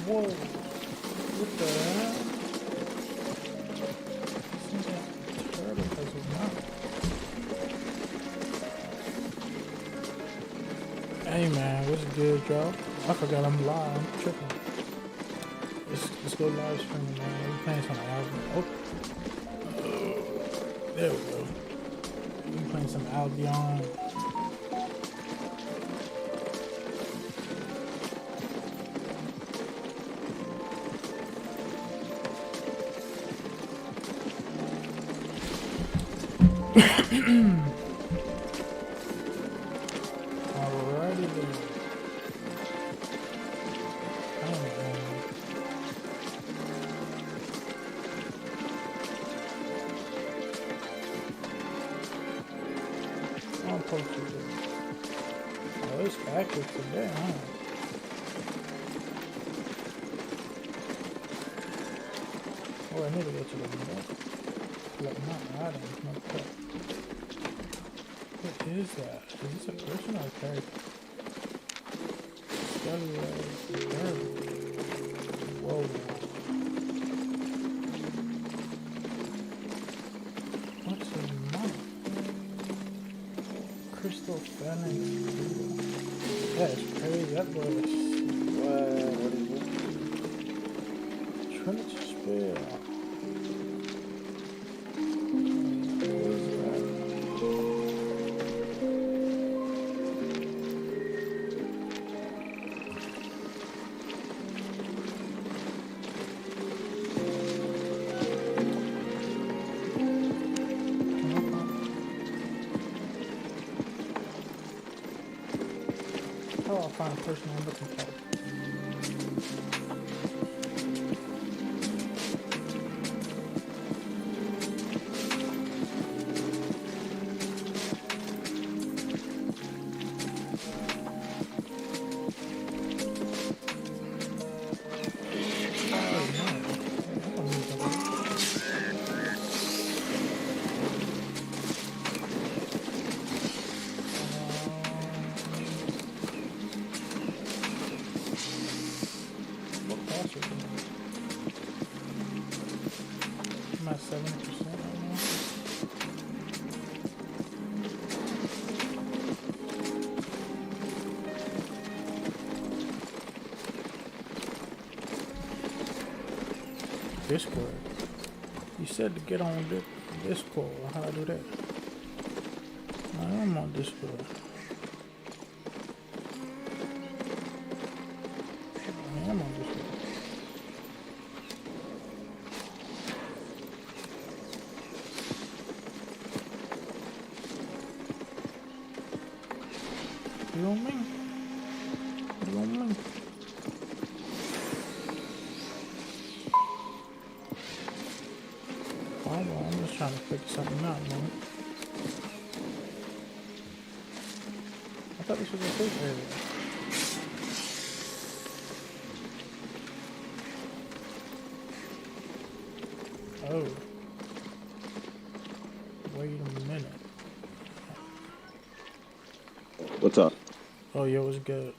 Whoa. What the hell? Seems like turtle has a mouth. Hey man, what's good, y'all? I forgot I'm live. I'm tripping. Let's go live streaming, man. We playing some Albion. Oh, there we go. We playing some Albion. Alrighty then. I'll post it there. Oh, it's active today, huh? Oh, I need to go to the window. Like, not items, not pet. What is that? Is this a person or a character? Whoa. What's his mouth? Crystal Phoenix. That is crazy. That boy is. What is it? Trinity Spear. I'll find a person I'm looking for. I'm at 70% right now. Discord. You said to get on Discord. How do I do that? I am on Discord. I am on Discord. You know me? You know me? I'm just trying to figure something out, man. I thought this was a safe area. Oh. Wait a minute. What's up? Oh, yo, what's good?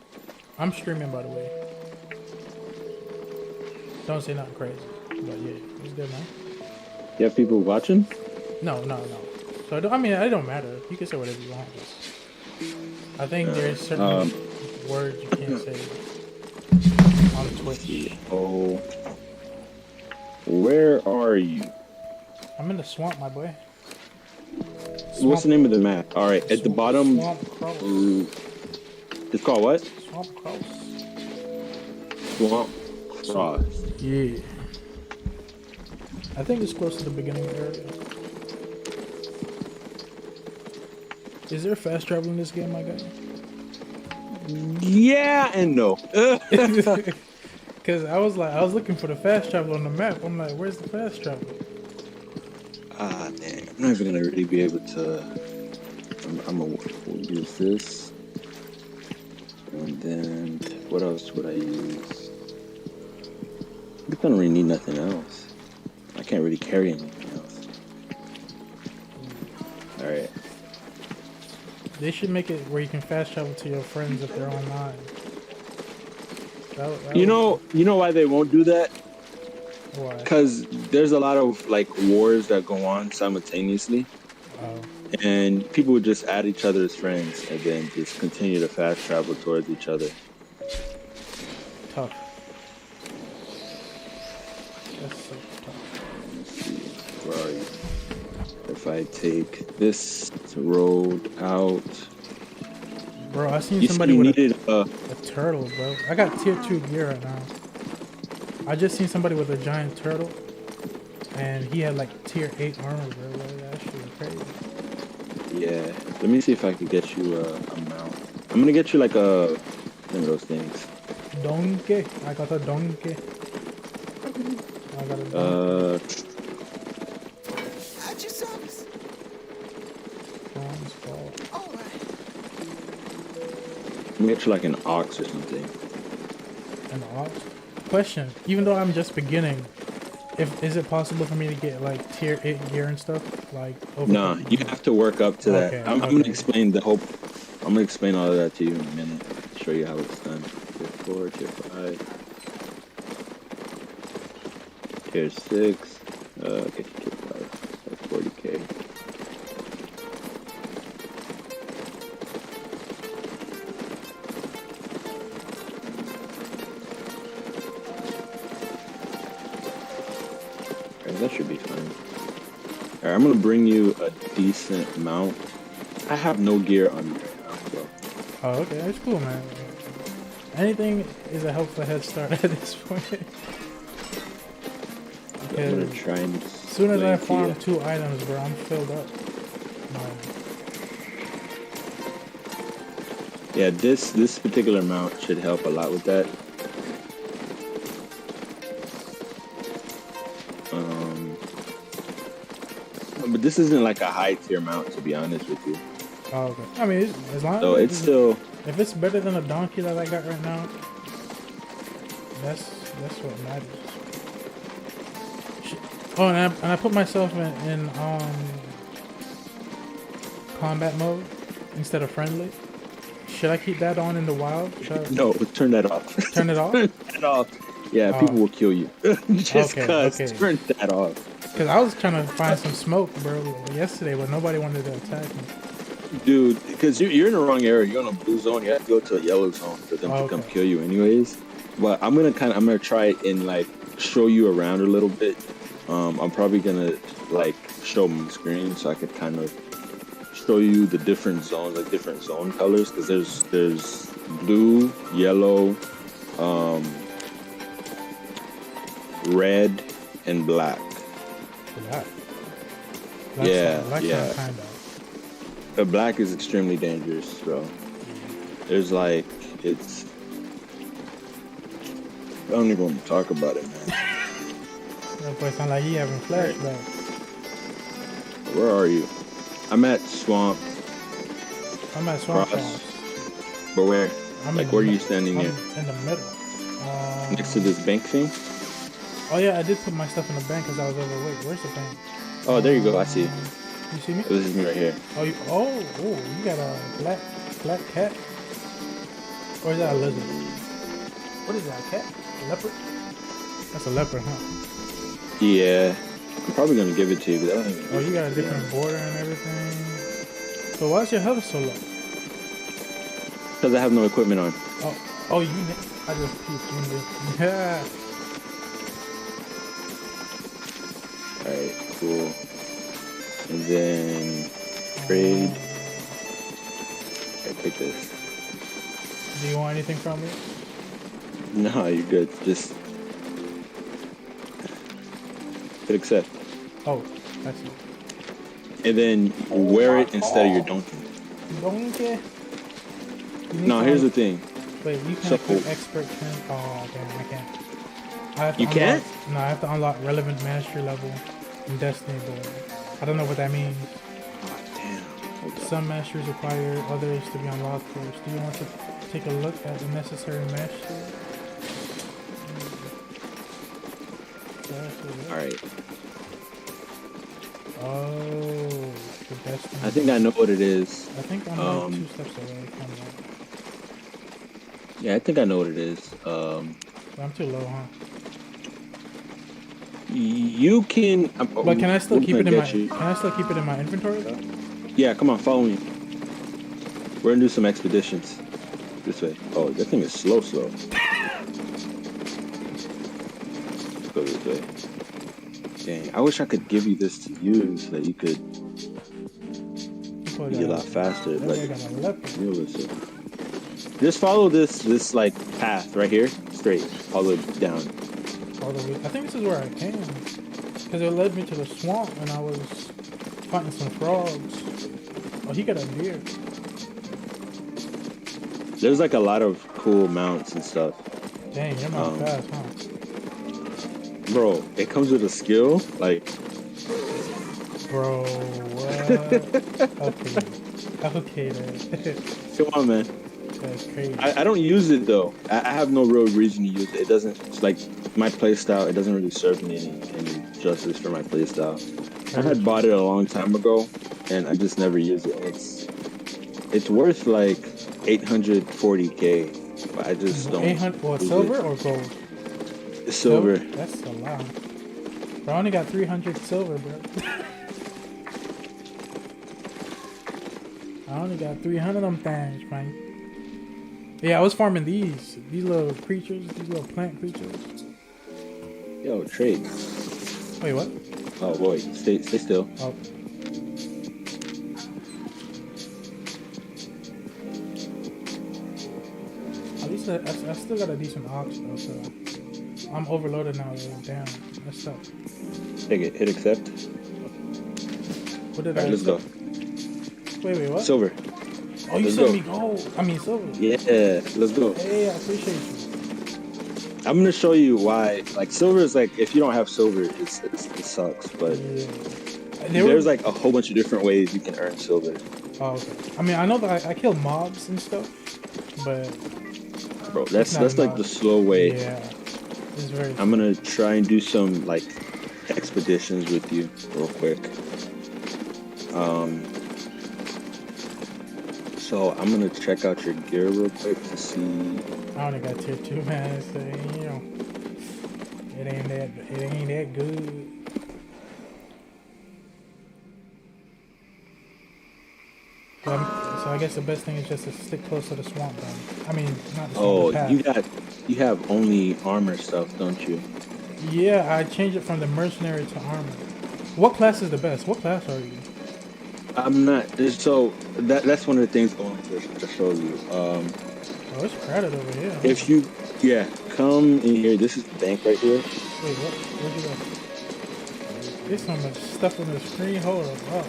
I'm streaming, by the way. Don't say nothing crazy. But yeah, it's good, man. You have people watching? No. So, I mean, it don't matter. You can say whatever you want. I think there's certain words you can't say on Twitch. Oh. Where are you? I'm in the swamp, my boy. What's the name of the map? Alright, at the bottom. Swamp Cross. It's called what? Swamp Cross. Swamp Cross. Yeah. I think it's close to the beginning area. Is there fast travel in this game, my guy? Yeah and no. Cause I was looking for the fast travel on the map. I'm like, where's the fast travel? Ah, dang. I'm not even gonna really be able to. I'm gonna use this. And then, what else would I use? I don't really need nothing else. I can't really carry anything else. Alright. They should make it where you can fast travel to your friends if they're online. You know why they won't do that? Why? Because there's a lot of like wars that go on simultaneously, Oh, and people would just add each other as friends and then just continue to fast travel towards each other. tough. That's so tough. Let's see, where are you? If I take this road out, Bro, I seen you said somebody you with needed a turtle, bro. I got tier 2 gear right now. I just seen somebody with a giant turtle, and he had like tier 8 armor, bro. Like, that shit was crazy. yeah. Let me see if I could get you a mount. I'm gonna get you like one of those things. Donkey. I got a donkey. I got a donkey. Let me get you like an ox or something. An ox? Question. Even though I'm just beginning, is it possible for me to get like tier 8 gear and stuff? Like over No, you have to work up to that. I'm gonna explain the whole. I'm gonna explain all of that to you in a minute. Show you how it's done. Tier 4, tier 5, tier 6. Get you tier 5. That's 40k. That should be fine. Alright, I'm gonna bring you a decent mount. I have no gear on me right now, so. Oh, okay, that's cool, man. Anything is a helpful head start at this point. I'm gonna try and. As soon as I farm 2 items, bro, I'm filled up. Yeah, this particular mount should help a lot with that. But this isn't like a high tier mount, to be honest with you. Oh, okay. I mean, as long so as it's still. If it's better than a donkey that I got right now, that's what matters. Oh, and I put myself in combat mode instead of friendly. Should I keep that on in the wild? No, turn that off. Turn it off? Turn that off. Yeah, people will kill you. Just cause. Turn that off. Because I was trying to find some smoke, bro, yesterday, but nobody wanted to attack me. Dude, because you're in the wrong area. You're in a blue zone. You have to go to a yellow zone for them to come kill you anyways. But I'm gonna try it and like show you around a little bit. I'm probably gonna like show my screen so I could kind of show you the different zones, like different zone colors, because there's blue, yellow, red, and black. Black? Yeah. Kind of. The black is extremely dangerous, bro. There's like, it's. I don't even want to talk about it, man. That boy sound like he having flashbacks. Where are you? I'm at Swamp. I'm at Swamp. But where? Where are you standing near? In the middle. Next to this bank thing? Oh yeah, I did put my stuff in the bank because I was overweight. Where's the bank? Oh, there you go. I see. You see me? This is me right here. Oh, you got a black cat? Or is that a lizard? What is that, a cat? A leopard? That's a leopard, huh? Yeah. I'm probably going to give it to you, but I don't even. Oh, you got a different border and everything. So why is your health so low? Because I have no equipment on. Oh, I just peeped. Yeah. Alright, cool. And then trade. Okay, take this. Do you want anything from me? No, you're good. Just hit accept. Oh, that's it. And then wear it instead of your donkey. Donkey? No, here's the thing. Wait, you can't put expert 10. Oh, damn, I can't. You can't? No, I have to unlock relevant mastery level in Destiny, but I don't know what that means. Oh, damn. Some masteries require others to be unlocked first. Do you want to take a look at the necessary mastery? Alright. Oh, the Destiny. I think I know what it is. I think I'm like 2 steps away from that. Yeah, I think I know what it is. I'm too low, huh? You can. But can I still We're keep gonna it in my? get you. Can I still keep it in my inventory though? Yeah, come on, follow me. We're gonna do some expeditions this way. Oh, that thing is slow, slow. Let's go this way. Dang, I wish I could give you this to use so that you could be a lot faster. That Like, boy got a leopard. realistic. Just follow this like path right here, straight, all the way down. All the way. I think this is where I came, because it led me to the swamp, and I was fighting some frogs. Oh, he got a deer. There's like a lot of cool mounts and stuff. Dang, you're not fast, huh? Bro, it comes with a skill, like. Bro, what? Okay then. Come on, man. That's crazy. I don't use it though. I have no real reason to use it. It doesn't. It's like my playstyle. It doesn't really serve me any justice for my playstyle. I had bought it a long time ago, and I just never use it. It's worth like 840K, but I just don't. 800. What, silver or gold? Silver. That's a lot. Bro, I only got 300 silver, bro. I only got 300 of them things, man. Yeah, I was farming these little creatures, these little plant creatures. Yo, trade. Wait, what? Oh boy, stay still. Oh. At least I still got a decent ox though, so I'm overloaded now. Damn, that's tough. Take it. Hit accept. What did All right, let's go. Wait, what? Silver. Oh, you Let's sent go. me gold. I mean silver. Yeah, let's go. Hey, I appreciate you. I'm gonna show you why. Like silver is like if you don't have silver, it sucks. But Yeah. there's like a whole bunch of different ways you can earn silver. Oh, okay. I mean, I know that I kill mobs and stuff, but Bro, that's not like the slow way. yeah, it's very. I'm gonna try and do some like expeditions with you real quick. So I'm gonna check out your gear real quick to see. I only got tier 2, man. So, you know, it ain't that good. So I guess the best thing is just to stick close to the swamp, then. I mean, not the swamp, the path. you have only armor stuff, don't you? Yeah, I changed it from the mercenary to armor. What class is the best? What class are you? I'm not. So that's one of the things I wanted to show you. Oh, it's crowded over here. If you, come in here. This is the bank right here. Wait, what? Where'd you go? There's so much stuff on the screen. Hold up.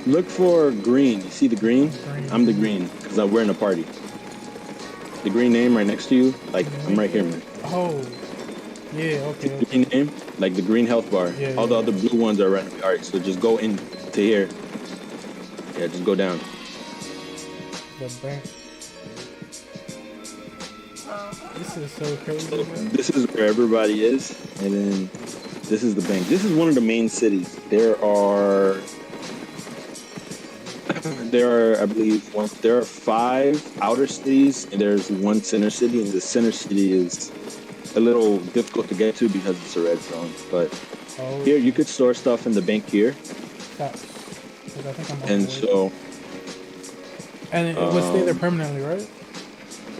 Look for green. You see the green? Green. I'm the green because we're in a party. The green name right next to you, like I'm right here, man. Oh, yeah, okay. The green name, like the green health bar. Yeah, All the yeah. other blue ones are right. All right, so just go in to here. Yeah, just go down. The bank. This is so crazy, So bro. this is where everybody is, and then this is the bank. This is one of the main cities. There are, I believe, there are 5 outer cities, and there's one center city, and the center city is a little difficult to get to because it's a red zone. But Oh, here, you could store stuff in the bank here, that's. Because I think I'm and overweight. so, And it would stay there permanently, right?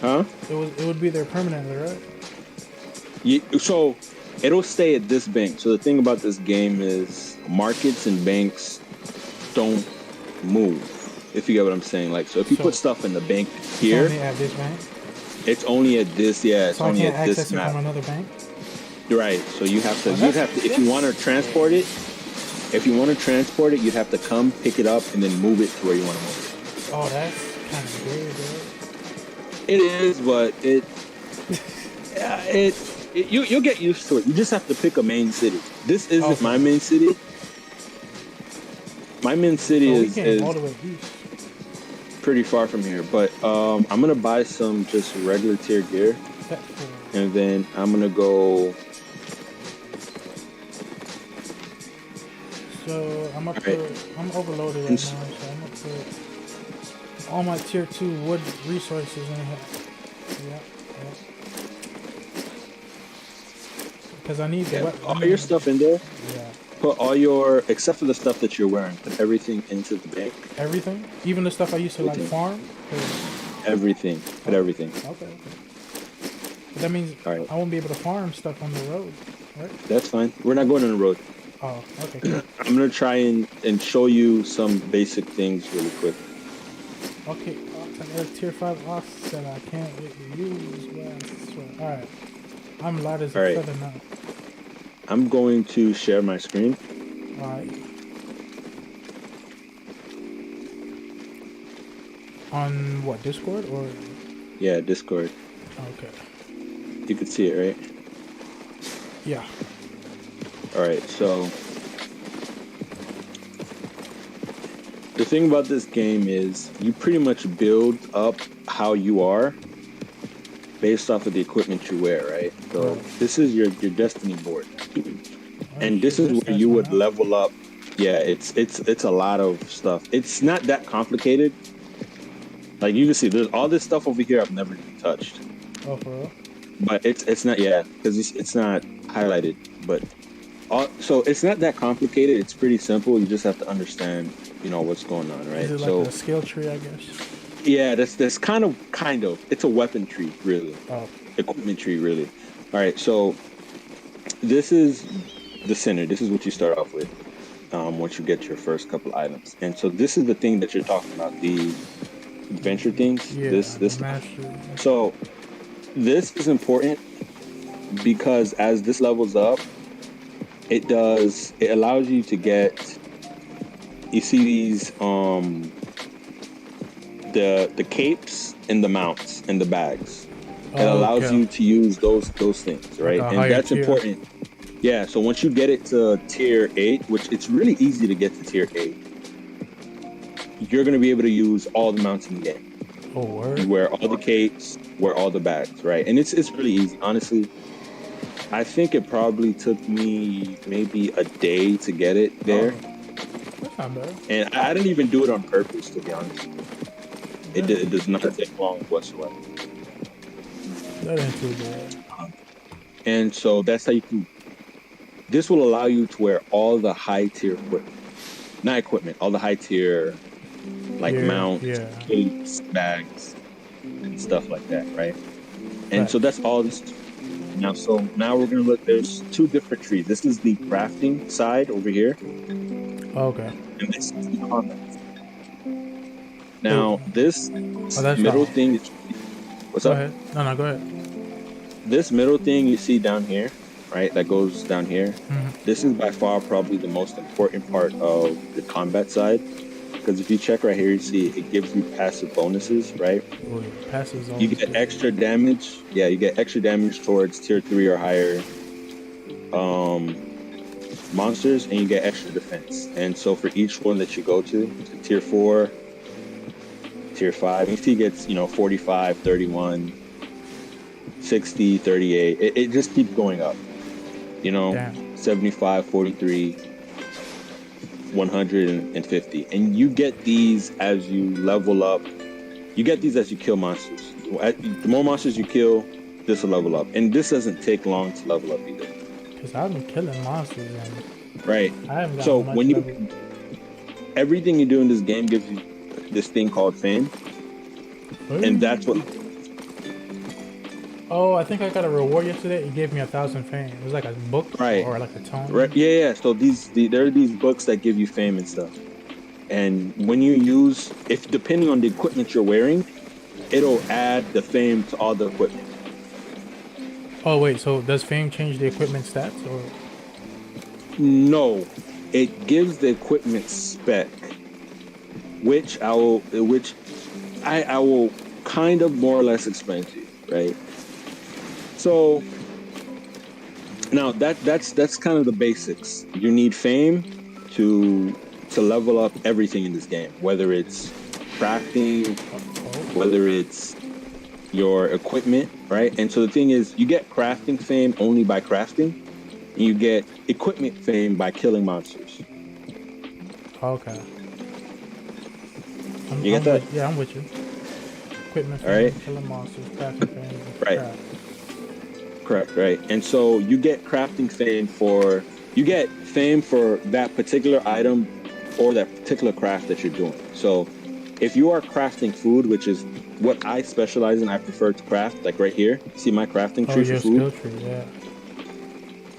huh? It would be there permanently, right? So it'll stay at this bank. So the thing about this game is markets and banks don't move. If you get what I'm saying, like, so if you So- put stuff in the bank It's here, only at this bank. it's only at this. Yeah, it's So I only can't at this access it map. from another bank. Right. So you have to. Oh, You'd that's- have to. If you want to transport it, you'd have to come pick it up and then move it to where you want to move Oh, that's kind of weird, bro. it. It is, but you'll get used to it. You just have to pick a main city. This isn't Okay. my main city. My main city So we is came all the way east. pretty far from here, but I'm gonna buy some just regular tier gear, Except for and then I'm gonna go. So I'm up Alright. to, I'm overloaded right now, so I'm up to all my tier 2 wood resources in here. Yeah. Because I need the Yeah, weapon. put all your stuff in there. Yeah. Put all your, except for the stuff that you're wearing, put everything into the bank. Everything, even the stuff I used to like Everything. farm. Everything. Put everything. Okay. But that means All right. I won't be able to farm stuff on the road, right? That's fine. We're not going on the road. Oh, okay. Cool. I'm gonna try and show you some basic things really quick. Okay, I got a tier 5 offset I can't use. Alright. I'm light as a All right. feather now. I'm going to share my screen. Alright. On what, Discord or? Yeah, Discord. Okay. You can see it, right? Yeah. All right, so the thing about this game is you pretty much build up how you are based off of the equipment you wear, right? So this is your destiny board. And this is where you would level up. Yeah, it's a lot of stuff. It's not that complicated. Like you can see, there's all this stuff over here I've never even touched. Oh, for real? But it's not, yeah, because it's not highlighted. But so it's not that complicated. It's pretty simple. You just have to understand, what's going on, right? Is it like a skill tree, I guess? Yeah, that's kind of. It's a weapon tree, really. Oh. Equipment tree, really. All right, so this is the center. This is what you start off with once you get your first couple items. And so this is the thing that you're talking about, the adventure things. Yeah, this. mastery. So this is important because as this levels up, it allows you to get, you see these the capes and the mounts and the bags. It allows you to use those things, right? Like and that's tier. important. Yeah, so once you get it to tier 8, which it's really easy to get to tier 8, you're going to be able to use all the mounts in the game. Oh, word. You wear all the capes, wear all the bags, right? And it's really easy. Honestly, I think it probably took me maybe a day to get it there. That's not bad. And I didn't even do it on purpose, to be honest. It does not take long whatsoever. That ain't too bad. And so that's how you can. This will allow you to wear all the high tier equipment, not equipment, all the high tier, like mounts, capes, bags, and stuff like that, right? And so that's all this. Now we're gonna look. There's 2 different trees. This is the crafting side over here. Okay. And this is the combat. Now this middle thing is. What's up? Go ahead. No, go ahead. This middle thing you see down here, right? That goes down here. Mm-hmm. This is by far probably the most important part of the combat side. Because if you check right here, you see it gives you passive bonuses, right? Oh, yeah. Passives. You get extra damage. Yeah, you get extra damage towards tier 3 or higher monsters, and you get extra defense. And so for each one that you go to tier 4, tier 5, you see it gets 45, 31, 60, 38. It just keeps going up. Damn. 75, 43, 150. And you get these as you level up. You get these as you kill monsters. The more monsters you kill, this will level up. And this doesn't take long to level up either. Because I've been killing monsters. And right. I haven't so much when level. Everything you do in this game gives you this thing called fame. And that's what. Oh, I think I got a reward yesterday. It gave me 1,000 fame. It was like a book, or like a tome. Right. Yeah. So there are these books that give you fame and stuff. And when you use, if depending on the equipment you're wearing, it'll add the fame to all the equipment. Oh wait, so does fame change the equipment stats, or? No, it gives the equipment spec, which I will kind of more or less explain to you, right? So now that's kind of the basics. You need fame to level up everything in this game, whether it's crafting, whether it's your equipment, right? And so the thing is, you get crafting fame only by crafting, and you get equipment fame by killing monsters. Okay. You get that? Yeah, I'm with you. equipment All right. fame, killing monsters, crafting fame, Right. craft. Correct, right. And so you get crafting fame for that particular item or that particular craft that you're doing. So if you are crafting food, which is what I specialize in, I prefer to craft, like right here. See my crafting Oh, tree for your food? skill tree, yeah.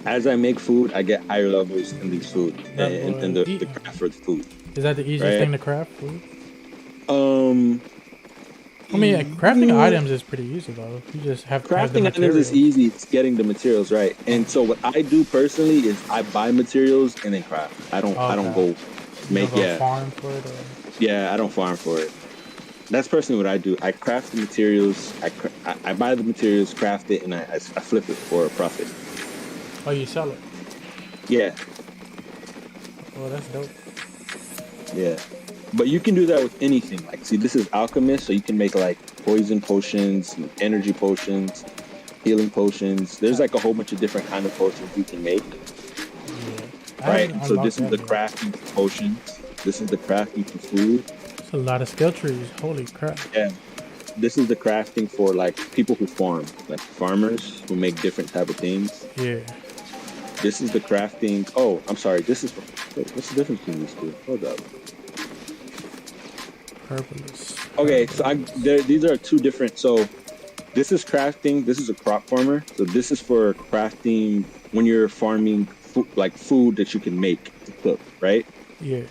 As I make food, I get higher levels in these food That and boy, the craft for the food. is that the easiest Right? thing to craft? Food? Um I mean, crafting items is pretty easy though. You just have to have the Crafting items materials. is easy. It's getting the materials right. And so what I do personally is I buy materials and then craft. I don't Okay. go You don't make go farm for it, or I don't farm for it. That's personally what I do. I craft the materials. I buy the materials, craft it, and I flip it for a profit. oh, you sell it. Yeah, Oh, that's dope. yeah. But you can do that with anything. Like, see, this is alchemist, so you can make like poison potions, energy potions, healing potions. There's like a whole bunch of different kind of potions you can make. Yeah. I Right. haven't So unlocked this is that the yet. crafting for potions. This is the crafting for food. It's a lot of skill trees. Holy crap. Yeah. This is the crafting for like people who farm, like farmers who make different type of things. Yeah. This is the crafting. Oh, I'm sorry. This is what's the difference between these two? Hold up. Purpose. Okay, so these are two different. So this is crafting. This is a crop farmer. So this is for crafting when you're farming like food that you can make to cook, right? Yeah.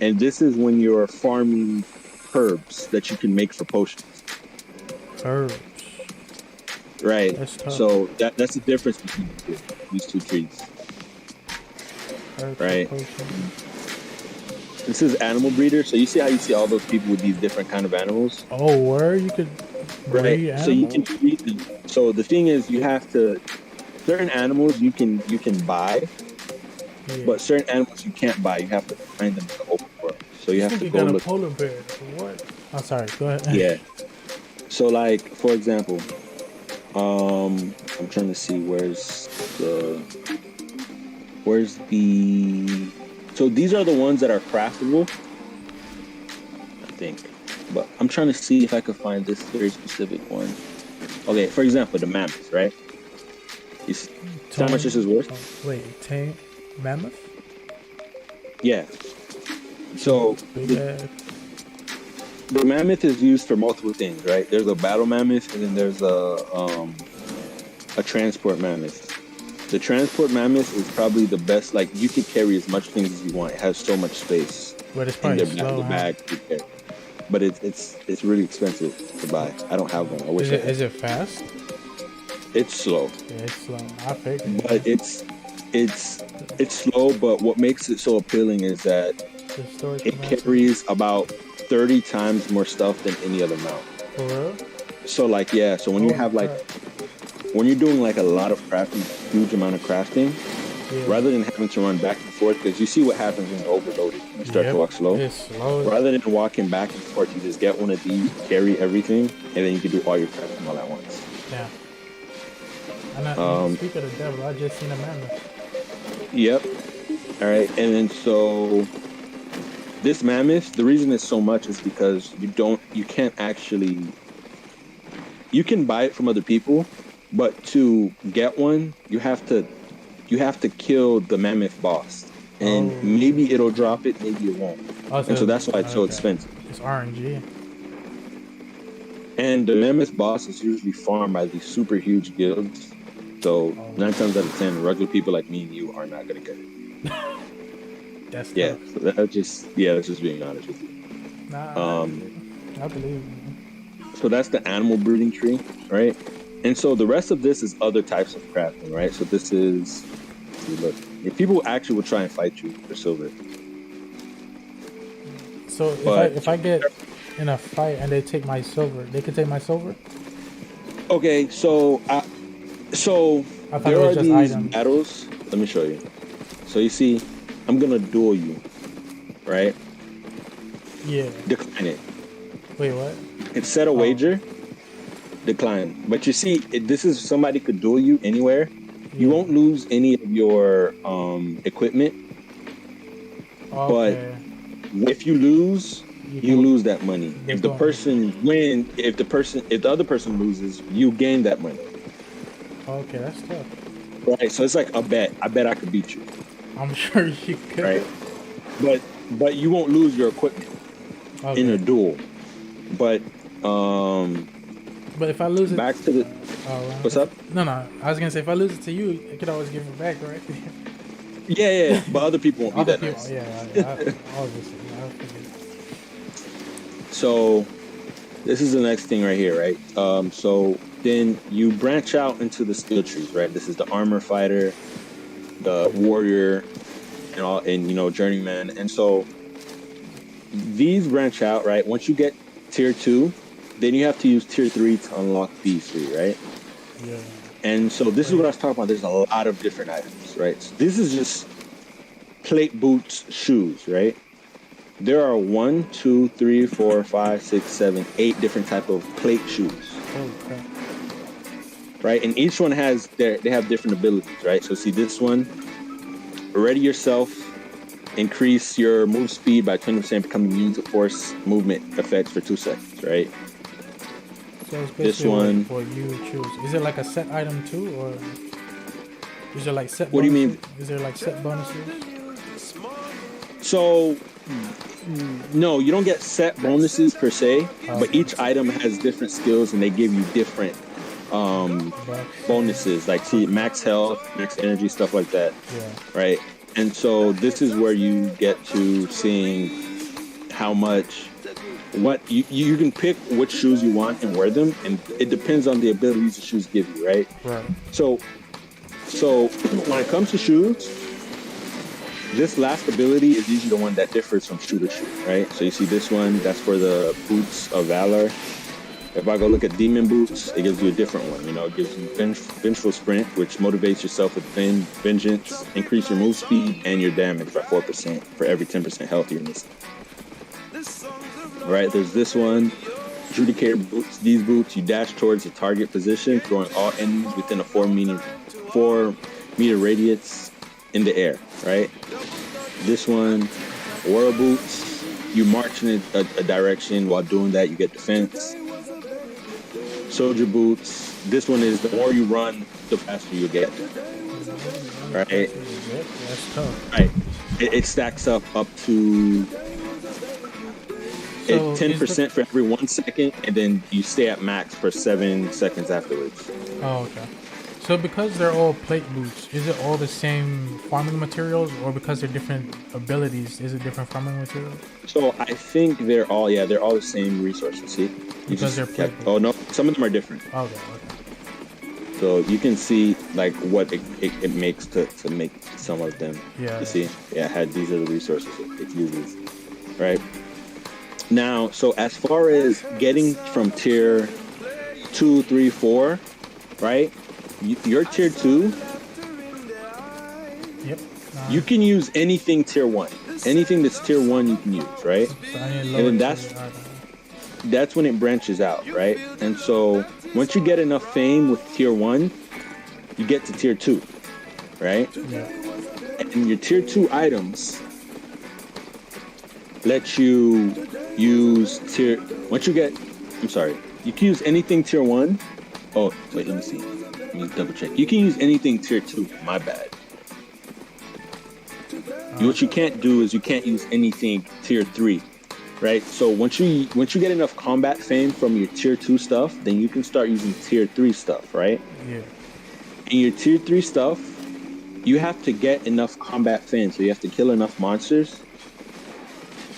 And this is when you're farming herbs that you can make for potions. Herbs. Right. That's tough. So that's the difference between these two trees. Herbs Right. potion. This is animal breeder. So you see how you see all those people with these different kind of animals? Oh, where you could breed Right. So you can animals? breed them. So the thing is you have to certain animals you can buy, Yeah. but certain animals you can't buy. You have to find them in the open world. So you This have to nigga go got a look. polar bear. What? Oh, sorry. Go ahead. Yeah. So like for example, I'm trying to see where's the so these are the ones that are craftable, I think. But I'm trying to see if I could find this very specific one. Okay, for example, the mammoth, right? You see how much this is worth? Oh, wait, tame mammoth? Yeah. So Big ass. the mammoth is used for multiple things, right? There's a battle mammoth, and then there's a transport mammoth. The transport mammoth is probably the best. Like you can carry as much things as you want. It has so much space But it's in probably the slow, huh? bag. But it's really expensive to buy. I don't have one. I wish I had. Is it fast? It's slow, Yeah, it's slow. I figured. but it's slow. But what makes it so appealing is that The storage it capacity. carries about 30 times more stuff than any other mount. For real? So like yeah, so when you have like when you're doing like a lot of crafting, huge amount of crafting, Yeah. rather than having to run back and forth, because you see what happens when you're overloaded, you start to walk slow. It's slow. Rather than walking back and forth, you just get one of these, carry everything, and then you can do all your crafting all at once. Yeah. And speak of the devil, I just seen a mammoth. Yep. All right, and then so this mammoth, the reason it's so much is because you can't actually, you can buy it from other people, but to get one, you have to kill the mammoth boss, and maybe it'll drop it, maybe it won't, and so that's why it's so expensive. It's RNG. And the mammoth boss is usually farmed by these super huge guilds, so 9 times out of 10, regular people like me and you are not gonna get it. That's Yeah, tough. so that's just being honest with you. Nah, I believe you. So that's the animal breeding tree, right? And so the rest of this is other types of crafting, right? So this is, look, if people actually will try and fight you for silver. So if I get in a fight and they take my silver, they can take my silver? Okay, so I thought there it was are just these items. battles. Let me show you. So you see, I'm gonna duel you, right? Yeah. Decline it. Wait, what? It's set a wager. Decline. But you see, this is somebody could duel you anywhere. You won't lose any of your equipment. Okay. But if you lose, you lose that money. They're If the going- person win, if the other person loses, you gain that money. Okay, that's tough. Right. So it's like a bet. I bet I could beat you. I'm sure you could. Right. But you won't lose your equipment Okay. in a duel. But But if I lose it, back to the what's up? No, I was gonna say if I lose it to you, I could always give it back, right? Yeah. But other people won't be Other that people, nice. obviously. I figured. So this is the next thing right here, right? So then you branch out into the skill trees, right? This is the armor fighter, the warrior, and journeyman. And so these branch out, right? Once you get tier 2, then you have to use tier 3 to unlock these 3, right? Yeah. And so this is what I was talking about. There's a lot of different items, right? So this is just plate, boots, shoes, right? There are 1, 2, 3, 4, 5, 6, 7, 8 different type of plate shoes, Holy crap. right? And each one they have different abilities, right? So see this one, ready yourself, increase your move speed by 20%, become immune to force movement effects for 2 seconds, right? So it's This basically one- what you choose. Is it like a set item too, or is there like set? What do you bonuses? mean? Is there like set bonuses? So no, you don't get set bonuses per se, but each item has different skills and they give you different bonuses, like see max health, max energy, stuff like that, Yeah. right? And so this is where you get to seeing how much what you can pick which shoes you want and wear them, and it depends on the abilities the shoes give you, right? Right. So when it comes to shoes, this last ability is usually the one that differs from shoe to shoe, right? So you see this one, that's for the boots of valor. If I go look at demon boots, it gives you a different one. It gives you vengeful sprint, which motivates yourself with vengeance, increase your move speed and your damage by 4% for every 10% health you're missing. Right, there's this one, Judicator boots. These boots, you dash towards the target position, throwing all enemies within a 4 meter radius in the air, right? This one, War boots, you march in a direction. While doing that, you get defense. Soldier boots, this one is the more you run, the faster you get. Right? That's tough. Right. It stacks up to So 10% for every 1 second, and then you stay at max for 7 seconds afterwards. Oh, okay. So because they're all plate boots, is it all the same farming materials, or because they're different abilities, is it different farming materials? So I think they're all the same resources. See, Because they're plate boots. oh no, some of them are different. Okay. So you can see like what it makes to make some of them. Yeah. You see, these are the resources it uses, right? Now, so as far as getting from tier 2, 3, 4, right? Your tier 2, Yep. you can use anything tier 1. Anything that's tier 1 you can use, right? So I need And then lower that's when it branches out, right? And so once you get enough fame with tier 1, you get to tier 2, right? Yeah. And your tier 2 items let you use you can use anything tier 1. Oh, wait, let me see. Let me double check. You can use anything tier 2, my bad. What you can't do is you can't use anything tier 3, right? So once you get enough combat fame from your tier 2 stuff, then you can start using tier 3 stuff, right? Yeah. And your tier 3 stuff, you have to get enough combat fame, so you have to kill enough monsters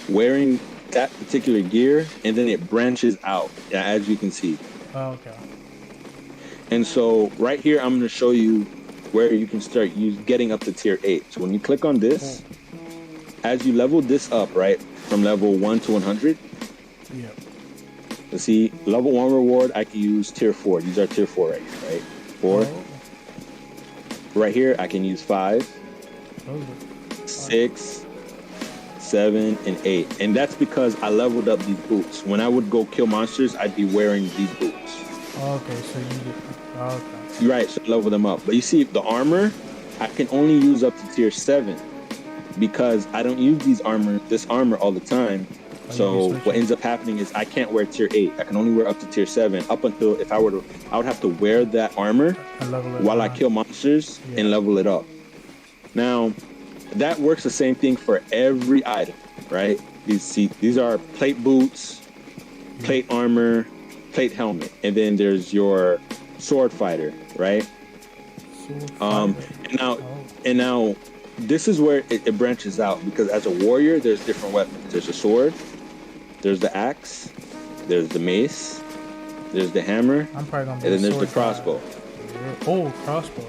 wearing that particular gear, and then it branches out, as you can see. Oh, okay. And so right here, I'm going to show you where you can start getting up to tier 8. So when you click on this, as you level this up, right, from level 1 to 100, Yeah. let's see, level 1 reward, I can use tier 4. These are tier 4 right here, right? 4. Oh, Right here, I can use 5, those are- 6, 7, and 8. And that's because I leveled up these boots. When I would go kill monsters, I'd be wearing these boots. okay, so you get. Okay. Right, so I level them up. But you see, the armor, I can only use up to tier 7 because I don't use this armor all the time. So what ends up happening is I can't wear tier 8. I can only wear up to tier 7. Up until I would have to wear that armor while I kill monsters and level it up. Now, that works the same thing for every item, right? These are plate boots, plate armor, plate helmet, and then there's your sword fighter, right? And now this is where it branches out, because as a warrior, there's different weapons. There's a sword, there's the axe, there's the mace, there's the hammer, and then there's the crossbow. Oh, crossbow.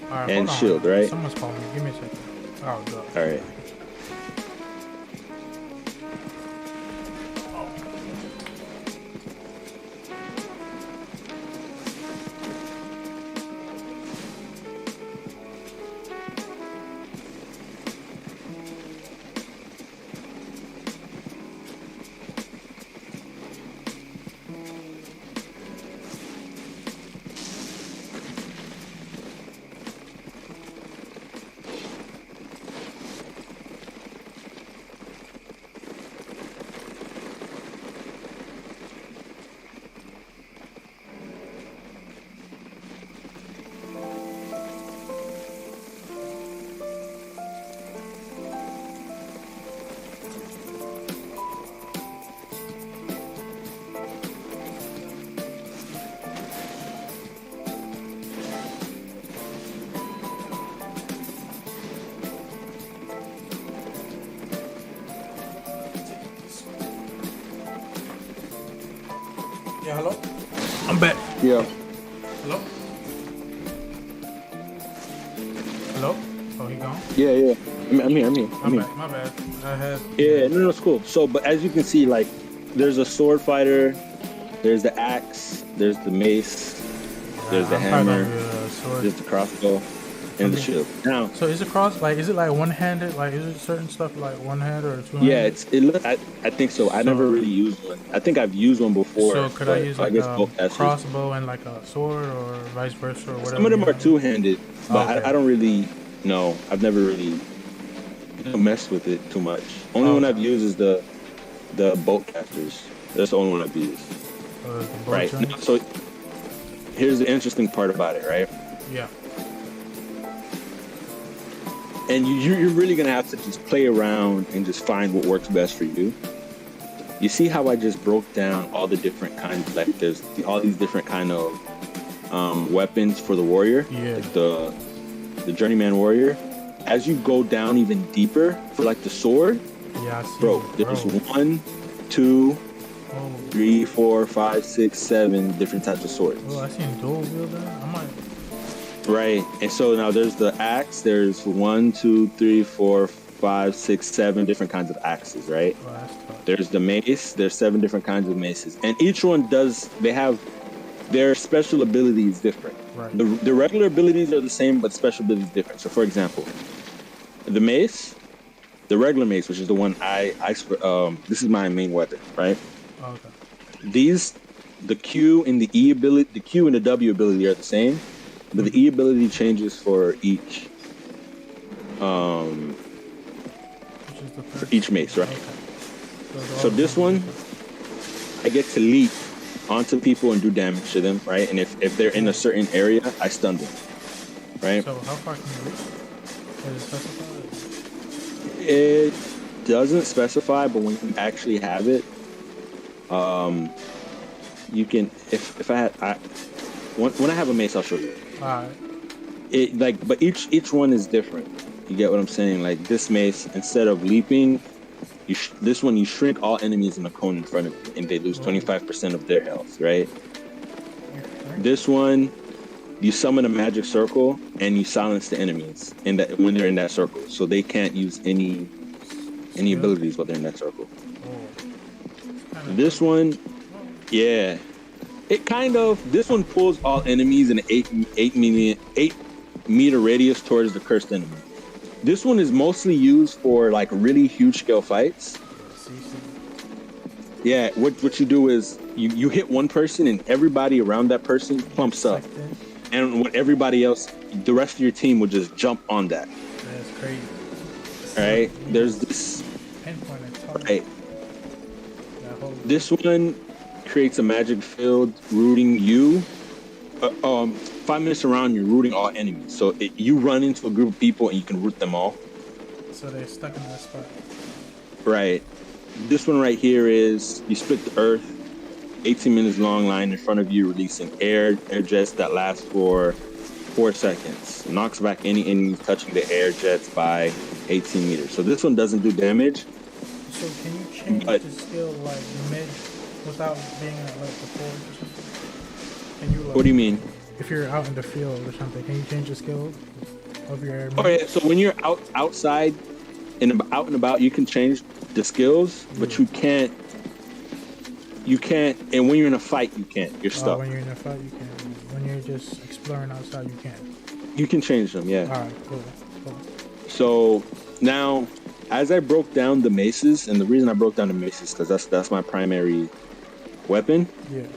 All right, and shield, right? Someone's calling me. Give me a second. Oh, God. All right. Yeah, hello? I'm back. Yeah. Hello? Hello? Oh, he gone? Yeah. I'm here. My bad. I had... Yeah, no, it's cool. So, but as you can see, like, there's a sword fighter, there's the axe, there's the mace, there's the hammer, there's the crossbow, and the shield. Now, so is it is it like one-handed? Like, is it certain stuff like one-handed or two-handed? Yeah, I think so. I never really used one. I think I've used one before. So could I use like a crossbow and like a sword, or vice versa, or whatever? Some of them are two-handed, but I don't really know. I've never really messed with it too much. Only one I've used is the bolt casters. That's the only one I've used. Right. Now, so here's the interesting part about it, right? Yeah. And you're really gonna have to just play around and just find what works best for you. You see how I just broke down all the different kinds, like there's all these different kind of weapons for the warrior, like the journeyman warrior. As you go down even deeper for like the sword, I see. Bro, there's 1, 2, 3, 4, 5, 6, 7 different types of swords. Oh, I seen dual wielder. I might. Right, and so now there's the axe. There's 1, 2, 3, 4, 5, 6, 7 different kinds of axes, right? Oh, that's tough. There's the mace. There's 7 different kinds of maces, and each one they have their special abilities different. Right. The regular abilities are the same, but special abilities different. So, for example, the mace, the regular mace, which is the one this is my main weapon, right? Oh, okay. The Q and the E ability, the Q and the W ability are the same, but the E ability changes for each mace, right? Okay. So this one, I get to leap onto people and do damage to them, right? And if they're in a certain area, I stun them, right? So how far can you reach? Is it specified? It doesn't specify, but when you actually have it, you can. If I had, when I have a mace, I'll show you. Alright. But each one is different. You get what I'm saying? Like this mace, instead of leaping, this one you shrink all enemies in a cone in front of you, and they lose 25% of their health, right? This one, you summon a magic circle and you silence the enemies when they're in that circle, so they can't use any abilities while they're in that circle. This one, yeah, this one pulls all enemies in an 8 meter radius towards the cursed enemy. This one is mostly used for like really huge scale fights. Yeah, what you do is you hit one person and everybody around that person clumps up. And when everybody else, the rest of your team will just jump on that. That's crazy. Right? There's this. Right. hold. This one creates a magic field rooting you. 5 minutes around, you're rooting all enemies. So you run into a group of people and you can root them all. So they're stuck in that spot. Right. This one right here is you split the earth, 18 minutes long line in front of you, releasing air jets that last for 4 seconds. Knocks back any enemies touching the air jets by 18 meters. So this one doesn't do damage. So can you change the skill like mid without being at like the forge or something? Can you? Like, what do you mean? If you're out in the field or something, can you change the skill of your? Oh yeah. So when you're outside and out and about, you can change the skills, but you can't. And when you're in a fight, you can't. You're stuck. When you're in a fight, you can. When you're just exploring outside, you can't. You can change them. Yeah. All right. Cool. So now, as I broke down the maces, and the reason I broke down the maces because that's my primary weapon. Yeah.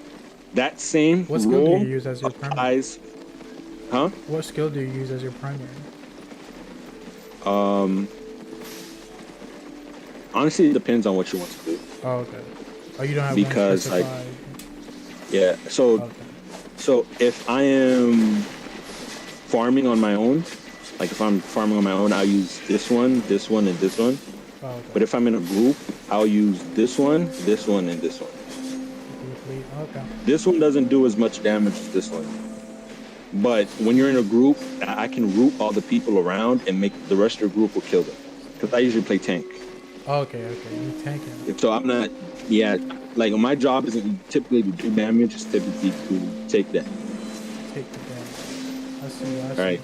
That same what skill do you use as your primary? Huh? What skill do you use as your primary? Honestly, it depends on what you want to do. Oh, okay. Oh, you don't have because one like, yeah. So, okay. So if I am farming on my own, like if I'm farming on my own, I'll use this one, and this one. Oh, okay. But if I'm in a group, I'll use this one, and this one. Okay. This one doesn't do as much damage as this one. But when you're in a group, I can root all the people around and make the rest of your group will kill them. Because I usually play tank. Okay. You tanking. So I'm not, like my job isn't typically to do damage, it's typically to take that. Take the damage. I see. Right.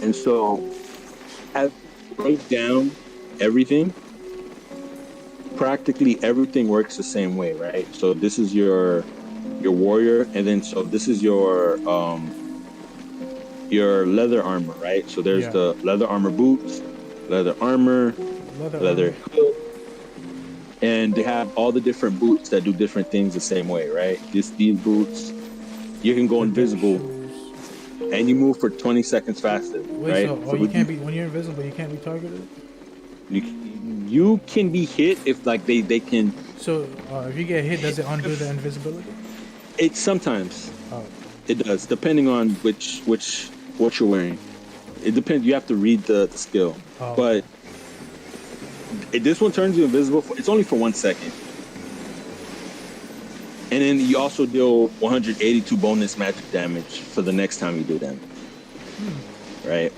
And so, as I break down everything, practically everything works the same way, right? So this is your warrior, and then so this is your leather armor, right? So there's the leather armor boots, leather armor, leather hood, and they have all the different boots that do different things the same way, right? These boots, you can go invisible, and you move for 20 seconds faster. Wait, right? So you can't be when you're invisible. You can't be targeted. You can be hit if like they can. So if you get hit, does it undo the invisibility? It sometimes. Oh. It does, depending on what you're wearing. It depends. You have to read the skill, but this one turns you invisible. It's only for 1 second, and then you also deal 182 bonus magic damage for the next time you do damage. Right.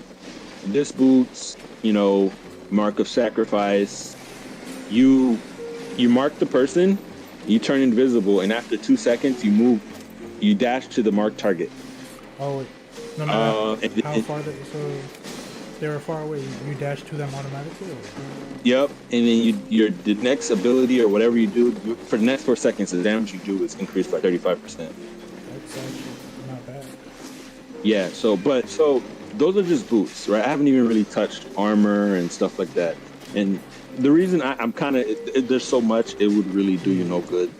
This boots, mark of sacrifice. You mark the person, you turn invisible, and after 2 seconds you dash to the marked target. Oh wait. No matter how far they're far away, you dash to them automatically? Or? Yep, and then the next ability or whatever you do, for the next 4 seconds, the damage you do is increased by 35%. That's actually not bad. Yeah, so those are just boots, right? I haven't even really touched armor and stuff like that. And the reason I'm kind of, there's so much, it would really do you no good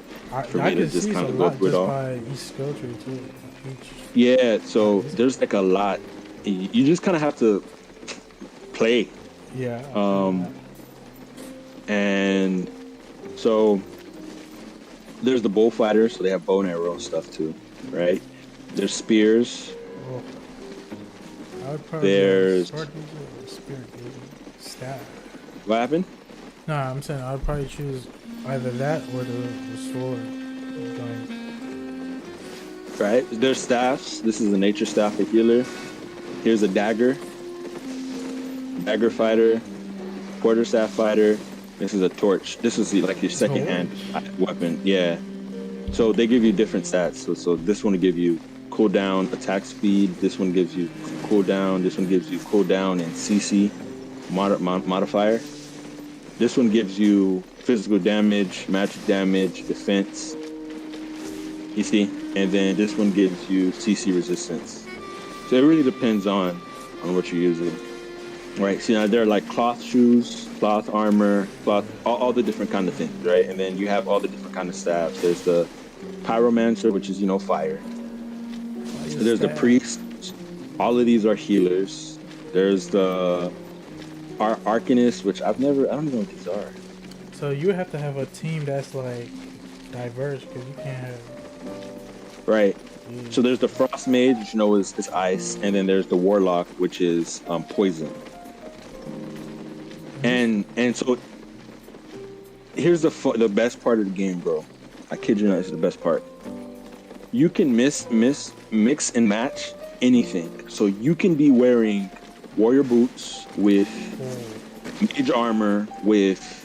for me to just kind of go through it all. By each skill tree too. Yeah, so there's like a lot. You just kind of have to play. Yeah. And so there's the bullfighters, so they have bow and arrow stuff too, right? There's spears. Oh. There's staff. What happened? No, I'm saying I'd probably choose either that or the sword. Right. There's staffs. This is a nature staff, a healer. Here's a dagger fighter, quarterstaff fighter. This is a torch. This is like your second hand weapon. Yeah. So they give you different stats. So this one will give you cooldown, attack speed. This one gives you cooldown. This one gives you cooldown and CC modifier. This one gives you physical damage, magic damage, defense. You see? And then this one gives you CC resistance. So it really depends on what you're using. Right, see now there are like cloth shoes, cloth armor, all the different kind of things, right? And then you have all the different kind of staffs. There's the pyromancer, which is, fire. There's the priest. All of these are healers. There's the arcanist, which I don't even know what these are. So you have to have a team that's like diverse because you can't have. Right. Yeah. So there's the Frost Mage, which is ice, and then there's the Warlock, which is poison. And so here's the best part of the game, bro. I kid you not, it's the best part. You can mix and match anything. So you can be wearing warrior boots with mage armor with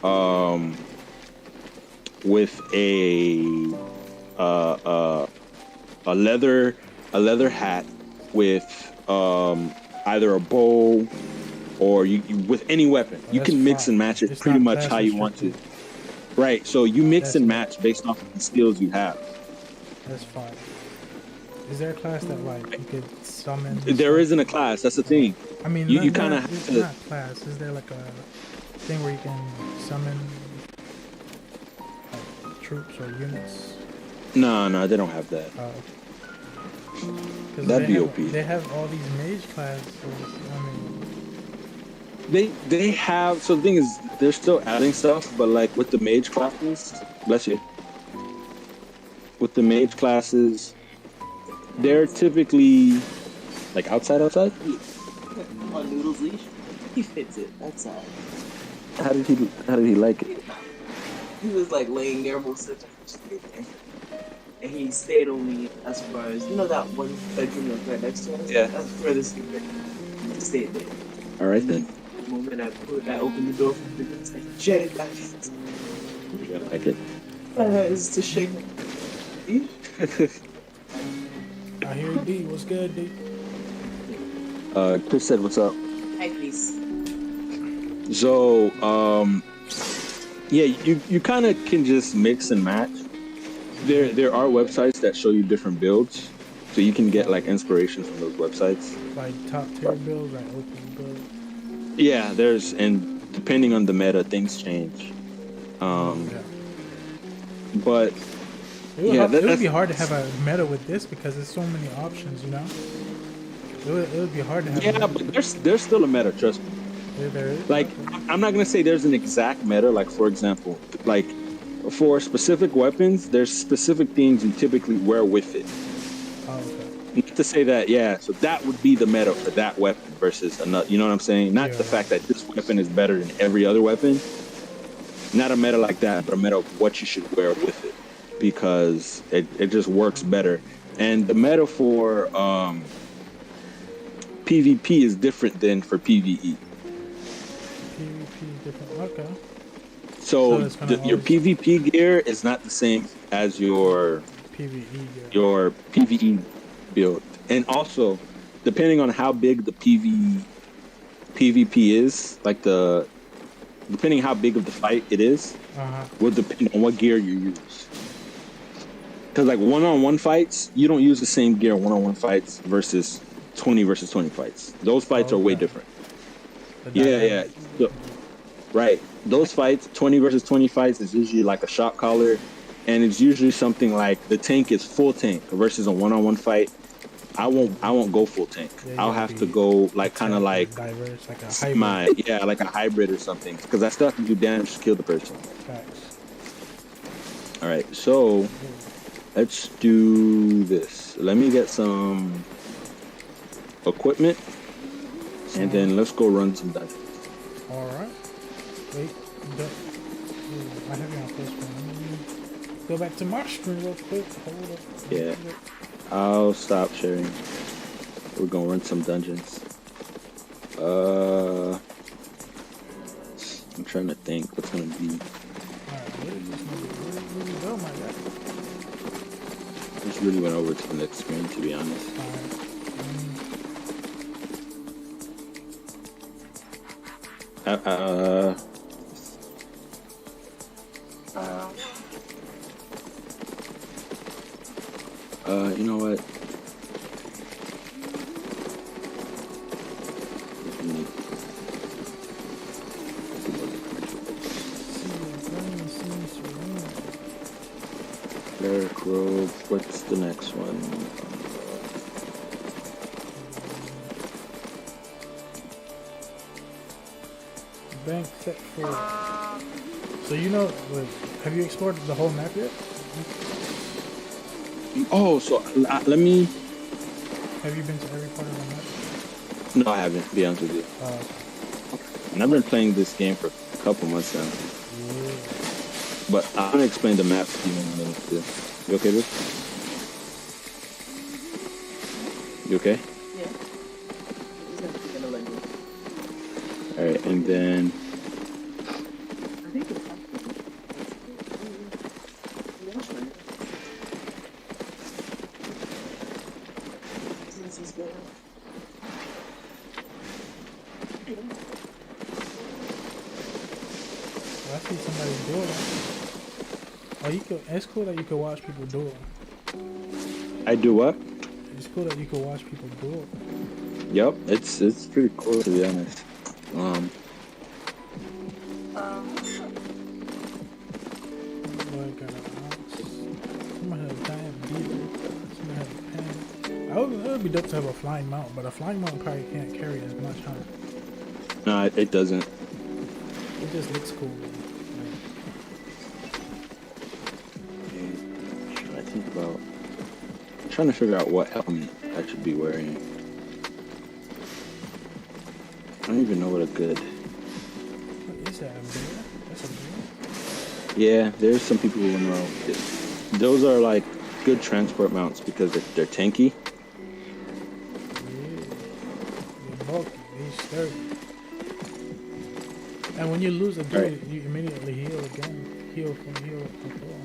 a leather hat with either a bow or you with any weapon. You can mix and match it pretty much how you want to. Right. So you mix and match based off of the skills you have. That's fine. Is there a class that like you could summon? There isn't a class. That's the thing. I mean, you kind of have to. Not class. Is there like a thing where you can summon like, troops or units? No, they don't have that. That'd be OP. They have all these mage classes. I mean, they have. So the thing is, they're still adding stuff, but like with the mage classes, bless you. With the mage classes, they're typically like outside. On Noodle's leash, he fits it outside. How did he like it? He was like laying there most of the time, and he stayed only as far as that one bedroom that's right next to us. Yeah, that's the furthest he stayed there. All right then. The moment I opened the door for him, it's like jetted back. You gotta like it. It's to shake. I hear you, D. What's good, D? Chris said, "What's up?" Hi, please. So, yeah, you kind of can just mix and match. There are websites that show you different builds, so you can get like inspiration from those websites. Like top tier builds, like OP builds. Yeah, and depending on the meta, things change. But it would be hard to have a meta with this because there's so many options, It would be hard to have. Yeah, but there's still a meta. Trust me. There is. Like, I'm not gonna say there's an exact meta. Like, for example, like for specific weapons, there's specific things you typically wear with it. Oh, okay. Not to say that, yeah. So that would be the meta for that weapon versus another. You know what I'm saying? Not the fact that this weapon is better than every other weapon. Not a meta like that, but a meta of what you should wear with it, because it just works better. And the meta for PvP is different than for PvE. PvP is different. Okay. So your PvP gear is not the same as your PvE gear. Your PvE build, and also depending on how big the PvP is, like depending how big of the fight it is, will depend on what gear you use. Because like one-on-one fights, you don't use the same gear one-on-one fights versus 20 versus 20 fights. Those fights are way different. Yeah. So, right. Those fights, 20 versus 20 fights, is usually like a shock collar, and it's usually something like the tank is full tank versus a one-on-one fight. I won't go full tank. I'll have to go like kind of like diverse, like a hybrid. like a hybrid or something, because I still have to do damage to kill the person. Facts. All right, so let's do this. Let me get some equipment, and then let's go run some dungeons. All right. Wait. I have you on full screen. Go back to my screen real quick. Hold up. Yeah. I'll stop sharing. We're gonna run some dungeons. I'm trying to think what's gonna be. I just really went over to the next screen, to be honest. You know what? Cleric robe. What's the next one? bank set for. So you know, like, have you explored the whole map yet? Oh, so let me. Have you been to every part of the map? No, I haven't. To be honest with you, and I've been playing this game for a couple months now. Yeah. But I'm gonna explain the map to you in a minute too. You okay, dude? You okay? Yeah. He's gonna let me. All right, and then. I think it's since he's good. I see somebody do it. Oh, you could. It's cool that you could watch people do it. I do what? It's cool that you could watch people do it. Yep, it's pretty cool to be honest. Boy, got an ox. Someone had a giant beaver. Someone had a pen. It would be dope to have a flying mount, but a flying mount probably can't carry as much, huh? No, it doesn't. It just looks cool. I'm trying to figure out what helmet I should be wearing. I don't even know what a good. What is that? A bear? That's a bear? Yeah, there's some people who run around. Those are like good transport mounts because they're tanky. Yeah. They're bulky. They're sturdy. And when you lose a dude, you immediately heal again. Heal before.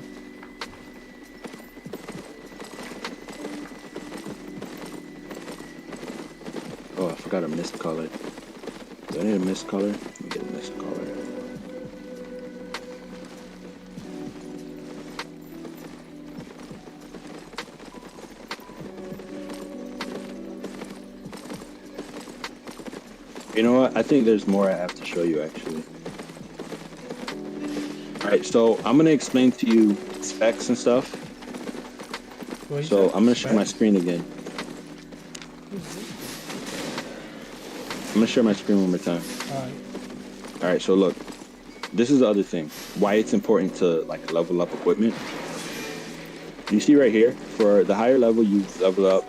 Oh, I forgot a mist color. Do I need a mist color? Let me get a mist color. You know what? I think there's more I have to show you actually. Alright, so I'm gonna explain to you specs and stuff. So I'm gonna share my screen again. I'm gonna share my screen one more time. Alright, so look. This is the other thing. Why it's important to like level up equipment. You see right here, for the higher level you level up.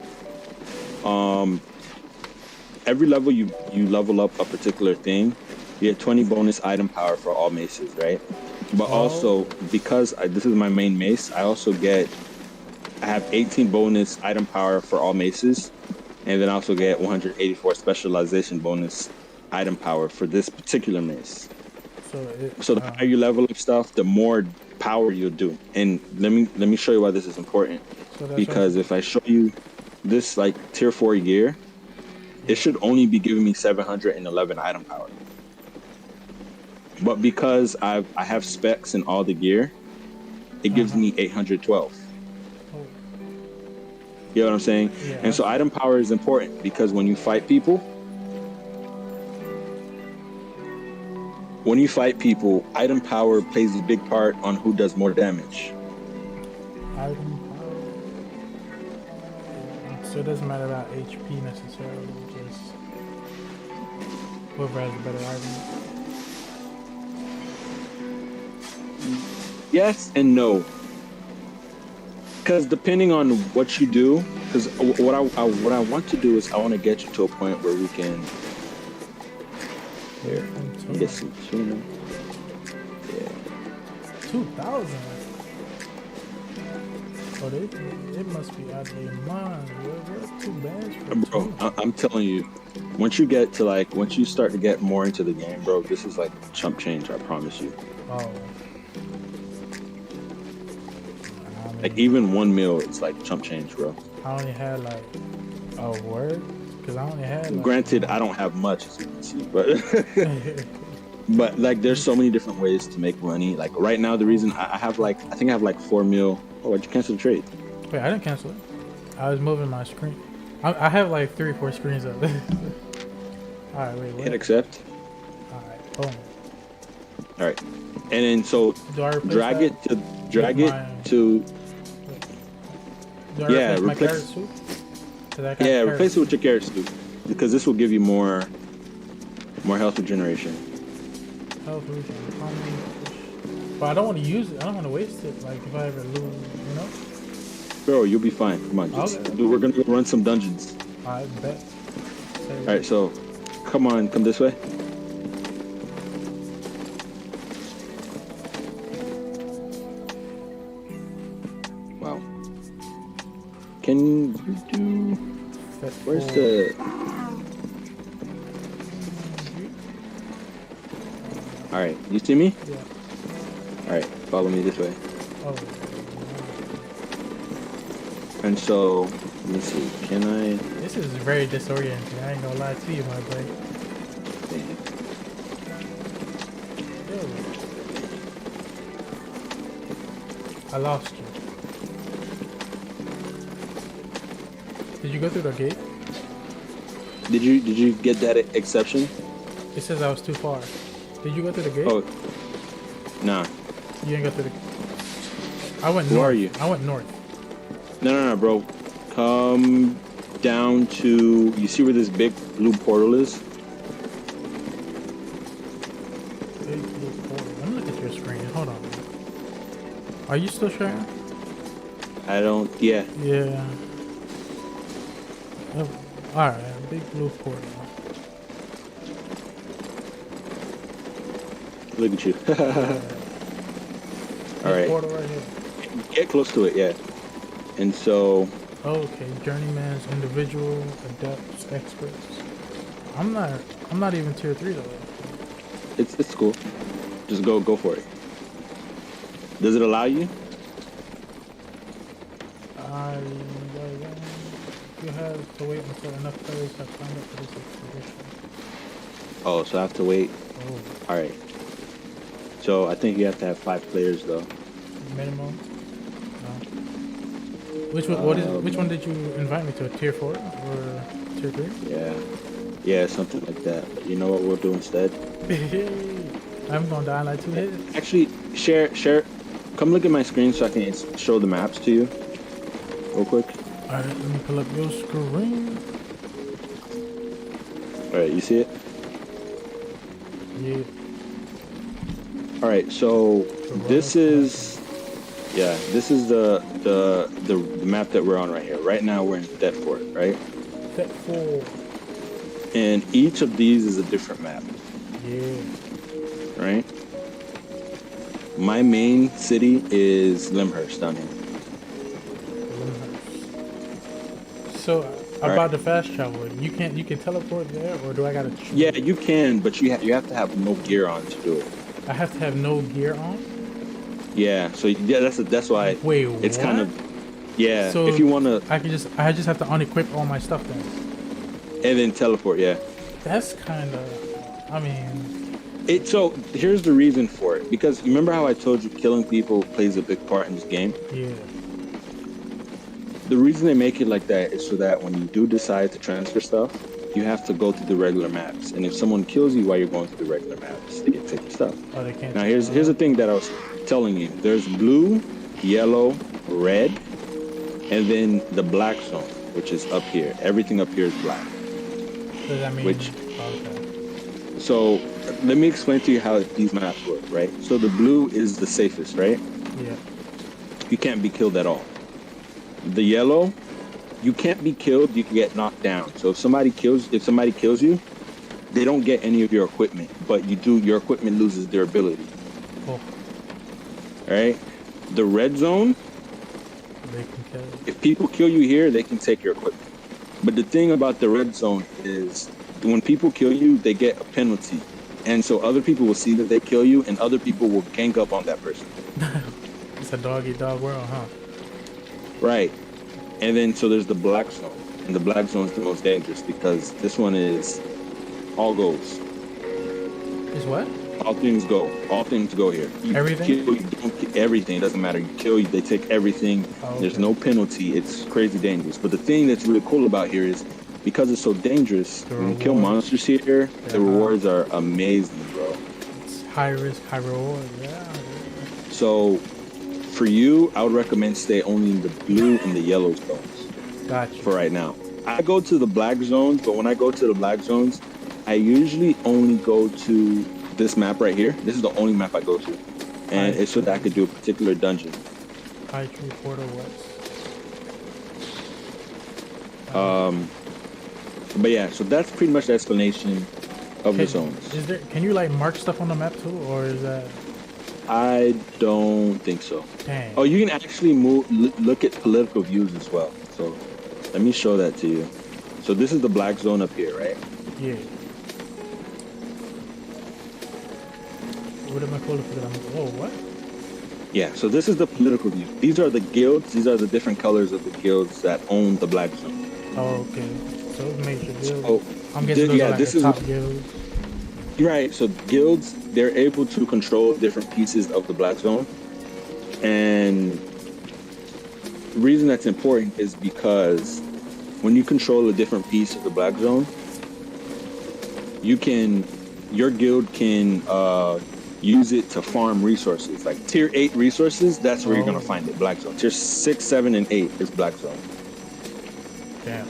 Every level you level up a particular thing, you get 20 bonus item power for all maces, right? But also, because this is my main mace, I have 18 bonus item power for all maces, and then I also get 184 specialization bonus item power for this particular mace. So the higher you level up stuff, the more power you'll do. And let me show you why this is important. Because if I show you this like tier 4 gear, it should only be giving me 711 item power. But because I have specs in all the gear, it gives me 812. You know what I'm saying? Yeah. And so item power is important because when you fight people, item power plays a big part on who does more damage. Item power. So it doesn't matter about HP necessarily, just whoever has a better item. Yes and no. Because depending on what you do, because what I want to do is I want to get you to a point where we can get some tuna. Yeah. 2,000. Oh, it must be out of your mind. What's 2 bands for? Bro, I'm telling you, once you start to get more into the game, bro, this is like chump change. I promise you. Oh. Like even 1 mil is like chump change, bro. I only had like a word, because I only had. Like, granted, I don't have much, as you can see, but but like there's so many different ways to make money. Like right now, the reason I think I have like 4 mil. Oh, why'd you cancel the trade? Wait, I didn't cancel it. I was moving my screen. I have like 3 or 4 screens up. All right, wait. What? Hit accept. All right, boom. All right, and then so drag it to. Do I replace my carrot soup? Replace it with your carrot soup because this will give you more health regeneration. health regen. Harmony, but I don't want to use it. I don't want to waste it. Like if I ever lose, you know. Bro, you'll be fine. Come on, just, Okay. we're gonna go run some dungeons. I bet. All right, so come on, come this way. Wow. Can you do? Where's the? All right, you see me? Yeah. All right, follow me this way. Oh. And so, let me see. Can I? This is very disorienting. I ain't gonna lie to you, my boy. Yo. I lost you. Did you go through the gate? Did you get that exception? It says I was too far. Did you go through the gate? Oh, nah. You didn't go through the. I went Who north. are you? I went north. No, bro. Come down to. You see where this big blue portal is? Big blue portal. Let me look at your screen. Hold on. Are you still sharing? I don't. Yeah. Yeah. Oh, all right. Big blue portal. Look at you. All right. Portal right here. Get close to it, yeah. And so, Okay, journeymans, individual, adepts, experts. I'm not even tier 3 though. it's cool. Just go for it. Does it allow you? You have to wait until enough players have signed up for this expedition. Oh, so I have to wait. Oh, All right. So I think you have to have 5 players though. minimum. No. Which one? Which one did you invite me to? Tier 4 or tier 3? Yeah, something like that. You know what we'll do instead? I'm gonna die in like 2 hits. Actually, share. Come look at my screen so I can show the maps to you, real quick. All right, let me pull up your screen. All right, you see it? Yeah. All right, so this is the map that we're on right here. Right now we're in Death Fort, right? Step 4. And each of these is a different map, Yeah. right? My main city is Limhurst down here. So All about the fast travel, you can teleport there, or do I gotta? Yeah, you can, but you have to have no gear on to do it. I have to have no gear on. Yeah, so yeah, that's why Wait, it's what? kind of So if you want to, I just have to unequip all my stuff then. and then teleport. Yeah. That's kind of, I mean, So here's the reason for it, because remember how I told you killing people plays a big part in this game? yeah. The reason they make it like that is so that when you do decide to transfer stuff, you have to go through the regular maps. And if someone kills you while you're going through the regular maps, they can take your stuff. Oh, they can't. Now here's the thing that I was telling you. There's blue, yellow, red, and then the black zone, which is up here. Everything up here is black. Does that mean? Which- Okay. So let me explain to you how these maps work, right? So the blue is the safest, right? Yeah. You can't be killed at all. The yellow, you can't be killed, you can get knocked down. So if somebody kills you, they don't get any of your equipment, but your equipment loses their ability. Cool. All right? The red zone, They can kill it. if people kill you here, they can take your equipment. But the thing about the red zone is when people kill you, they get a penalty. And so other people will see that they kill you, and other people will gang up on that person. It's a dog-eat-dog world, huh? Right. And then so there's the black zone. And the black zone is the most dangerous because this one is all goes. Is what? All things go. All things go here. You Everything? kill, you don't kill everything. It doesn't matter. You kill, they take everything. Oh, There's okay. no penalty. It's crazy dangerous. But the thing that's really cool about here is because it's so dangerous, The when you kill rewards. monsters here, the Yeah. rewards are amazing, bro. It's high risk, high reward. Yeah. So for you, I would recommend stay only in the blue and the yellow zones Gotcha. for right now. I go to the black zones, but when I go to the black zones, I usually only go to this map right here. This is the only map I go to, and it's so that I could do a particular dungeon. High Tree Portal West. But yeah, so that's pretty much the explanation of the zones. Is there? Can you like mark stuff on the map too, or is that? I don't think so. Dang. Oh, you can actually look at political views as well. So let me show that to you. So this is the black zone up here, right? Yeah. What am I calling for that? Whoa, what? Yeah, so this is the political view. These are the guilds. These are the different colors of the guilds that own the black zone. Oh, okay. So it's major guilds. Oh, I'm guessing those are like this the is top guilds. right. So guilds, they're able to control different pieces of the black zone, and the reason that's important is because when you control a different piece of the black zone, your guild can use it to farm resources. Like tier 8 resources, that's where you're gonna find it, black zone. Tier 6, 7, and 8 is black zone. Damn.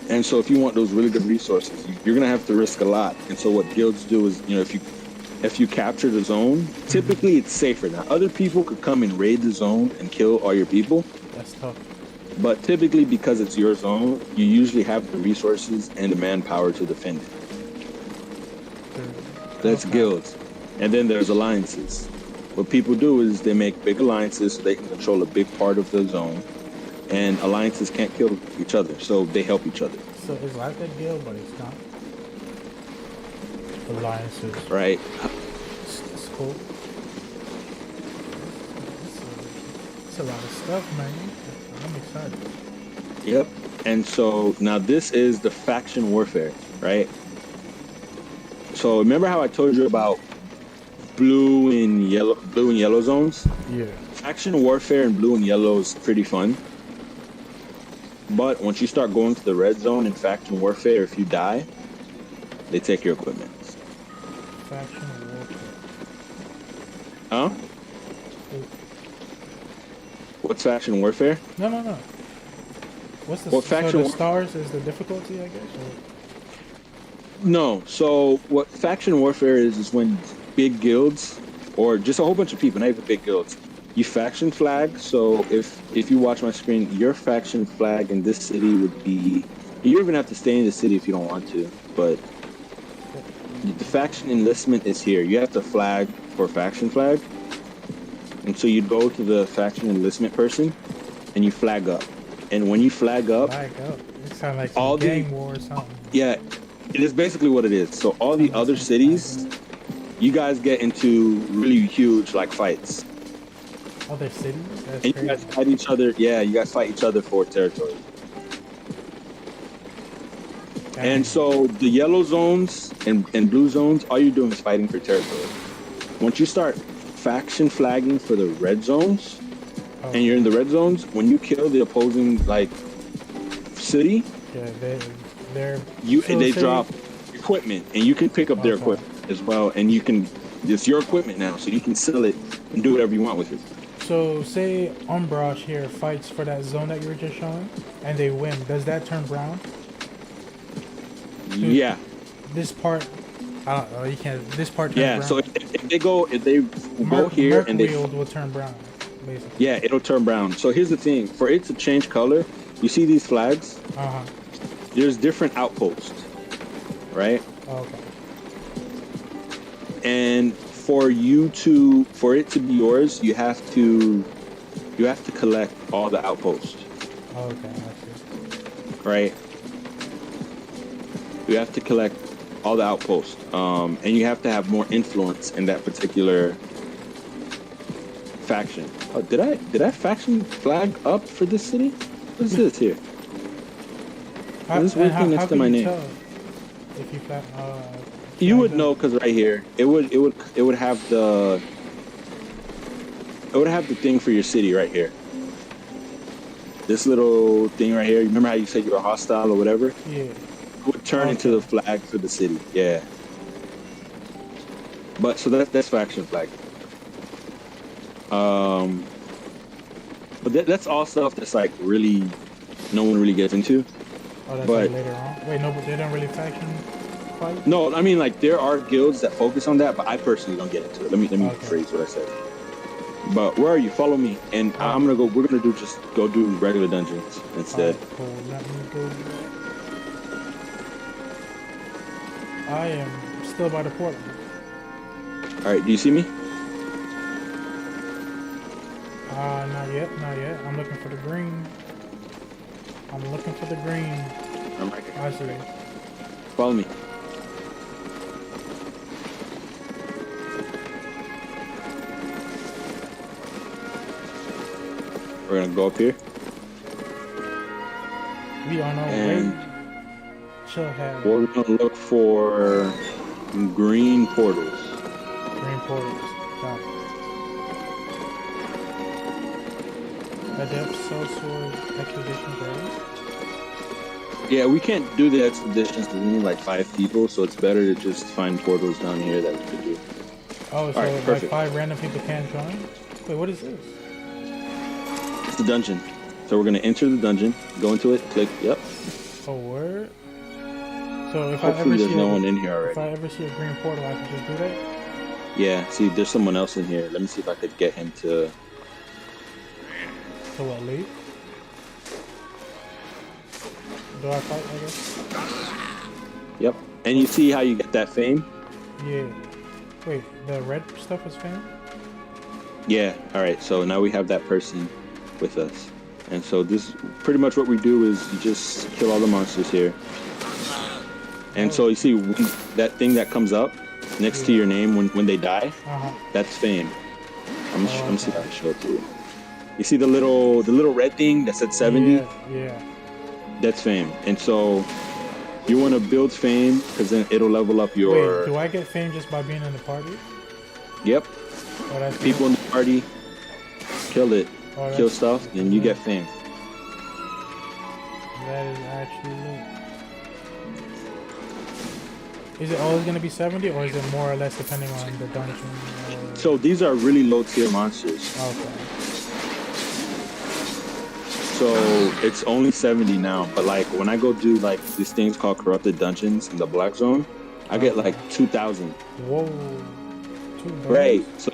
And so if you want those really good resources, you're gonna have to risk a lot. And so what guilds do is, if you capture the zone, typically it's safer. Now other people could come and raid the zone and kill all your people. That's tough. But typically because it's your zone, you usually have the resources and the manpower to defend it. That's guilds. And then there's alliances. What people do is they make big alliances so they can control a big part of the zone. And alliances can't kill each other, so they help each other. So it's like a guild, but it's not. Alliances. Right. It's cool. It's a lot of stuff, man. I'm excited. Yep. And so now this is the faction warfare, right? So remember how I told you about blue and yellow zones? Yeah. Faction warfare in blue and yellow is pretty fun. But once you start going to the red zone in faction warfare, if you die, they take your equipment. Faction warfare. Huh? What's faction warfare? No. What's the faction so the stars is the difficulty, I guess? Or? No. So what faction warfare is when big guilds, or just a whole bunch of people, not even big guilds, you faction flag. So if you watch my screen, your faction flag in this city would be, you don't even have to stay in the city if you don't want to, but the faction enlistment is here. You have to flag for faction flag. And so you'd go to the faction enlistment person and you flag up. And when you flag up, It sounds like all some gang war or something. yeah, it is basically what it is. So all the other cities, you guys get into really huge like fights. Other cities? That's And crazy. you guys fight each other. Yeah, you guys fight each other for territory. And so the yellow zones and blue zones, all you're doing is fighting for territory. Once you start faction flagging for the red zones, and you're in the red zones, when you kill the opposing like city, Yeah, they're they drop equipment, and you can pick up their equipment as well, and it's your equipment now, so you can sell it and do whatever you want with it. So say Umbrage here fights for that zone that you were just showing, and they win. Does that turn brown? Yeah. This part, I don't know. You can't. This part turns brown. So if they go here and they Merkwield will turn brown, basically. yeah, it'll turn brown. So here's the thing: for it to change color, you see these flags? There's different outposts, right? Okay. And for it to be yours, you have to collect all the outposts. Okay, I see. Right? You have to collect all the outposts, and you have to have more influence in that particular faction. Oh, did I faction flag up for this city? What is this here? This weird thing next to my name. If you You would know because right here, it would have the thing for your city right here. This little thing right here. You remember how you said you were hostile or whatever? Yeah. It would turn into the flag for the city. Yeah. But so that's faction flag. But that's all stuff that's like really no one really gets into. Oh, that's but like later on. Wait, no, but they don't really faction. fight? No, I mean like there are guilds that focus on that, but I personally don't get into it. Let me Okay. rephrase what I said. But where are you? Follow me, and I'm gonna go. We're gonna go do regular dungeons instead. Alright, cool. Let me go. I am still by the portal. All right, do you see me? Not yet, not yet. I'm looking for the green. I'm looking for the green. I'm right here. I see. Follow me. We're gonna go up here. We on our And way. Chill have we're gonna look for green portals. green portals. Got it. Adept Soul Sword Expedition Grave. Yeah, we can't do the expeditions because we need like 5 people, so it's better to just find portals down here that we could do. Oh, so Alright, like perfect. 5 random people can't join? Wait, what is this? It's the dungeon. So we're gonna enter the dungeon, go into it, click, yep. Oh, word? So if Hopefully I there's ever see no one in here already. if I ever see a green portal, I can just do that? Yeah, see, there's someone else in here. Let me see if I could get him to... So what, leave? Do I fight, I guess? Yep. And you see how you get that fame? Yeah. Wait, the red stuff is fame? Yeah, alright, so now we have that person with us. And so this, pretty much what we do is you just kill all the monsters here. And so you see when that thing that comes up next to your name when they die, Uh-huh. that's fame. I'm gonna see if I can show it to you. You see the little red thing that said 70? Yeah. That's fame. And so you want to build fame because then it'll level up your... Wait, do I get fame just by being in the party? Yep. Oh, that's People in the party, kill it, Oh, kill that's- stuff, then you get fame. That is actually lit. Is it always gonna be 70, or is it more or less depending on the dungeon? Or... So these are really low tier monsters. Okay. So it's only 70 now, but like when I go do like these things called corrupted dungeons in the black zone, I get like 2,000. Whoa. 2 birds? Right. So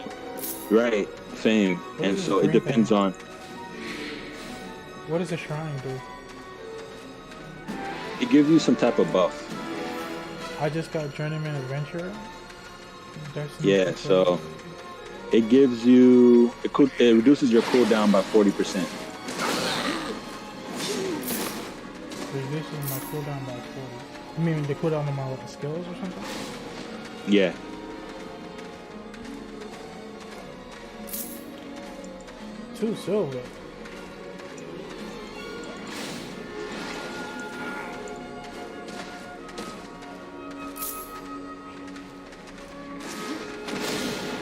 right, fame. What And is so this it green depends thing? on... What does the shrine do? It gives you some type of buff. I just got Journeyman Adventurer. Yeah, so it gives you... It reduces your cooldown by 40%. Reduces my cooldown by 40. You mean the cooldown of my skills or something? Yeah. Two silver.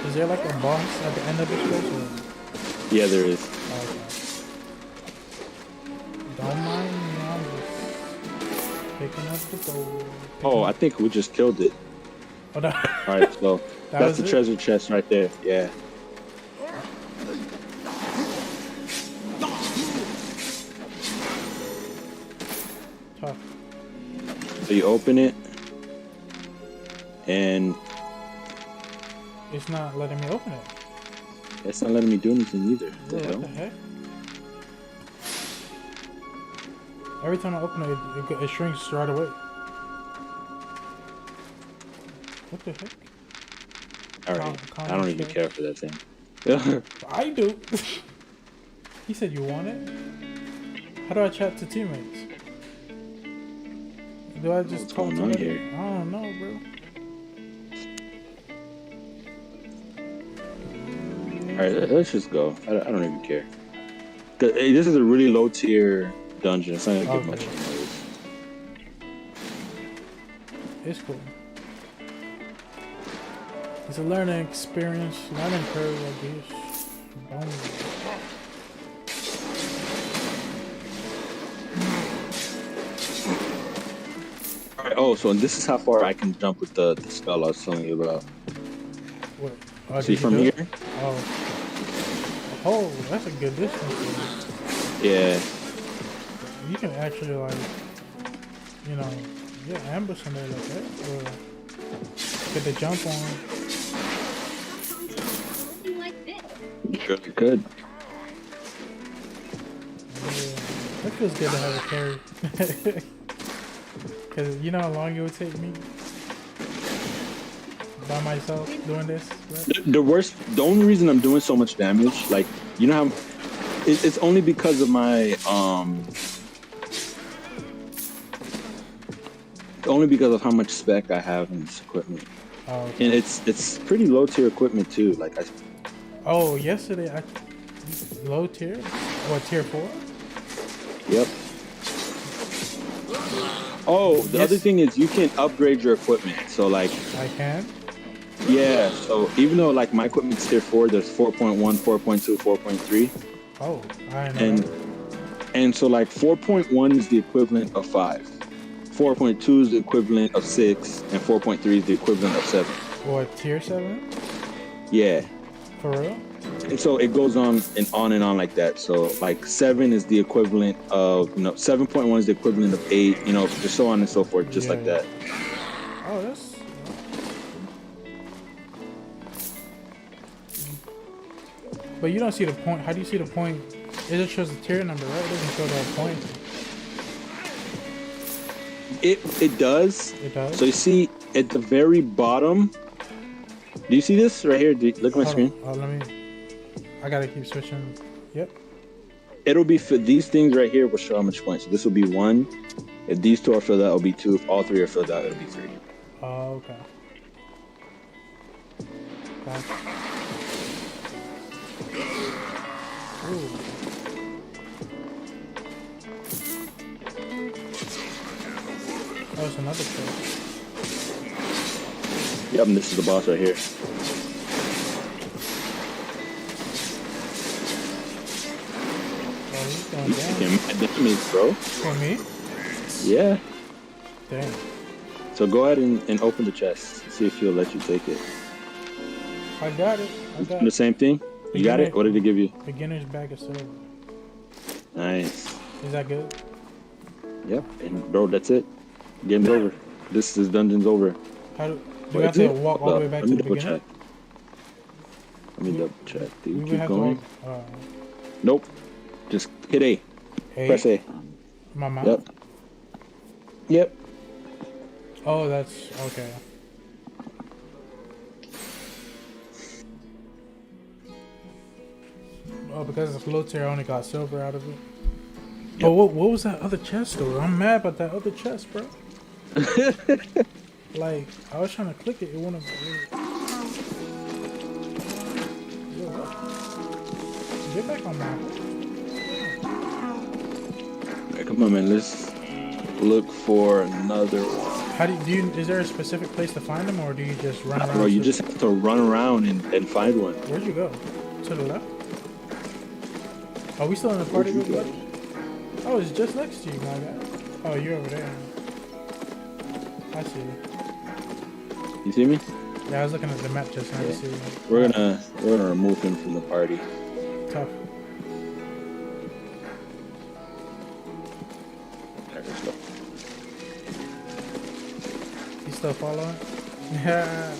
Is there like a boss at the end of this place? Or... Yeah, there is. Okay. Don't mind me, I'm just picking up the gold. Oh, I think we just killed it. Oh, no. All right, so That that's was the it? treasure chest right there. Yeah. Tough. So you open it, and It's not letting me open it. it's not letting me do anything either. What the What hell? the heck? Every time I open it, it shrinks right away. What the heck? All right, Calm I don't even yourself. care for that thing. I do. He said you want it? How do I chat to teammates? Do I just What's call going on somebody? here? I don't know, bro. All right, let's just go. I don't even care. 'Cause, hey, this is a really low tier dungeon. It's not gonna give Okay. much noise. It's cool. It's a learning experience, learning curve, I guess. Boom. All right. Oh, so this is how far I can jump with the spell I was telling you about. What? Oh, See did you from do it? here? Oh. Oh, that's a good distance. Yeah. You can actually, like, you know, Yeah, ambush somebody like that. Or get the jump on. Sure you could. Yeah, it feels good to have a carry. Cause you know how long it would take me by myself doing this. Right? The only reason I'm doing so much damage, like, you know how, it's only because of my, only because of how much spec I have in this equipment. Oh, okay. And it's pretty low tier equipment too. Like Oh, yesterday I low tier. What, tier 4? yep. Oh, the Yes. other thing is you can upgrade your equipment. So like, I can. yeah. So even though like my equipment's tier 4, there's 4.1, 4.2, 4.3, Oh, I know. that. and so like 4.1 is the equivalent of 5. 4.2 is the equivalent of 6, and 4.3 is the equivalent of 7. What, tier 7? Yeah. For real? And so it goes on and on like that. So like 7 is the equivalent of, 7.1 is the equivalent of 8, just so on and so forth, just Yeah, like yeah. that. Oh, that's. But you don't see the point. How do you see the point? It just shows the tier number, right? It doesn't show the point. It does. It does. So you see at the very bottom, do you see this right here? Look at my Hold screen. on. Oh, let me. I gotta keep switching. Yep. It'll be for these things right here will show how much points. So this will be 1. If these 2 are filled out, it'll be 2. If all 3 are filled out, it'll be 3. Oh, okay. Gotcha. Ooh. Oh, it's another place. Yep, and this is the boss right here. Oh, he's going You down. can damage, bro. For me? Yeah. Damn. So go ahead and open the chest. See if he'll let you take it. I got it. I got The it. same thing? You got it? What did it give you? Beginner's bag of silver. Nice. Is that good? Yep. And bro, that's it. Game's over. This dungeon's over. How do we have to walk all the way back Let to me the double beginning? check. Let me double check. Do We you would keep have to going? walk. Nope. Just hit A. A? Press A. My mouth? Yep. Yep. Oh, that's okay. Oh, because it's low tier, I only got silver out of it. Yep. Oh, what was that other chest though? I'm mad about that other chest, bro. Like, I was trying to click it, it wouldn't. Yo, what? Get back on my. Alright, come on, man. Let's look for another one. How do you? Is there a specific place to find them, or do you just run around? Bro, you just have to run around and find one. Where'd you go? To the left? Are we still in the party Where'd you group, go? buddy? Oh, it's just next to you, my guy. Oh, you're over there. I see you. You see me? Yeah, I was looking at the map just now to see. We're gonna remove him from the party. Tough. There we go. You still following? Yeah.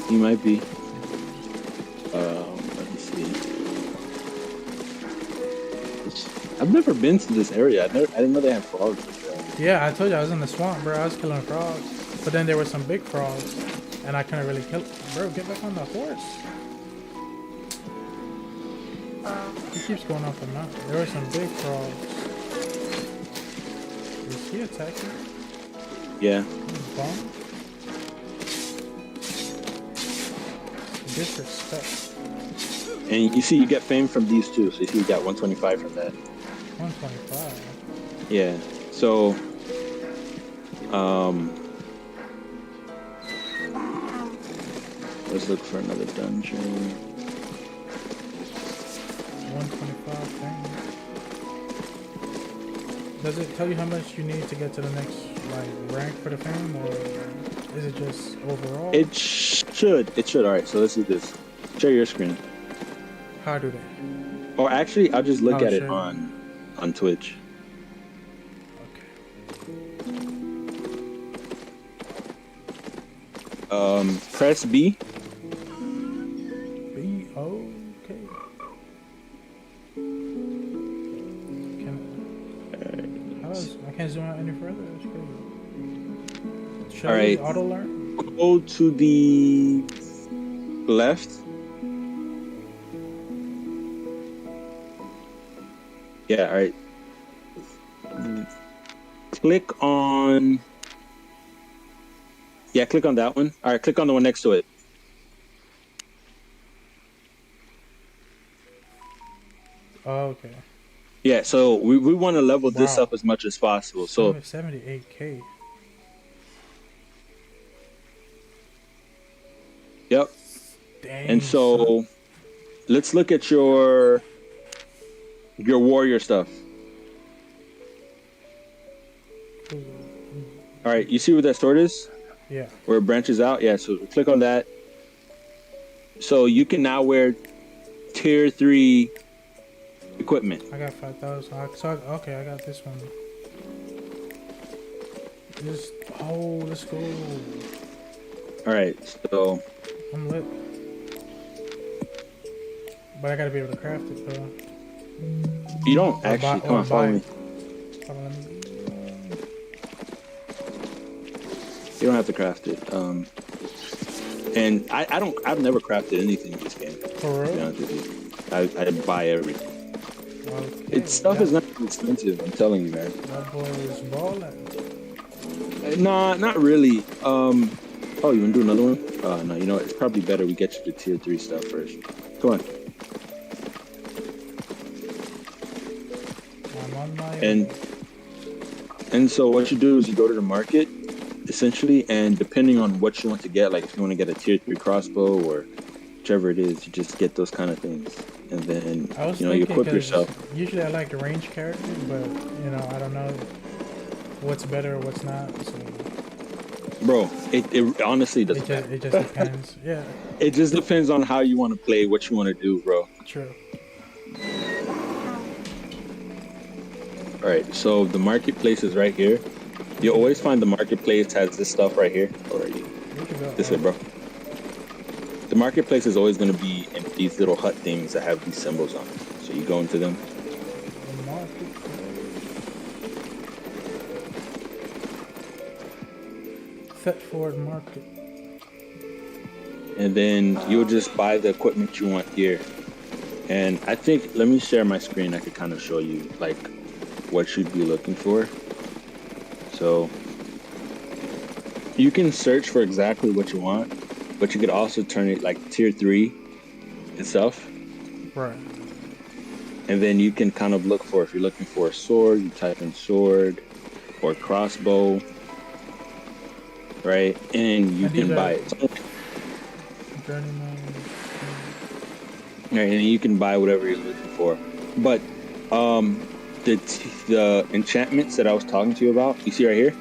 He might be. Let me see. I've never been to this area. I didn't know they had frogs. Yeah, I told you I was in the swamp, bro. I was killing frogs. But then there were some big frogs. And I couldn't really kill. Bro, get back on the horse. He keeps going off the mountain. There were some big frogs. Is he attacking? Yeah. Bum. Disrespect. And you see, you get fame from these two. So you see, you got 125 from that. 125. Yeah. So, let's look for another dungeon. 125 fame. Does it tell you how much you need to get to the next rank for the fame, or is it just overall? It should. All right. So let's do this. Share your screen. How do they? Or actually, I'll just look Oh, at it sure. on Twitch. Okay. Press B. B O K. I can't zoom out any further. That's crazy. Should All I right. auto learn? Go to the left. Yeah, all right. Click on... Yeah, click on that one. All right, click on the one next to it. Oh, okay. Yeah, so we want to level this Wow. up as much as possible. So 78K. Yep. Dang. And so let's look at your warrior stuff. All right, you see where that sword is? Yeah. Where it branches out? Yeah, so click on that. So you can now wear tier 3 equipment. I got 5,000. Okay, I got this one. Let's go. All right, so I'm lit. But I gotta be able to craft it, though. you don't actually come on, follow me. Hold on, let me... You don't have to craft it. And I've never crafted anything in this game. For To be real? honest with you. I buy everything. Okay, Its stuff is not expensive, I'm telling you, man. That boy is balling. Nah, not really. Oh, you wanna do another one? No, you know what? It's probably better we get you the tier 3 stuff first. Come on. I'm on my And so what you do is you go to the market, essentially, and depending on what you want to get, like if you want to get a tier 3 crossbow or whichever it is, you just get those kind of things. And then, I was you thinking, equip 'cause yourself. usually I like the range characters, but I don't know what's better or what's not. So Bro, it honestly doesn't matter. it just depends. Yeah, It just depends on how you want to play, what you want to do, bro. true. All right, so the marketplace is right here. You always find the marketplace has this stuff right here. Or you, We can go. this way, bro. The marketplace is always going to be in these little hut things that have these symbols on it. So you go into them. The marketplace. Thetford Market. And then you'll just buy the equipment you want here. And I think, let me share my screen. I could kind of show you like what you'd be looking for. So you can search for exactly what you want, but you could also turn it like tier 3 itself. Right. And then you can kind of look for, if you're looking for a sword, you type in sword or crossbow, right? And you can buy it. Journeyman. Right, and you can buy whatever you're looking for. But the enchantments that I was talking to you about, you see right here?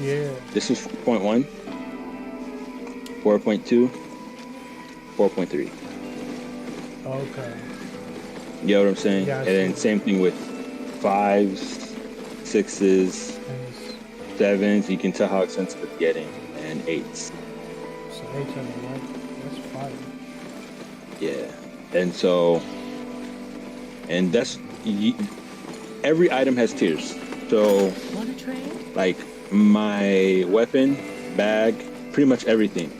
Yeah. This is 4.1, 4.2, 4.3. Okay. You know what I'm saying? Yeah, I and then see. same thing with 5s, 6s, And it's, 7s. You can tell how expensive it's getting, and 8s. so H on the right. That's fire. Yeah. And so, and that's every item has tiers. So, Want to trade? like my weapon, bag, pretty much everything.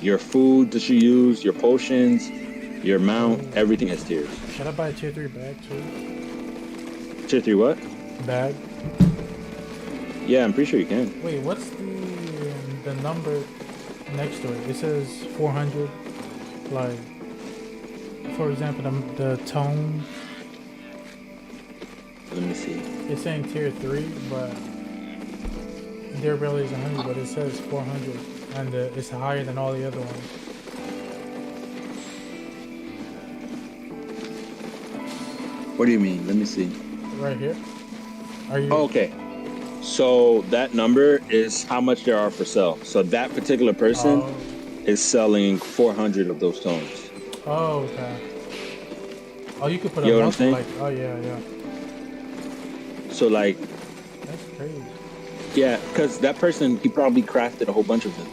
Your food that you use, your potions, your mount, everything has tiers. Should I buy a tier 3 bag too? Tier 3 what? Bag? Yeah, I'm pretty sure you can. Wait, what's the number next to it? It says 400. Like, for example, the tone, Let me see. it's saying tier 3, but their really is 100, but it says 400, and it's higher than all the other ones. What do you mean? Let me see. Right here. Are you? Oh, okay. So that number is how much there are for sale. So that particular person is selling 400 of those tones. Oh, okay. Oh, you could put You know a what I'm multi, saying? like, oh yeah, yeah. So like, That's crazy. yeah, because that person, he probably crafted a whole bunch of them.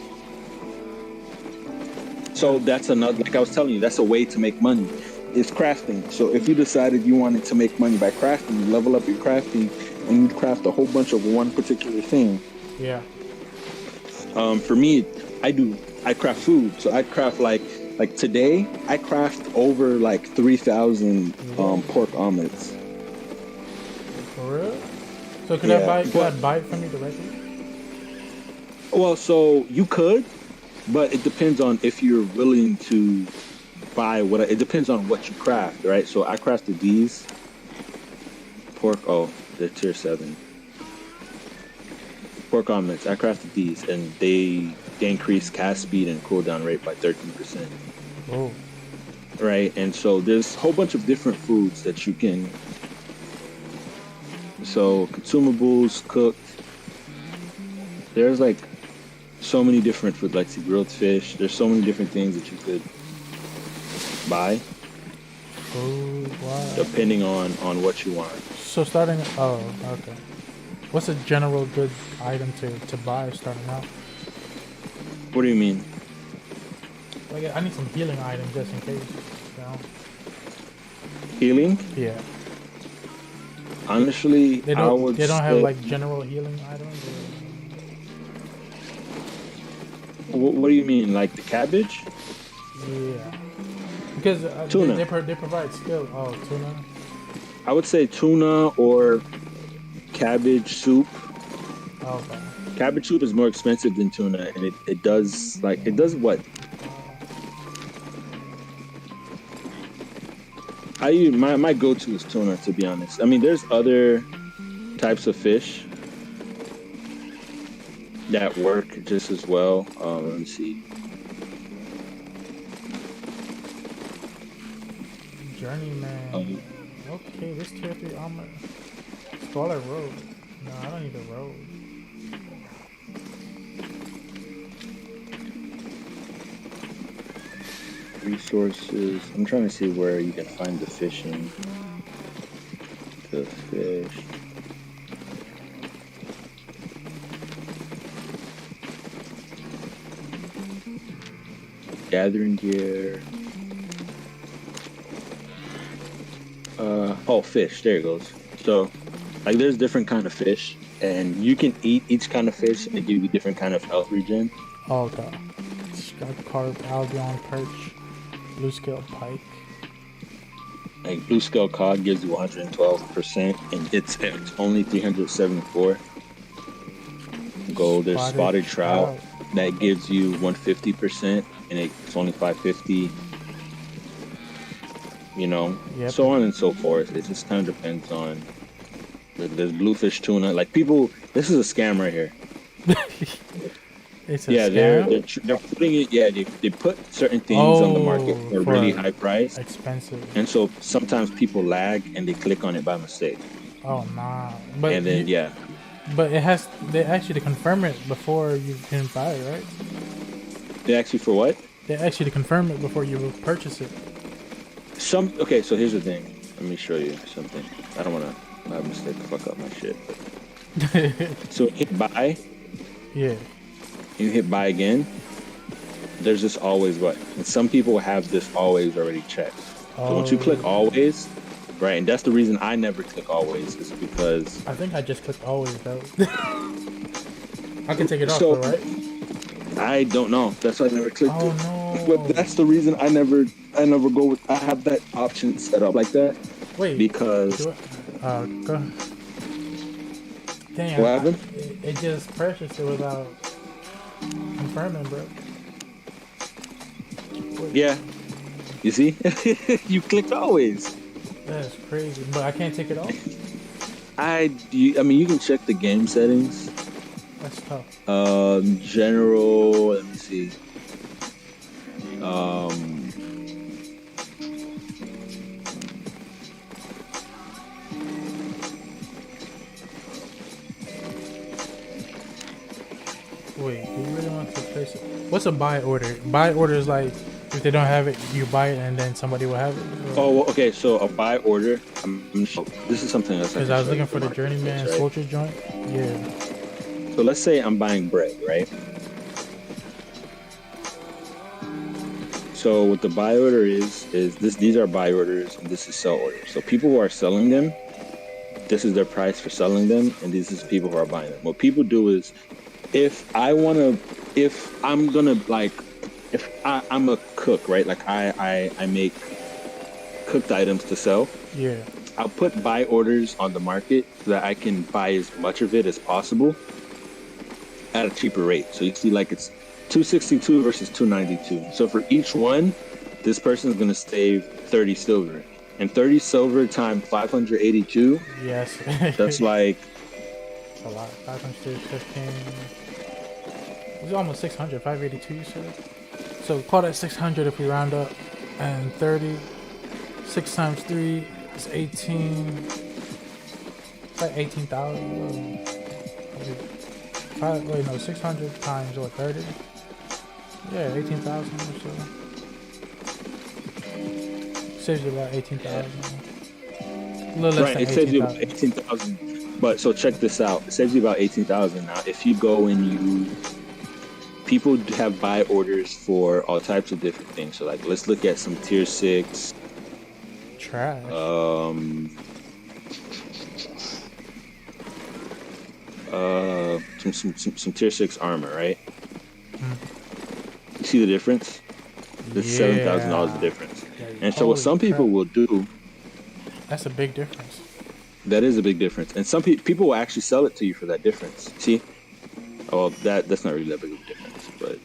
So that's another, like I was telling you, that's a way to make money. It's crafting. So if you decided you wanted to make money by crafting, you level up your crafting and you craft a whole bunch of one particular thing. Yeah. For me, I craft food. So I craft like today, I craft over like 3,000 pork omelets. For real? So could Yeah, I buy it from you directly? Well, so you could, but it depends on if you're willing to buy what. It depends on what you craft, right? So I crafted these pork. Oh, they're tier 7 pork omelets. I crafted these, and they increase cast speed and cooldown rate by 13%. Oh. Right, and so there's a whole bunch of different foods that you can. So consumables, cooked. There's like so many different food, like the grilled fish. There's so many different things that you could buy. Oh, wow. Depending on what you want. So starting. Oh, okay. What's a general good item to buy starting out? What do you mean? Like I need some healing items just in case. You know? Healing? Yeah. Honestly, They I would don't say, have like general healing items. What do you mean, like the cabbage? Yeah. Because Tuna. they provide skill. Oh, tuna. I would say tuna or cabbage soup. Okay. Cabbage soup is more expensive than tuna, and it does what? My go-to is tuna, to be honest. I mean, there's other types of fish that work just as well. Let me see. Journeyman. Okay, this tier 3 armor. Scarlet Road. No, I don't need a road. Resources. I'm trying to see where you can find the fishing. The fish. Gathering gear. Fish. There it goes. So, like, there's different kind of fish, and you can eat each kind of fish, and they give you different kind of health regen. Oh, okay. Shark carp, albion, perch, blue scale pike. Like blue scale cod gives you 112%, and it's only 374. Gold. There's spotted trout that gives you 150%, and it's only 550. You know, so on and so forth. It just kind of depends on. There's bluefish tuna. Like people, this is a scam right here. It's a scam? They're putting it. Yeah, they put certain things on the market for a really high price, expensive, and so sometimes people lag and they click on it by mistake. Oh nah, but and then but they actually confirm it before you can buy it, right? They ask you for what? They ask you to confirm it before you purchase it. Okay, so here's the thing. Let me show you something. I don't want to by mistake fuck up my shit. So hit buy. Yeah. You hit buy again. There's this always button, and some people have this always already checked. So once you click always, right, and that's the reason I never click always, is because I think I just clicked always though. I can take it off though, right? I don't know. That's why I never clicked it. No. But that's the reason I never go with. I have that option set up like that. Wait. Because. Go. Dang. What happened? It just purchased it without confirming, bro. Wait. Yeah. You see? You clicked always. That's crazy, but I can't take it off. I mean, you can check the game settings. That's tough. General. Let me see. Wait, do you really want to place it? What's a buy order? Buy order is like if they don't have it, you buy it and then somebody will have it. Oh, well, okay. So a buy order. This is something else. Because I was looking for the Journeyman Soldier joint. Yeah. So let's say I'm buying bread, right? So what the buy order is this? These are buy orders, and this is sell orders. So people who are selling them, this is their price for selling them, and this is people who are buying them. What people do is, if I'm a cook, right? Like I make cooked items to sell. Yeah. I'll put buy orders on the market so that I can buy as much of it as possible at a cheaper rate. So you see, like, it's 262 versus 292. So for each one, this person is going to save 30 silver. And 30 silver times 582, Yes. that's like, a lot. 515. It's almost 600. 582, you said? So call that 600 if we round up. And 30. 6 times 3 is 18. It's like 18,000. Wait, no, 600 times what, 30? Yeah, 18,000 or so. Saves you about 18,000. A little less right, than it saves you 18,000. about 18,000. But so check this out. It saves you about 18,000. Now, if you go and people have buy orders for all types of different things. So, like, let's look at some tier 6. Trash. Some tier 6 armor, right? You see the difference? There's $7,000 difference. Yeah, And so what some people will do, that's a big difference. that is a big difference. And some people will actually sell it to you for that difference. See? Oh, that's not really that big of a difference, but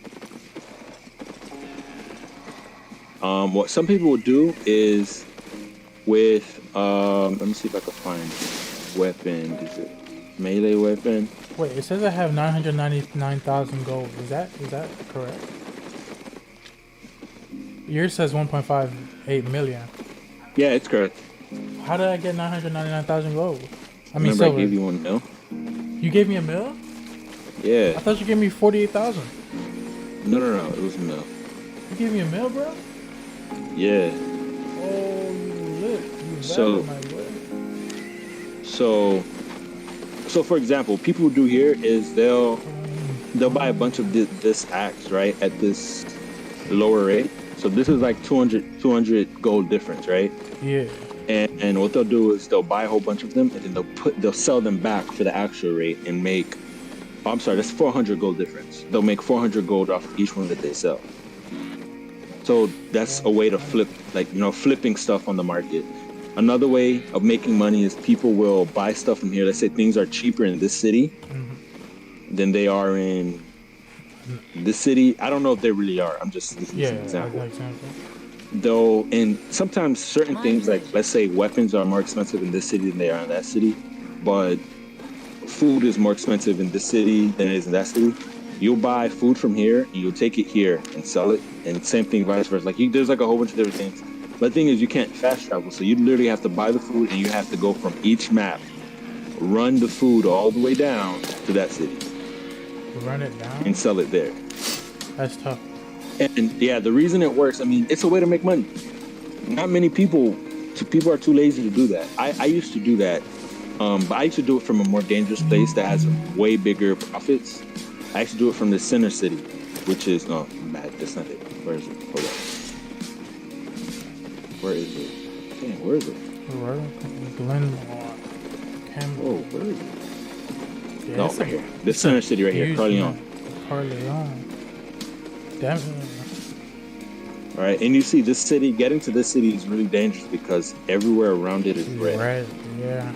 what some people will do is with let me see if I can find weapon. Is it melee weapon? Wait, it says I have 999,000 gold. Is that correct? Yours says 1.58 million. Yeah, it's correct. How did I get 999,000 gold? I mean, Remember silver. I gave you $1 mil? You gave me a mil? Yeah. I thought you gave me 48,000. No, it was $1 mil. You gave me a mil, bro? Yeah. Oh, you lit. You So- valid, my boy. So for example, people do here is they'll buy a bunch of this axe, right, at this lower rate. So this is like 200 gold difference, right? Yeah. And what they'll do is they'll buy a whole bunch of them, and then they'll sell them back for the actual rate and make. Oh, I'm sorry, that's 400 gold difference. They'll make 400 gold off of each one that they sell. So that's a way to flip, like, flipping stuff on the market. Another way of making money is people will buy stuff from here. Let's say things are cheaper in this city than they are in this city. I don't know if they really are. I'm just using an example. Though, and sometimes certain things, like, let's say weapons are more expensive in this city than they are in that city, but food is more expensive in this city than it is in that city. You'll buy food from here and you'll take it here and sell it, and same thing vice versa. Like, there's like a whole bunch of different things. But the thing is, you can't fast travel, so you literally have to buy the food and you have to go from each map, run the food all the way down to that city, Run it down? and sell it there. That's tough. And yeah, the reason it works, I mean, it's a way to make money. Not many people are too lazy to do that. I used to do that, but I used to do it from a more dangerous place that has way bigger profits. I used to do it from the center city, which is, no, bad, that's not it. Where is it? Hold up. Where is it? Damn, where is it? Glenmore. Oh, where is it? Yeah, No, it's right a- here. The center city right here, huge Carleon. Carleon. Damn. All right, and you see this city, getting to this city is really dangerous because everywhere around it is red. Red, yeah.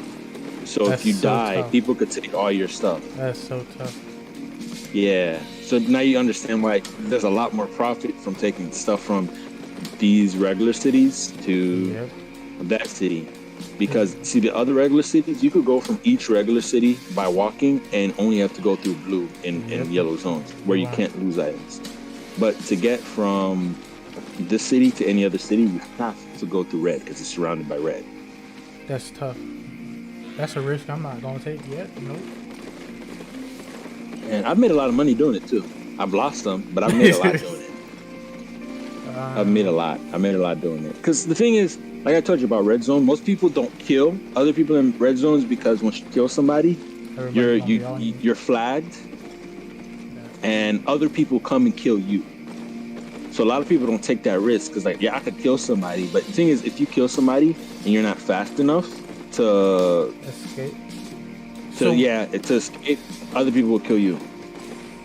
So That's if you so die, tough. people could take all your stuff. That's so tough. Yeah. So now you understand why there's a lot more profit from taking stuff from these regular cities to Yep. that city. Because, see, the other regular cities, you could go from each regular city by walking and only have to go through blue and yellow zones where you Wow. can't lose items. But to get from this city to any other city, you have to go through red because it's surrounded by red. That's tough. That's a risk I'm not gonna take yet. Nope. And I've made a lot of money doing it too. I've lost some, but I've made a lot doing it. I've made a lot. I made a lot doing it. Because the thing is, like I told you about red zone, most people don't kill other people in red zones because once you kill somebody, you're flagged, and other people come and kill you. So a lot of people don't take that risk because, like, yeah, I could kill somebody, but the thing is, if you kill somebody and you're not fast enough to Escape. to escape, other people will kill you.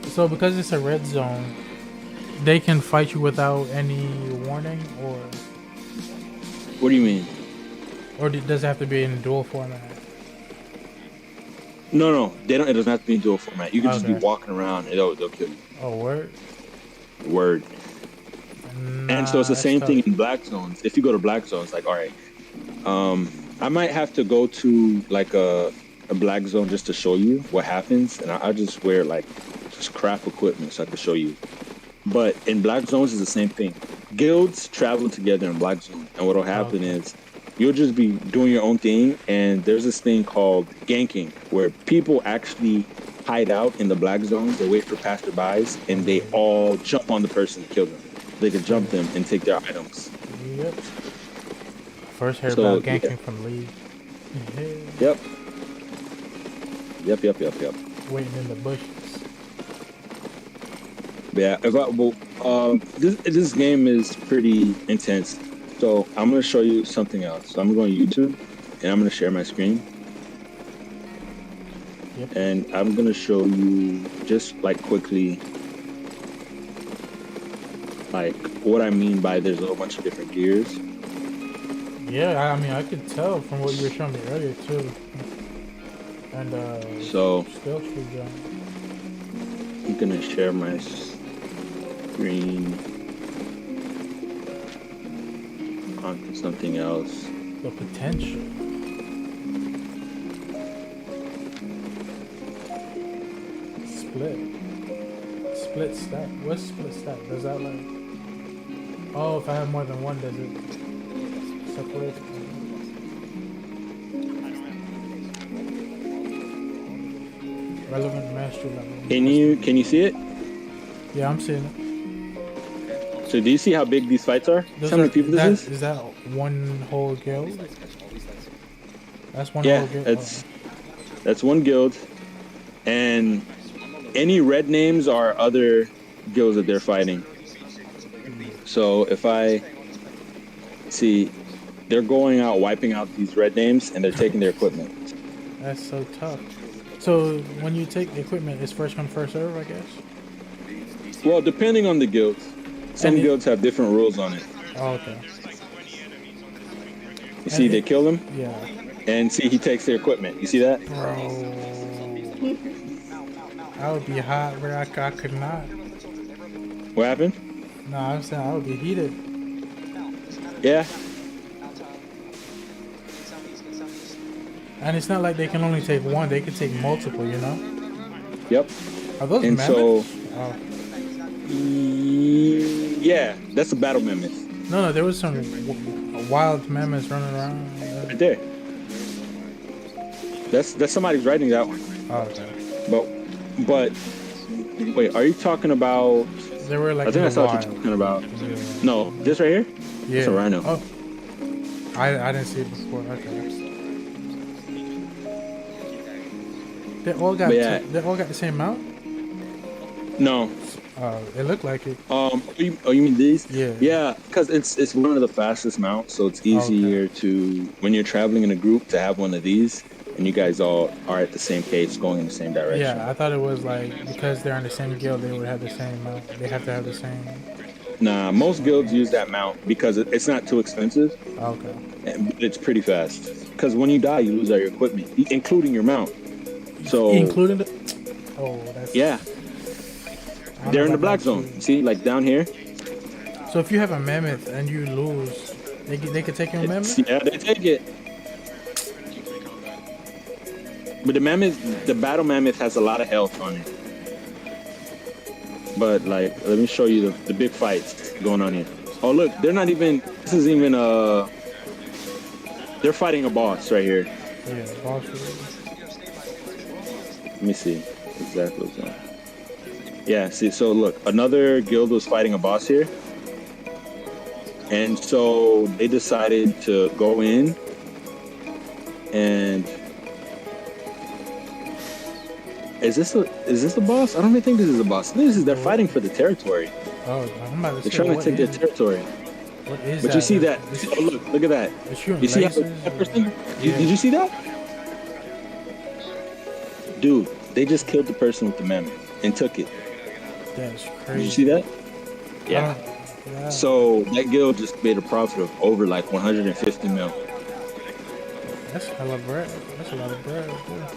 So because it's a red zone, they can fight you without any warning, What do you mean? or does it have to be in dual format? No, they don't. It doesn't have to be in dual format. You can just be Okay. walking around and they'll kill you. Oh, word. Word. And so it's the Nah, same that's thing tough. in black zones. If you go to black zones, like, all right, I might have to go to like a black zone just to show you what happens, and I just wear like just crap equipment so I can show you. But in black zones, it's the same thing. Guilds travel together in black zone, and what'll happen is you'll just be doing your own thing, and there's this thing called ganking, where people actually hide out in the black zones. They wait for passerbys, and they all jump on the person and kill them. They can jump them and take their items. Yep. First heard So, about ganking yeah. from League. Yep. Yep. Waiting in the bushes. Yeah, this game is pretty intense. So I'm gonna show you something else. So I'm going to YouTube, and I'm gonna share my screen, Yep. and I'm gonna show you just like quickly, like what I mean by there's a whole bunch of different gears. Yeah, I mean, I could tell from what you were showing me earlier too. And So skill tree gun. I'm gonna share my screen onto something else. The potential. Split stack. What's split stack? Does that like? Oh, if I have more than one, does it separate? Relevant mastery level. Can you see it? Yeah, I'm seeing it. So do you see how big these fights are? Those How many are- people that, this is? Is that one whole guild? That's one Yeah, whole guild. that's one guild, and any red names are other guilds that they're fighting. So if I see, they're going out wiping out these red names, and they're taking their equipment. That's so tough. So when you take equipment, it's first come first serve, I guess. Well, depending on the guilds, some And it- guilds have different rules on it. Oh, okay. You see, And they it- kill them, Yeah. and see, he takes their equipment. You see that? Bro. I would be hot, bro. I could not. What happened? Nah, I'm saying I would be heated. Yeah. And it's not like they can only take one; they could take multiple. You know? Yep. Are those And mammoths? so, Oh. yeah, that's a battle mammoth No, there was some wild mammoths running around. right there. That's somebody's writing that one. Oh, okay. But wait, are you talking about? They were like I think in that's the what wild. you're talking about. Yeah. No, this right here. Yeah. It's a rhino. Oh. I didn't see it before. Okay. They all got But yeah. they all got the same mount. No. It looked like it. You mean these? Yeah. Yeah, because it's one of the fastest mounts, so it's easier to when you're traveling in a group to have one of these, and you guys all are at the same pace, going in the same direction. Yeah, I thought it was like because they're in the same guild, they would have the same mount. They have to have the same. Nah, most guilds use that mount because it's not too expensive, Okay. and it's pretty fast. Because when you die, you lose all your equipment, including your mount. So Including the. Oh, that's. yeah, I don't they're in know the black about zone. that. See, like down here. So if you have a mammoth and you lose, they could take your mammoth. Yeah, they take it. But the battle mammoth has a lot of health on it. But like, let me show you the big fights going on here. Oh look, they're not even. This isn't even They're fighting a boss right here. Yeah, boss rules. Let me see exactly what's on. Yeah, see, so look, another guild was fighting a boss here. And so they decided to go in and Is this the boss? I don't even think this is a boss. This is they're fighting for the territory. Oh, I'm about to They're say, trying to what take their is- territory. What is But that? you see that? It's, Oh, look at that. it's shooting You see how lasers? that person? Yeah. Did you see that? Dude, they just killed the person with the mammoth and took it. That's Did crazy. you see that? I Yeah. don't- yeah. So that guild just made a profit of over like 150 mil. That's hella bread. That's a lot of bread. Yeah.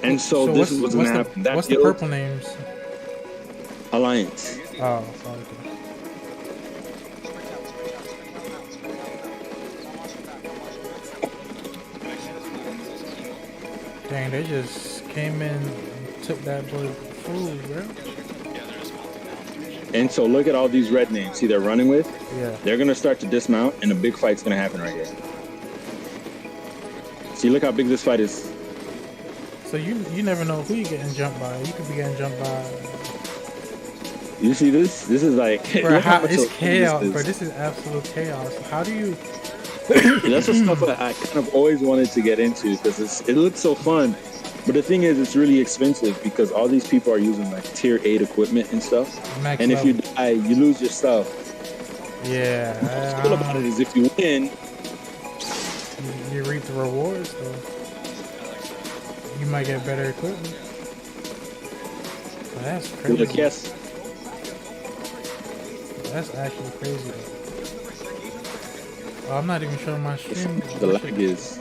And so this is what's gonna the, happen. That what's the guild, purple names? Alliance. Oh, okay. Dang, they just came in and took that boy food, bro. And so look at all these red names. See, they're running with. Yeah. They're gonna start to dismount, and a big fight's gonna happen right here. See, look how big this fight is. So you never know who you getting jumped by. You could be getting jumped by. You see this? This is like Bro, look how much it's of a chaos, this bro. is. This is absolute chaos. How do you? That's the stuff that I kind of always wanted to get into because it looks so fun. But the thing is, it's really expensive because all these people are using like tier 8 equipment and stuff. Max And if you level? die, you lose your stuff. Yeah, What's cool about it is if you win, you reap the rewards, though. You might get better equipment. But that's you're crazy. like, yes. That's actually crazy. Oh, I'm not even showing my stream. The lag is,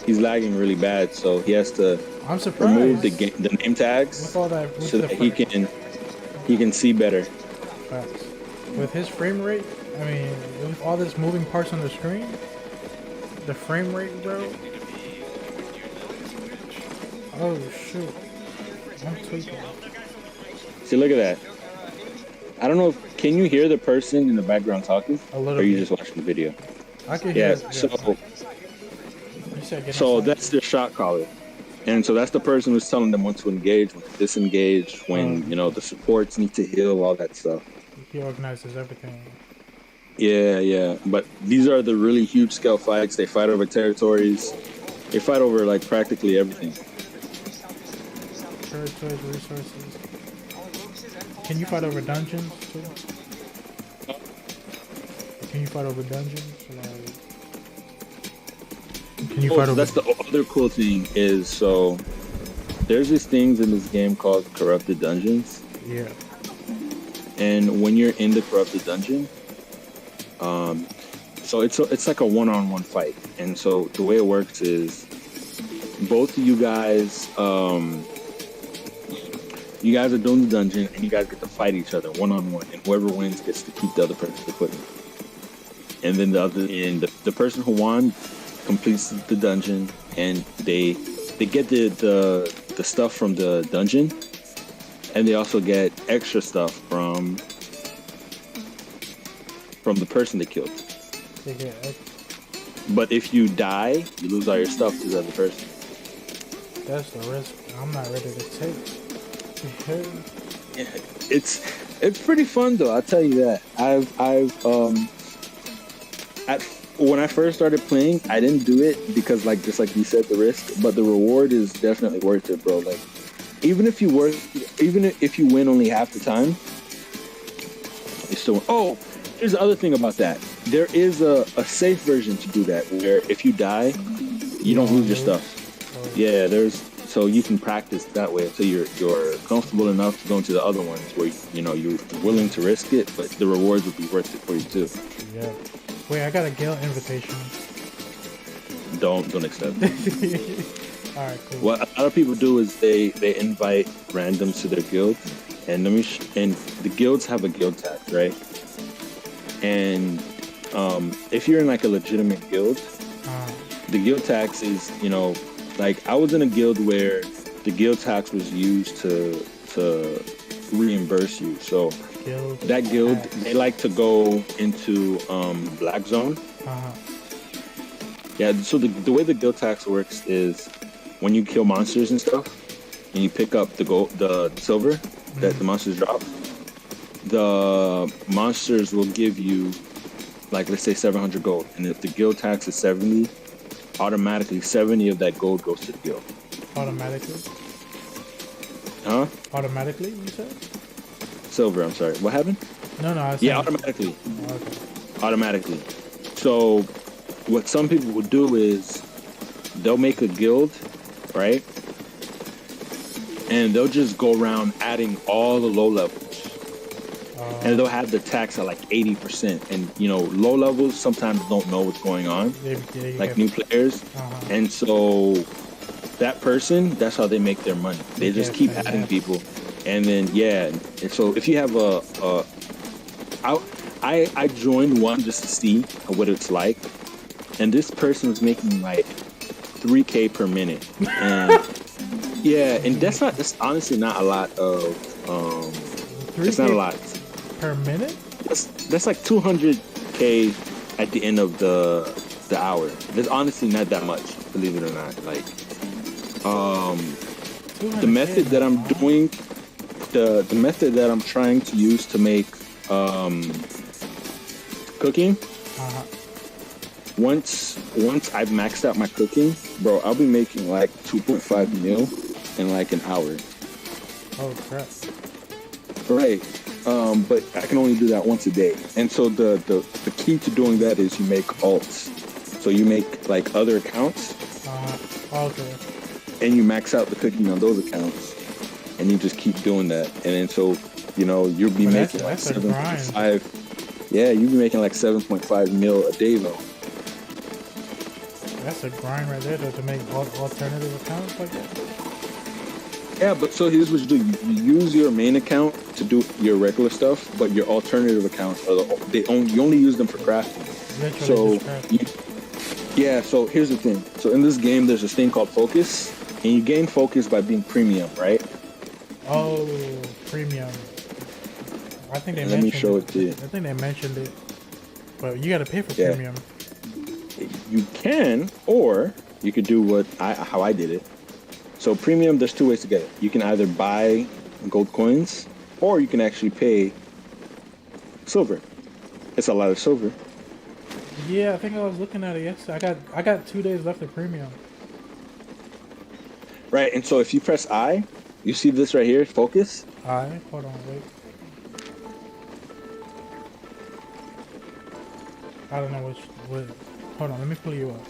he's lagging really bad, so he has to I'm surprised. remove the name tags With all that, with so the that he can see better. facts. With his frame rate, I mean, with all this moving parts on the screen, the frame rate, bro. Oh shoot, I'm tweaking. See, look at that. I don't know if can you hear the person in the background talking, A or little are you bit. just watching the video? I can Yeah. hear. So You said get so inside. that's their shot caller, and so that's the person who's telling them when to engage, when to disengage, when the supports need to heal, all that stuff. He organizes everything. Yeah. But these are the really huge scale fights. They fight over territories. They fight over like practically everything. Territories, resources. Can you fight over dungeons too? Can you fight over dungeons? Like, can you fight over? That's the other cool thing is so there's these things in this game called corrupted dungeons, Yeah. and when you're in the corrupted dungeon, so it's like a one-on-one fight, and so the way it works is both of you guys are doing the dungeon, and you guys get to fight each other one-on-one, and whoever wins gets to keep the other person's equipment. And then the person who won completes the dungeon, and they get the stuff from the dungeon, and they also get extra stuff from the person they killed. They get, But if you die, you lose all your stuff to the other person. that's the risk I'm not ready to take. Yeah, it's pretty fun though. I'll tell you that. When I first started playing, I didn't do it because just like you said, the risk. But the reward is definitely worth it, bro. Like even if you win only half the time, you still. Oh, here's the other thing about that. There is a safe version to do that where if you die, you don't lose your stuff. Yeah, so you can practice that way until you're comfortable enough to go into the other ones where you're willing to risk it, but the rewards would be worth it for you too. Yeah. Wait, I got a guild invitation. Don't accept. All right, cool. What a lot of people do is they invite randoms to their guild, and and the guilds have a guild tax, right? And if you're in like a legitimate guild, the guild tax is like I was in a guild where the guild tax was used to reimburse you. So that guild, they like to go into black zone. Yeah, so the way the guild tax works is when you kill monsters and stuff, and you pick up the silver that the monsters drop, the monsters will give you like let's say 700 gold, and if the guild tax is 70, automatically 70 of that gold goes to the guild. Automatically? Huh? Automatically, you said? Silver, I'm sorry. What happened? No, I said. Yeah, automatically. Okay. Automatically. So what some people will do is they'll make a guild, right? And they'll just go around adding all the low levels. And they'll have the tax at like 80%. And, you know, low levels sometimes don't know what's going on, like new players. And so that person, that's how they make their money. They just keep adding people. And then, yeah. And so if you have I joined one just to see what it's like. And this person was making like 3K per minute. And yeah, and that's honestly not a lot of, it's not a lot. Per minute? That's like 200K at the end of the hour. That's honestly not that much, believe it or not. Like, the method that I'm doing, the method that I'm trying to use to make cooking. Once I've maxed out my cooking, bro, I'll be making like 2.5 mil in like an hour. Oh crap! Right. But I can only do that once a day. And so the key to doing that is you make alts. So you make like other accounts. Okay. And you max out the cooking on those accounts. And you just keep doing that. And then so, you know, you'll be making like 7.5. Yeah, you'll be making like 7.5 mil a day though. That's a grind right there to make alternative accounts like that. Yeah, but so here's what you do. You use your main account to do your regular stuff, but your alternative accounts are you only use them for crafting. So here's the thing. So in this game, there's this thing called focus, and you gain focus by being premium, right? Oh, premium. I think they mentioned it. Let me show it to you. I think they mentioned it, but you got to pay for premium. You can, or you could do how I did it. So premium, there's two ways to get it. You can either buy gold coins, or you can actually pay silver. It's a lot of silver. Yeah, I think I was looking at it yesterday. I got 2 days left of premium. Right, and so if you press I, you see this right here, focus. Hold on, wait. I don't know what. Hold on, let me pull you up.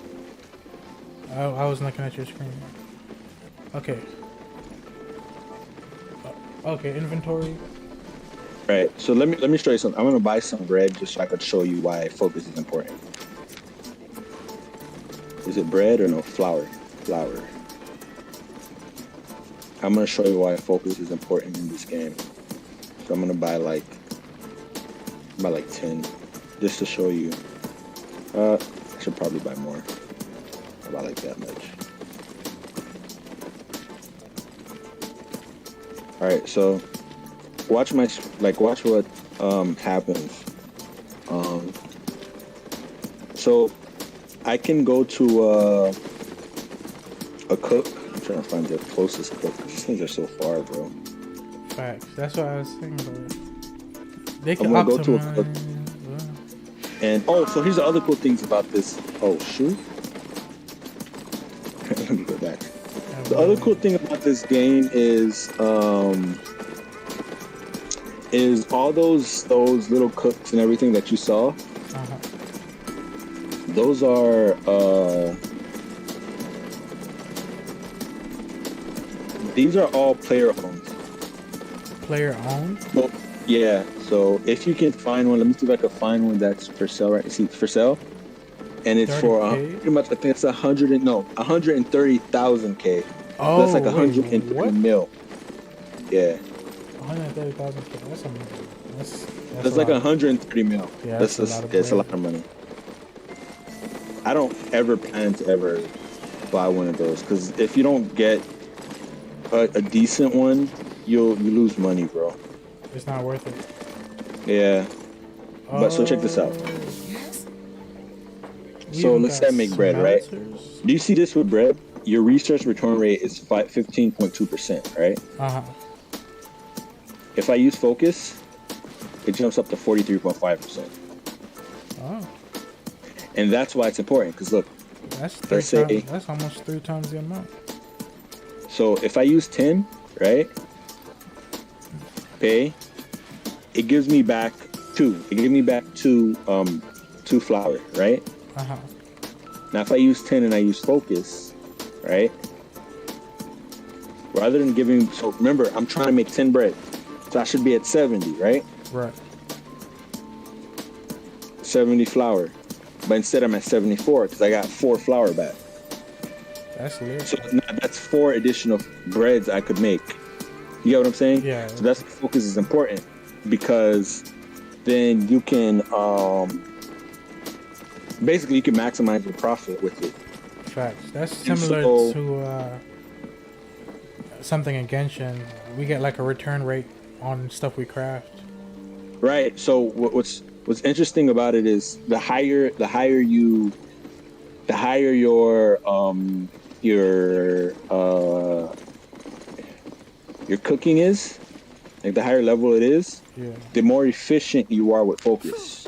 I was looking at your screen. Okay. Okay, inventory. Right. So let me show you something. I'm gonna buy some bread just so I could show you why focus is important. Is it bread or no flour? Flour. I'm gonna show you why focus is important in this game. So I'm gonna buy like 10 just to show you. I should probably buy more. I'll buy like that much. All right, so watch what happens. So I can go to a cook. I'm trying to find the closest cook. These things are so far, bro. Facts. That's what I was thinking. They can I'm gonna go to a cook. And so here's the other cool things about this. Oh shoot. Let me go back. The other cool thing about this game is all those little cooks and everything that you saw. Those are these are all player owned. Player owned? Well, yeah. So if you can find one, let me see if I can find one that's for sale. Right? See, for sale. And it's 30K? For pretty much, I think it's 130,000K. Oh, that's like 130 mil. Yeah. 130,000K. That's amazing. That's like 130 mil. Yeah, that's a lot of money. I don't ever plan to ever buy one of those because if you don't get a decent one, you lose money, bro. It's not worth it. Yeah. But so check this out. So let's say I make bread, right? Do you see this with bread? Your research return rate is 15.2%, right? If I use focus, it jumps up to 43.5%. Oh, And that's why it's important. Because look, that's let's say, that's almost 3 times the amount. so if I use 10, right, pay, it gives me back 2. It gives me back 2 flour, right? Uh-huh. Now, if I use 10 and I use focus, right, rather than giving, so remember, I'm trying to make 10 bread. So I should be at 70, right? Right. 70 flour. But instead I'm at 74 because I got 4 flour back. That's lit. So now that's 4 additional breads I could make. You get what I'm saying? Yeah. So that's why focus is important, because then you can basically you can maximize your profit with it. Facts. That's And similar so- to something in Genshin. We get like a return rate on stuff we craft. Right. So what's interesting about it is the higher your cooking is, like the higher level it is, Yeah. the more efficient you are with focus.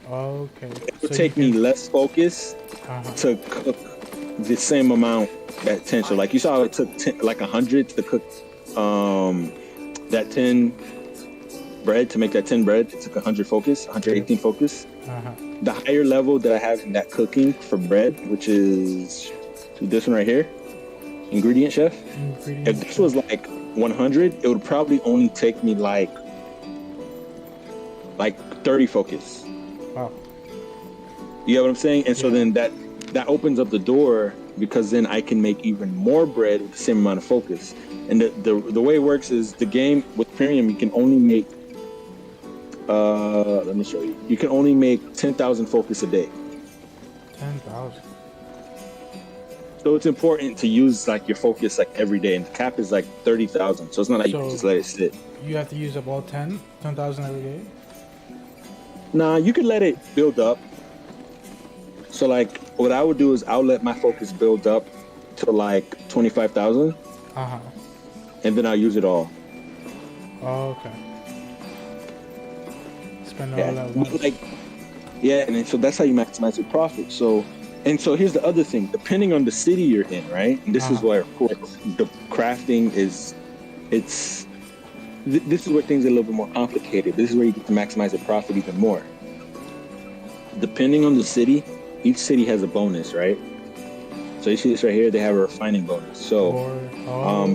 Okay. It would take me less focus Uh-huh. to cook the same amount that 10. So like you saw, it took 10, like 100 to cook that 10 bread, to make that 10 bread. It took 100 focus, 118 focus. Uh-huh. The higher level that I have in that cooking for bread, which is this one right here, ingredient chef. Ingredients. If this was like 100, it would probably only take me like 30 focus. Wow. You get what I'm saying? And so Yeah. then that opens up the door, because then I can make even more bread with the same amount of focus. And the way it works is, the game with premium, you can only make let me show you. You can only make 10,000 focus a day. 10,000. So it's important to use like your focus like every day, and the cap is like 30,000. So it's not like you can So- just let it sit. You have to use up all 10,000 every day? Nah, you could let it build up. So like what I would do is I'll let my focus build up to like 25,000, Uh-huh. and then I'll use it all. Oh, okay. Spend all Yeah, that but once. like, yeah, and then, so that's how you maximize your profit. So here's the other thing: depending on the city you're in, right? And this is Uh-huh. where the crafting is. This is where things are a little bit more complicated. This is where you get to maximize your profit even more. Depending on the city, each city has a bonus, right? So you see this right here; they have a refining bonus. So.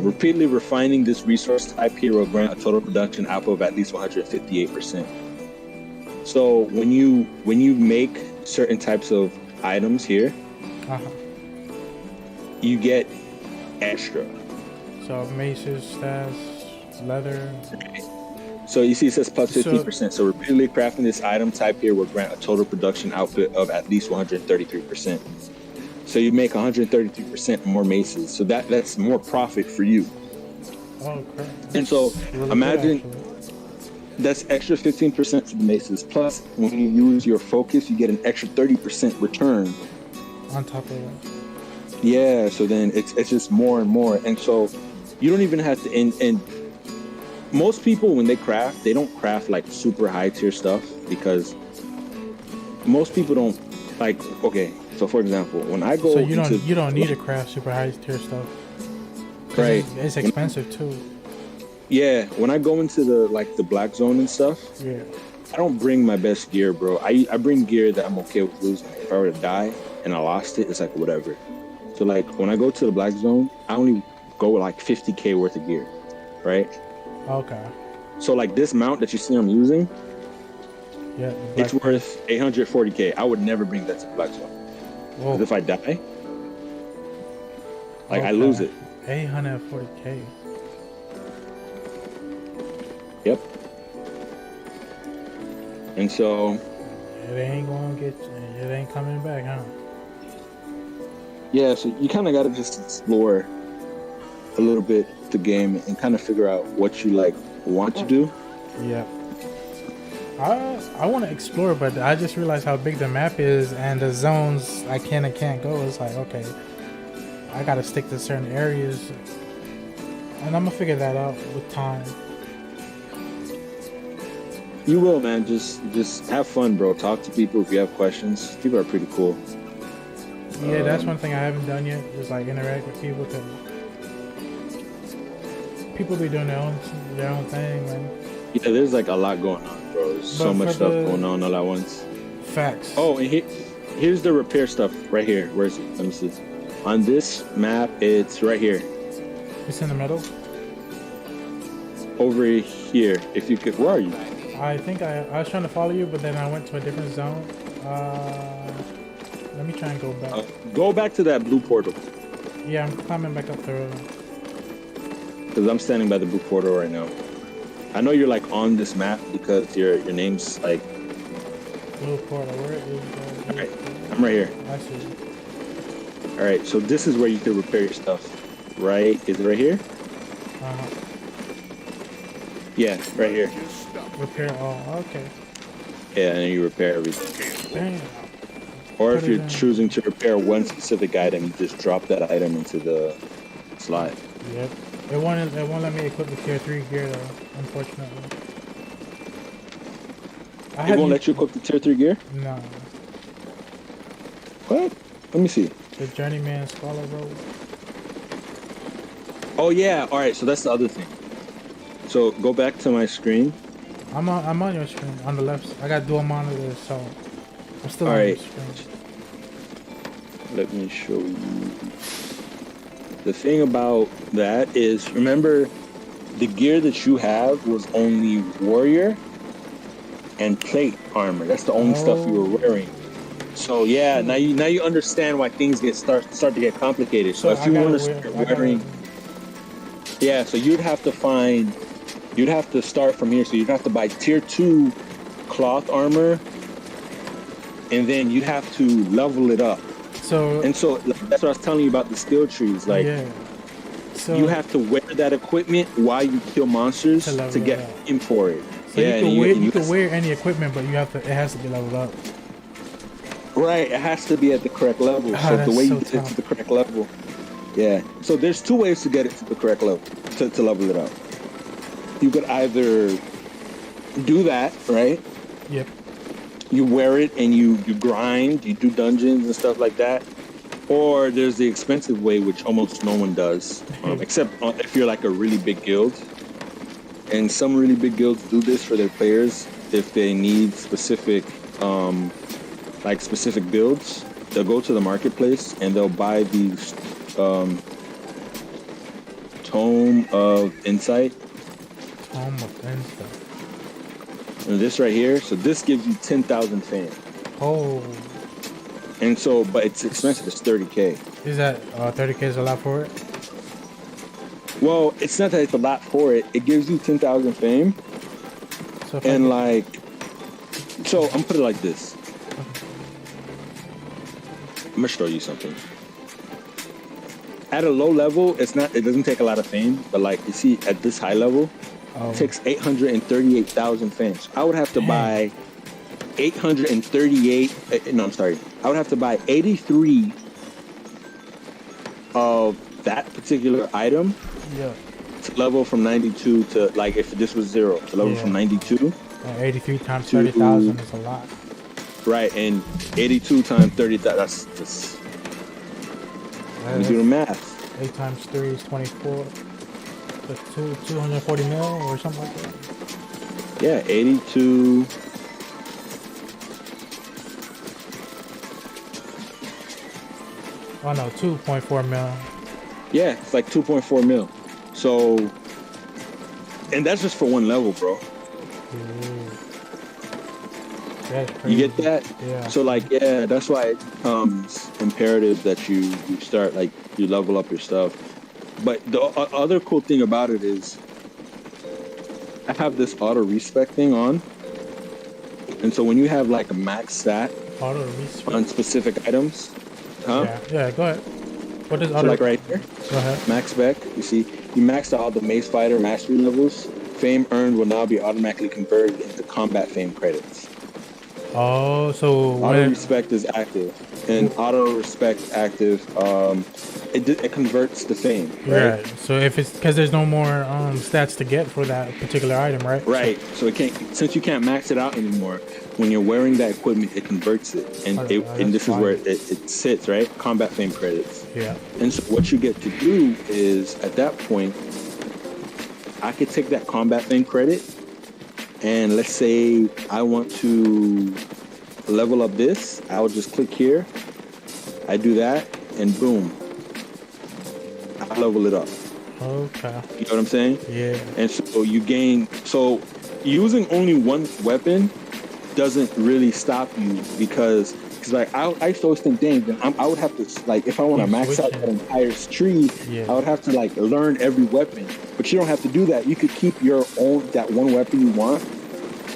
Repeatedly refining this resource type here will grant a total production output of at least 158%. So when you make certain types of items here, Uh-huh. you get extra. So maces, staffs, leather. So you see it says plus So- 15%. So repeatedly crafting this item type here will grant a total production output of at least 133%. So you make 133% more maces. So that's more profit for you. Oh, crap. And so, That's really good, imagine- actually. That's extra 15% for the maces. Plus, when you use your focus, you get an extra 30% return. On top of that. Yeah, so then it's just more and more. And so you don't even have to, and most people, when they craft, they don't craft like super high tier stuff, because most people don't like, okay, so for example, when I go So you into, don't need to craft super high tier stuff. 'Cause Right. It's expensive too. yeah, when I go into the black zone and stuff, Yeah. I don't bring my best gear, bro. I bring gear that I'm okay with losing. If I were to die and I lost it, it's like whatever. So like when I go to the black zone, I only go with like 50K worth of gear, right? Okay. So like this mount that you see I'm using, Yeah. it's worth 840K. I would never bring that to the black zone. Whoa. 'Cause if I die, like I Okay. lose it. 840K. Yep. And so It ain't gonna get. It ain't coming back, huh? yeah, so you kind of got to just explore a little bit the game and kind of figure out what you like want to do. Yep. I want to explore, but I just realized how big the map is and the zones I can and can't go. It's like, okay, I gotta stick to certain areas, and I'm gonna figure that out with time. You will, man. Just have fun, bro. Talk to people if you have questions. People are pretty cool. Yeah, that's one thing I haven't done yet. Just like interact with people, cause people be doing their own thing, man. Yeah, there's like a lot going on, bro. There's so But much for stuff the- going on all at once. Facts. Oh, and here's the repair stuff right here. Where is it? Let me see. On this map, it's right here. It's in the middle. Over here. If you could, where are you? I think I was trying to follow you, but then I went to a different zone. Let me try and go back. Go back to that blue portal. Yeah, I'm climbing back up the road. Because I'm standing by the blue portal right now. I know you're like on this map because your name's like. Blue portal. Where is the? All right, I'm right here. I see. All right, so this is where you can repair your stuff, right? Is it right here? Uh-huh. Yeah, right here. Repair. Oh, okay. Yeah, and then you repair everything. Damn. Or if Put it you're in. choosing to repair one specific item, you just drop that item into the slide. Yep. It won't let me equip the tier 3 gear though, unfortunately. It won't let you equip the tier 3 gear? No. What? Let me see. The Journeyman Scholar Road. Oh yeah, alright, so that's the other thing. So go back to my screen. I'm on your screen on the left. I got dual monitors, so I'm still on Alright. your screen. Let me show you. The thing about that is, remember, the gear that you have was only warrior and plate armor. That's the only stuff you were wearing. So yeah, now you understand why things start to get complicated. So if you want to start wearing, yeah, so you'd have to start from here. So you'd have to buy tier 2 cloth armor, and then you'd have to level it up. So That's what I was telling you about the skill trees. Like, yeah. So you have to wear that equipment while you kill monsters To level to get it up. in for it. So yeah, you can wear any equipment, but it has to be leveled up. right. It has to be at the correct level. Ah, So the that's way so you get it tough. to the correct level, yeah. So there's two ways to get it to the correct level to level it up. You could either do that, right? Yep. You wear it and you grind, you do dungeons and stuff like that. Or there's the expensive way, which almost no one does, except if you're like a really big guild. And some really big guilds do this for their players if they need specific, specific builds. They'll go to the marketplace and they'll buy these Tome of Insight. Tome of Insight. And this right here, so this gives you 10,000 fame. Oh, And so, but it's expensive. It's 30K. is that 30K is a lot for it? Well, it's not that it's a lot for it. It gives you 10,000 fame. So if And I so I'm gonna put it like this. I'm gonna show you something. At a low level, it doesn't take a lot of fame, but like you see at this high level, it takes 838,000 fame. So I would have to buy 838. No, I'm sorry. I would have to buy 83 of that particular item yeah, to level from 92 to, like, if this was 0, to level Yeah. from 92. 83 times 30,000 is a lot. Right, and 82 times 30, that's just, let me do the math. 8 times 3 is 24. That's 240 mil or something like that. Yeah, 82. Oh no, 2.4 mil. Yeah, it's like 2.4 mil. So, and that's just for one level, bro. That's You crazy. get that? Yeah. So, like, yeah, that's why it becomes imperative that you start, like, you level up your stuff. But the other cool thing about it is I have this auto respec thing on. And so when you have, like, a max stat Auto respec. on specific items, Yeah, go ahead. What is So auto? like right here, Go ahead. max spec, you see, you maxed out all the Mace Fighter mastery levels. Fame earned will now be automatically converted into combat fame credits. Oh, so Auto respect is active, and auto respect active it converts the fame, right? Right. So if it's because there's no more stats to get for that particular item, right? Right. So it can't, since you can't max it out anymore. When you're wearing that equipment, it converts it, and Oh, and that's this is where fine. it sits, right? Combat fame credits. Yeah. And so what you get to do is at that point, I could take that combat fame credit, and let's say I want to level up this. I would just click here. I do that, and boom, I level it up. Okay. You know what I'm saying? Yeah. And so you gain. So using only one weapon doesn't really stop you because like I used to always think, dang, then I would have to, like, if I want to Keep max out switching. that entire tree, Yeah. I would have to like learn every weapon. But you don't have to do that. You could keep your own, that one weapon you want,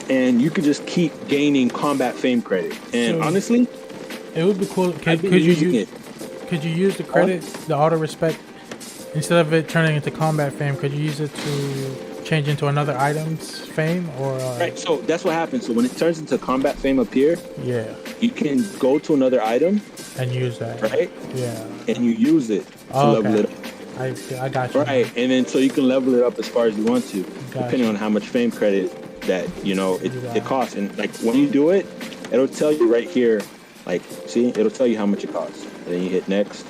and you could just keep gaining combat fame credit. And So- honestly, It would be cool. I've Could been you using use? Could you use the credit, the auto respect, instead of it turning into combat fame? Could you use it to change into another item's fame or? right? So that's what happens. So when it turns into combat fame up here, Yeah, you can go to another item, and use that. right? Yeah. And you use it to Oh, level okay. it up. I got you. Right, and then so you can level it up as far as you want to, Gotcha. depending on how much fame credit that Yeah. it costs. And like when you do it, it'll tell you right here, like, see, it'll tell you how much it costs. And then you hit next,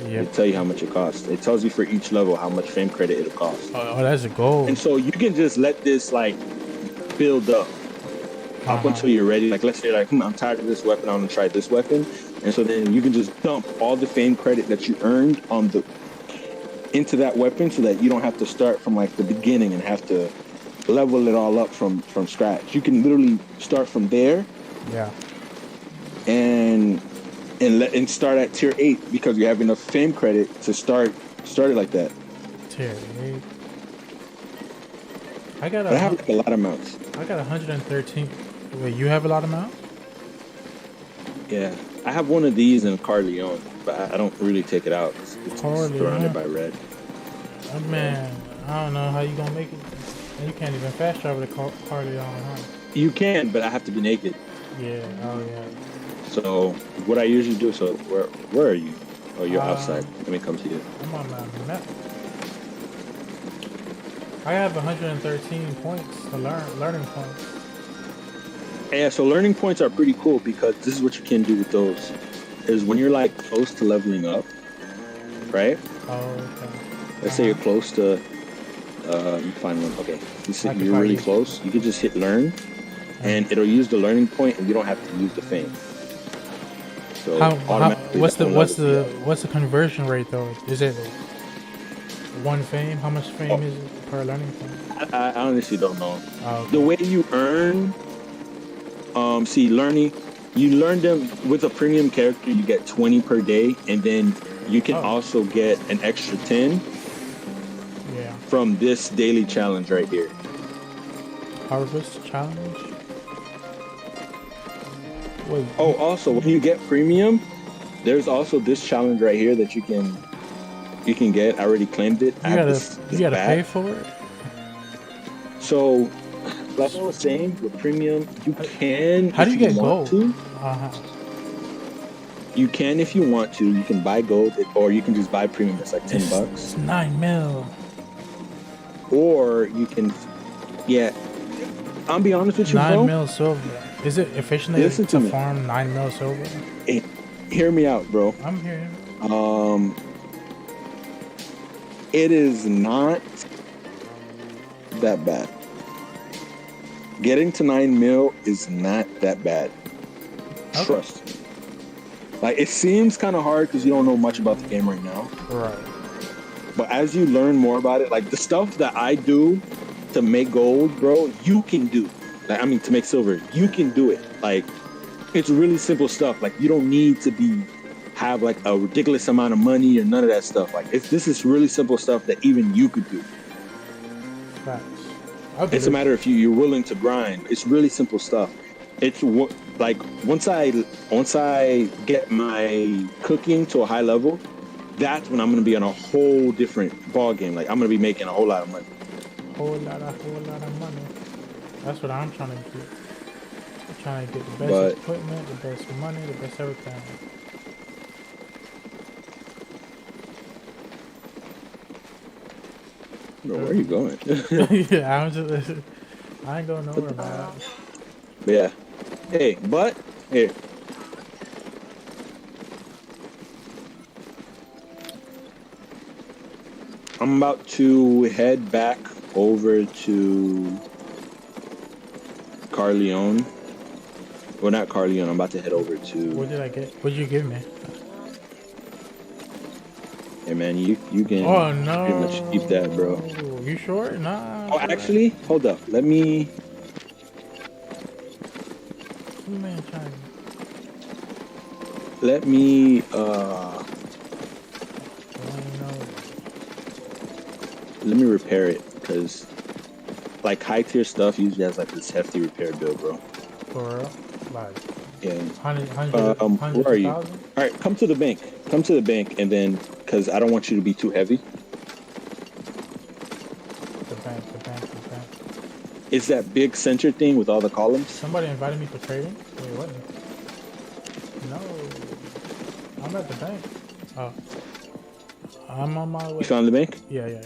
it'll Yep. tell you how much it costs. It tells you for each level how much fame credit it'll cost. Oh, that's a goal. And so you can just let this like build up until you're ready. Like let's say like, I'm tired of this weapon, I want to try this weapon. And so then you can just dump all the fame credit that you earned into that weapon so that you don't have to start from like the beginning and have to level it all up from scratch. You can literally start from there Yeah. and start at tier 8 because you have enough fame credit to start it like that. Tier 8. I got But I have like a lot of mounts. I got 113. Wait, you have a lot of mount? Yeah, I have one of these in Carleon, but I don't really take it out. It's Carleon. surrounded by red. Oh, man, I don't know how you gonna make it. You can't even fast travel the Carleon, huh? You can, but I have to be naked. Yeah. Oh yeah. So what I usually do. So where are you? Oh, you're outside. Let me come to you. I'm on my map. I have 113 points to learning points. Yeah, so learning points are pretty cool because this is what you can do with those. Is when you're like close to leveling up, right? Oh, okay. Let's say you're close to. Let me find one. Okay, you're really close. You can just hit learn, and it'll use the learning point, and you don't have to use the fame. So automatically what's that will level you up. what's the conversion rate though? Is it one fame? How much fame is it per learning point? I honestly don't know. Oh, okay. The way you earn, you learn them with a premium character. You get 20 per day, and then you can also get an extra 10 Yeah. from this daily challenge right here. Harvest challenge. Wait. Oh, also when you get premium, there's also this challenge right here that you can get. I already claimed it. I have this you gotta bag. pay for it. So, like I was saying, with premium, you can. How do you if get want gold? to. You can if you want to. You can buy gold, or you can just buy premium. It's like $10. It's 9 mil. Or you can, yeah. I'll be honest with you, 9 bro. mil silver. Is it efficiently Listen to to me. farm 9 mil silver? Hey, hear me out, bro. I'm here. It is not that bad. Getting to 9 mil is not that bad. Okay. Trust me. Like, it seems kind of hard because you don't know much about the game right now. Right. But as you learn more about it, like the stuff that I do to make gold, bro, you can do. Like, I mean, to make silver, you can do it. Like, it's really simple stuff. Like, you don't need to have like a ridiculous amount of money or none of that stuff. Like, this is really simple stuff that even you could do. Facts. It's a matter if you're willing to grind. It's really simple stuff. It's like once I get my cooking to a high level, that's when I'm gonna be on a whole different ball game. Like, I'm gonna be making a whole lot of money. Whole lot of money. That's what I'm trying to do. I'm trying to get the best But- equipment, the best money, the best everything. Bro, where are you going? Yeah, I'm just. I ain't going nowhere, man. But yeah. Hey, but here. I'm about to head back over to Carleone. Well, not Carleone. I'm about to head over to. What did I get? What did you give me? Hey man, you can Oh no! pretty much keep that, bro. You sure? Nah. Oh, actually, hold up. Let me. Man, trying. Let me. Let me repair it because, like, high tier stuff usually has like this hefty repair bill, bro. For real? Like. Yeah. 100, where are you? All right, come to the bank. Come to the bank, and then, because I don't want you to be too heavy. The bank. It's that big center thing with all the columns. Somebody invited me for trading? Wait, what? No. I'm at the bank. Oh. I'm on my way. You found the bank? Yeah.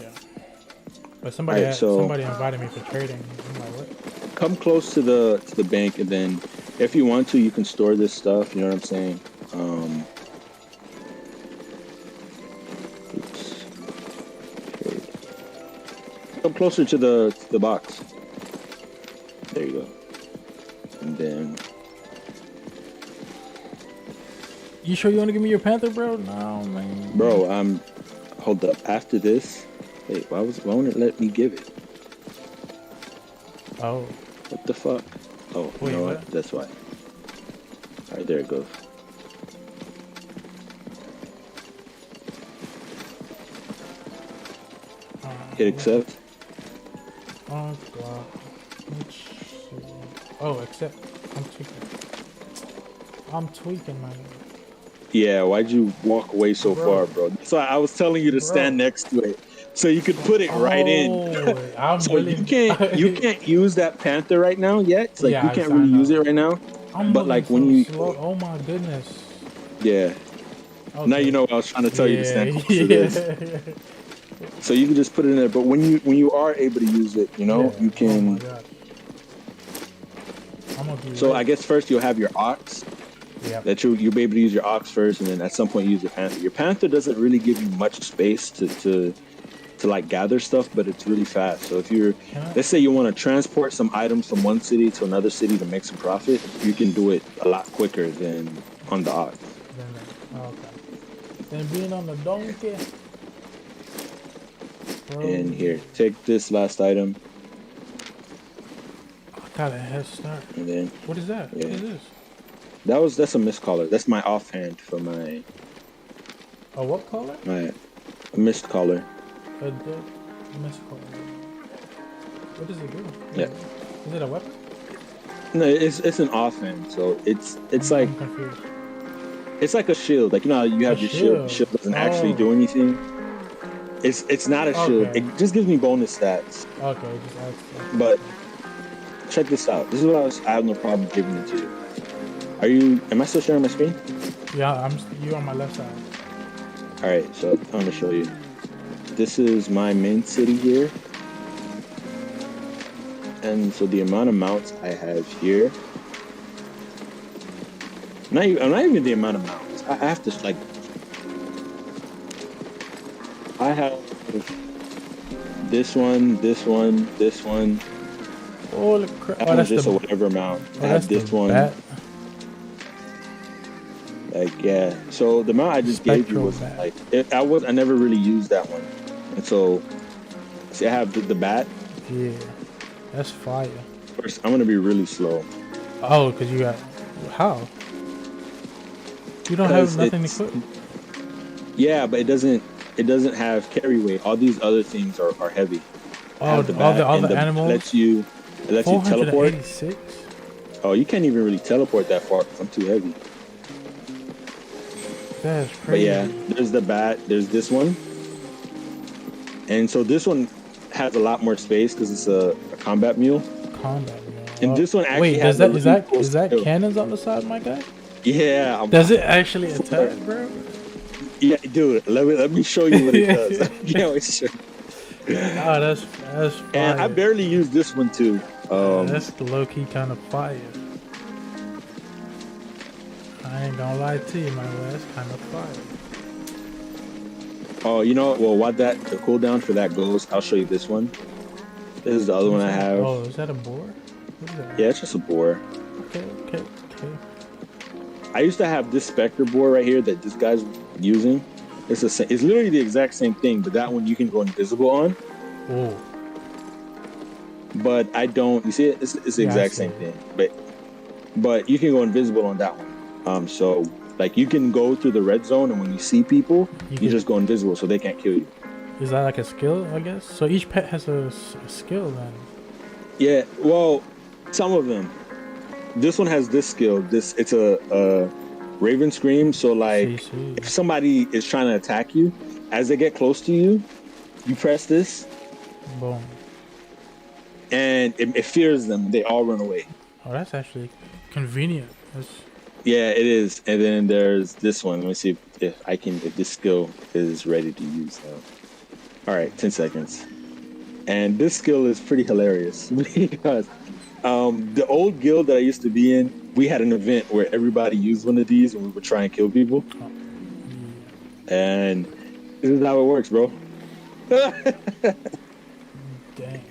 But somebody somebody invited me for trading. I'm like, what? Come close to the bank, and then if you want to, you can store this stuff. You know what I'm saying? Oops. Okay. Come closer to the box. There you go. And then. You sure you want to give me your Panther, bro? No, man. Bro, hold up. After this, wait, why won't it let me give it? Oh. What the fuck? Oh, wait, you know what? what? That's why. Alright, there it goes. Hit accept. Oh, God. Oh, accept. I'm tweaking, man. Yeah, why'd you walk away so Bro. far, bro? So I was telling you to stand next to it, so you could put it right in. I'm So really... you can't use that Panther right now yet. It's like you can't really use it right now. I'm but like when so you slow. Oh my goodness. Yeah. Okay. Now you know what I was trying to tell you to stand close to this. Yeah. So you can just put it in there. But when you are able to use it, you know, you can. Oh my God. I'm gonna be So ready. I guess first you'll have your ox. Yeah. That you'll be able to use your ox first, and then at some point use your Panther. Your Panther doesn't really give you much space to like gather stuff, but it's really fast. So if you're, let's say you want to transport some items from one city to another city to make some profit, you can do it a lot quicker than on the ox. Okay. Then being on the donkey. Bro. And here, take this last item. I got a head start. And then what is that? Yeah. What is this? That's a missed caller. That's my offhand for my. A what caller? My missed caller. A missed caller. What does it do? Yeah. Is it a weapon? No, it's an offhand. So it's like I'm confused. It's like a shield. Like, you know how you have your shield. The shield doesn't actually do anything. It's not a shield. It just gives me bonus stats. Okay, just ask. But check this out. This is what I have no problem giving it to you. Am I still sharing my screen? Yeah, you on my left side. Alright, so I'm gonna show you. This is my main city here. And so the amount of mounts I have here. I'm not even the amount of mounts. I have to like. I have this one, this one, this one. Holy crap! That's just a whatever amount. I have this one. Like, yeah. So the amount I just gave you was like I never really used that one, and so see I have the bat. Yeah, that's fire. First, I'm gonna be really slow. Oh, cause you got how? You don't have nothing to equip. Yeah, but it doesn't have carry weight. All these other things are heavy. Oh, all the animals. It lets you teleport. 486? Oh, you can't even really teleport that far because I'm too heavy. That's crazy. But yeah, there's the bat. There's this one. And so this one has a lot more space because it's a combat mule. Combat mule. And this one actually wait, has is that cannons on the side, my guy? Yeah. Does it actually attack, bro? Yeah, dude. Let me show you what it does. I can't wait to show you. Oh, that's fire. And I barely use this one too. That's low key kind of fire. I ain't gonna lie to you, my boy. That's kind of fire. Oh, you know, well, what the cooldown for that goes, I'll show you this one. This is the other one I have. Oh, is that a boar? What is that? Yeah, it's just a boar. Okay. I used to have this Spectre boar right here that this guy's using. It's literally the exact same thing, but that one you can go invisible on. Oh. But I don't. You see it? It's the exact same thing. But you can go invisible on that one. So like you can go through the red zone, and when you see people, you just go invisible, so they can't kill you. Is that like a skill? I guess. So each pet has a skill then. Yeah. Well, some of them. This one has this skill. It's a Raven Scream. So like, if somebody is trying to attack you, as they get close to you, you press this. Boom. And it fears them. They all run away. Oh, that's actually convenient. Yeah, it is. And then there's this one. Let me see if this skill is ready to use now. All right, 10 seconds. And this skill is pretty hilarious because the old guild that I used to be in, we had an event where everybody used one of these and we would try and kill people. And this is how it works, bro. Dang.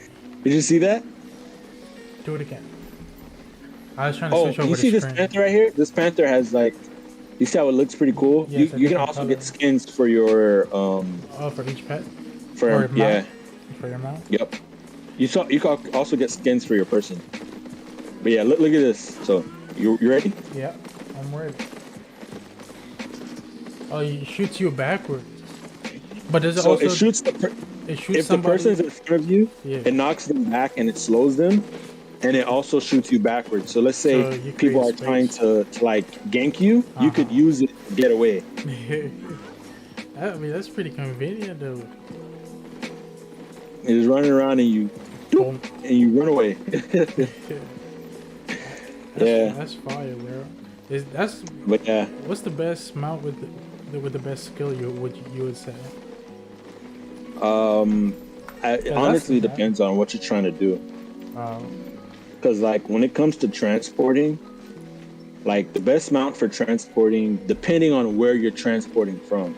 Did you see that? Do it again. I was trying to switch over you see the this screen. panther right here? This panther has like, you see how it looks pretty cool? Yeah, you can also get skins for your for each pet? for yeah. For your mount? Yep. You can also get skins for your person. But yeah, look at this. So you ready? Yeah, I'm ready. Oh, it shoots you backwards. But does it so also? It shoots if the person's in front of you, it knocks them back and it slows them, and it also shoots you backwards. So let's say people are trying to like gank you, you could use it to get away. I mean, that's pretty convenient though. It is running around and you run away. That's fire, bro. But yeah. What's the best mount with the best skill you would say? It honestly depends on what you're trying to do. Because like when it comes to transporting, like the best mount for transporting, depending on where you're transporting from.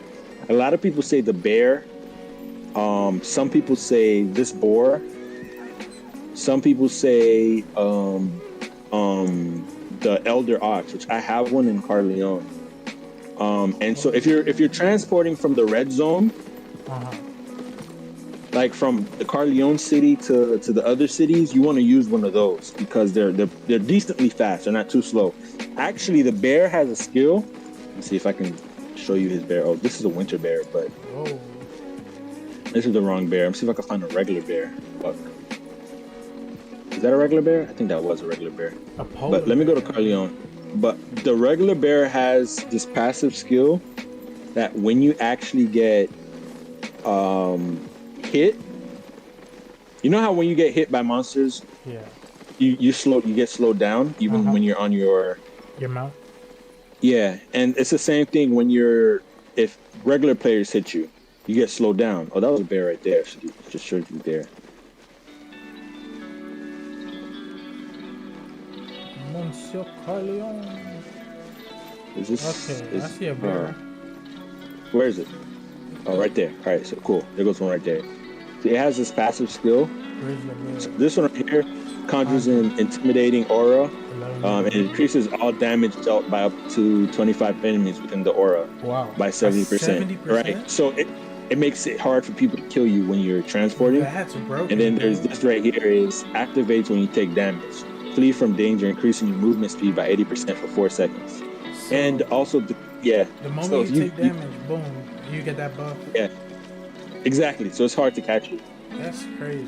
A lot of people say the bear. Some people say this boar. Some people say the elder ox, which I have one in Carleon. And so if you're transporting from the red zone, like from the Carleon city to the other cities, you want to use one of those because they're decently fast. They're not too slow. Actually, the bear has a skill. Let's see if I can show you his bear. Oh, this is a winter bear, but this is the wrong bear. Let me see if I can find a regular bear. Fuck. Is that a regular bear? I think that was a regular bear. But let me go to Carleon. But the regular bear has this passive skill that when you actually get hit, you know how when you get hit by monsters, you get slowed down even when you're on your mount. Yeah, and it's the same thing when if regular players hit you, you get slowed down. Oh, that was a bear right there. So just showed you there. Monsieur Carleon. Is this? Okay, I see a bear. Where is it? Oh, right there. All right, so cool. There goes one right there. So it has this passive skill. So this one right here conjures an intimidating aura, and it increases all damage dealt by up to 25 enemies within the aura by 70%. Right. So it makes it hard for people to kill you when you're transporting. That's broken. And then there's this right here is activates when you take damage. Flee from danger, increasing your movement speed by 80% for 4 seconds. So, and also, the moment you take damage, boom, you get that buff. Yeah, exactly. So it's hard to catch you. That's crazy.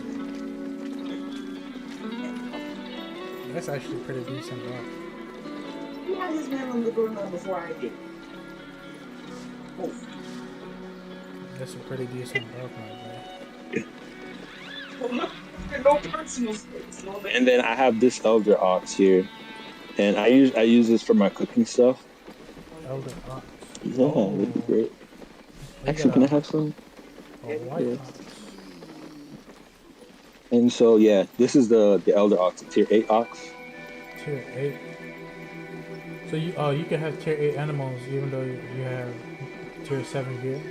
That's actually pretty decent buff. Who had this man on the door now before I did? That's a pretty decent buff, my boy. No personal space. And then I have this elder ox here, and I use this for my cooking stuff. Elder ox. Yeah, that'd be great. Actually, can I have some? A white ox. And so yeah, this is the Elder Ox, the tier 8 Ox. Tier 8. So you can have tier 8 animals even though you have tier 7 gear.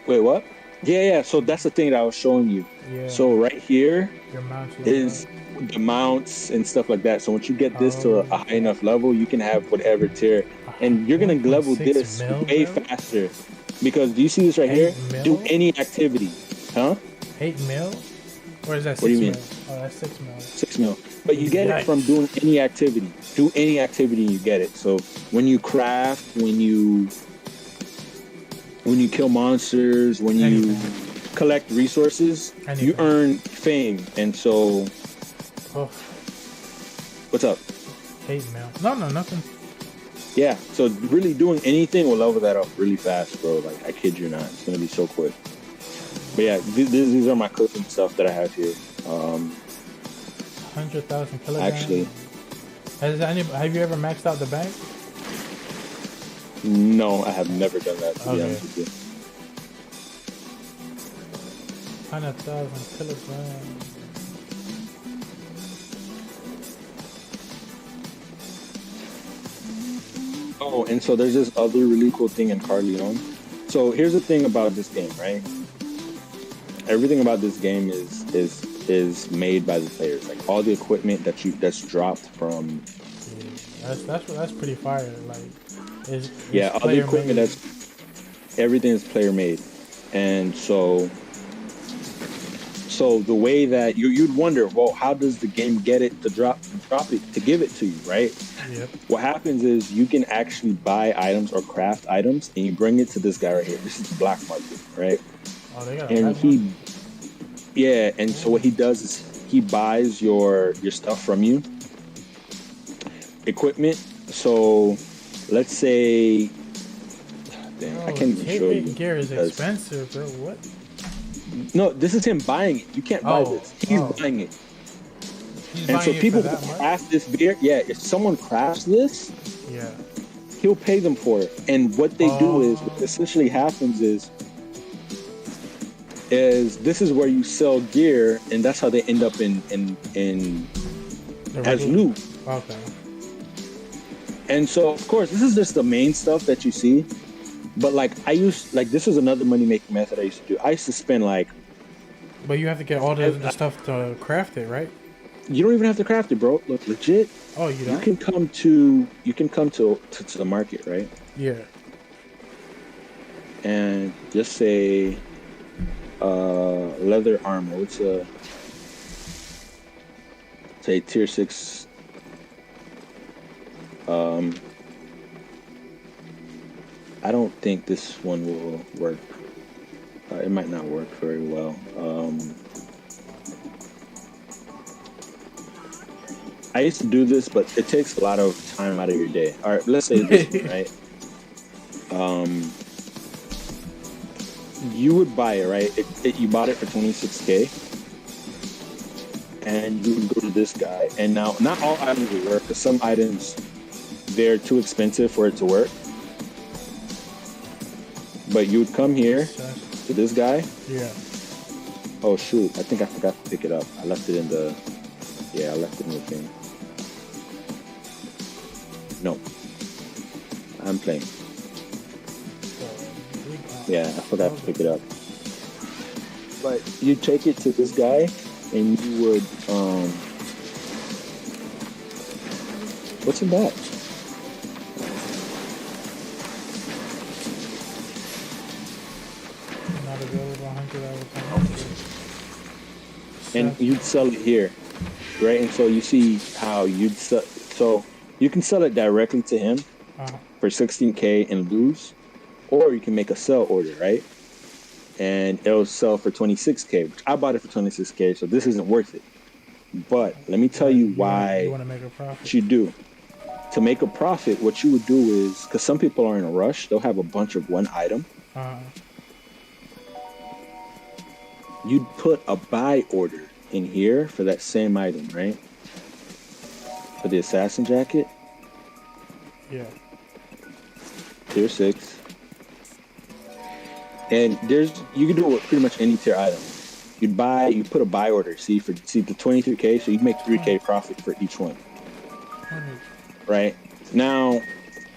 Wait, what? Yeah. So that's the thing that I was showing you. Yeah. So right here Your mounts is the mounts and stuff like that. So once you get this to a high enough level, you can have whatever tier, and you're gonna level 1.6 this mil, way bro? faster. Because do you see this right here? 8 mil? Do any activity, huh? 8 mil? Or is that 6 What do you mean? mil? Oh, that's 6 mil. 6 mil. But you get it from Yikes. doing any activity. Do any activity, you get it. So when you craft, when you kill monsters, when you Anything. collect resources, you Anything. earn fame. And so, Oh, what's up? 8 mil. No, nothing. Yeah, so really doing anything will level that up really fast, bro. Like, I kid you not. It's going to be so quick. But yeah, these are my cooking stuff that I have here. 100,000 kilograms. Actually, Have you ever maxed out the bank? no, I have never done that, to be Okay. honest with you. 100,000 kilograms. Oh, and so there's this other really cool thing in Carleon. So here's the thing about this game, right? Everything about this game is made by the players. Like all the equipment that's dropped from Yeah, that's pretty fire. Like, it's all the player equipment made. everything is player made, and so the way that you'd wonder, well, how does the game get it to drop it to give it to you, right? Yep. What happens is you can actually buy items or craft items, and you bring it to this guy right here. This is the black market, right? Oh, they got a And black one? and so what he does is he buys your stuff from you, equipment. So let's say, damn, I can't even show you. Gear is because- expensive, bro. What? No, this is him buying it. You can't buy Oh, this. He's oh. buying it. He's And buying so it people for who that much? craft this beer, if someone crafts this, Yeah. he'll pay them for it. And what they do is, what Oh. essentially happens is this is where you sell gear, and that's how they end up in The as regular- loot. Okay. And so, of course, this is just the main stuff that you see. But this was another money making method I used to do. I used to spend But you have to get all the stuff to craft it, right? you don't even have to craft it, bro. Look, legit. Oh, you You don't? can come to the market, right? Yeah. And just say leather armor. What's say tier 6 I don't think this one will work. It might not work very well. I used to do this, but it takes a lot of time out of your day. All right, let's say this one, right? You would buy it, right? You bought it for 26K, and you would go to this guy. And now, not all items will work, because some items, they're too expensive for it to work. But you would come here to this guy. Yeah. Oh shoot, I think I forgot to pick it up. I left it in the thing. No. I'm playing. Yeah, I forgot to pick it up. But you take it to this guy, and you would what's in that? Not available 100 out of 100. And you'd sell it here, right? And so you see how you'd sell. So you can sell it directly to him for 16K and lose, or you can make a sell order, right? And it'll sell for 26K. Which I bought it for 26K, so this isn't worth it. But let me tell you why You want to make a profit? you do. To make a profit, what you would do is, because some people are in a rush, they'll have a bunch of one item. You'd put a buy order in here for that same item, right? For the assassin jacket, Yeah. tier 6. And you can do it with pretty much any tier item. you put a buy order. See the 23K, so you make 3K profit for each one. Right now,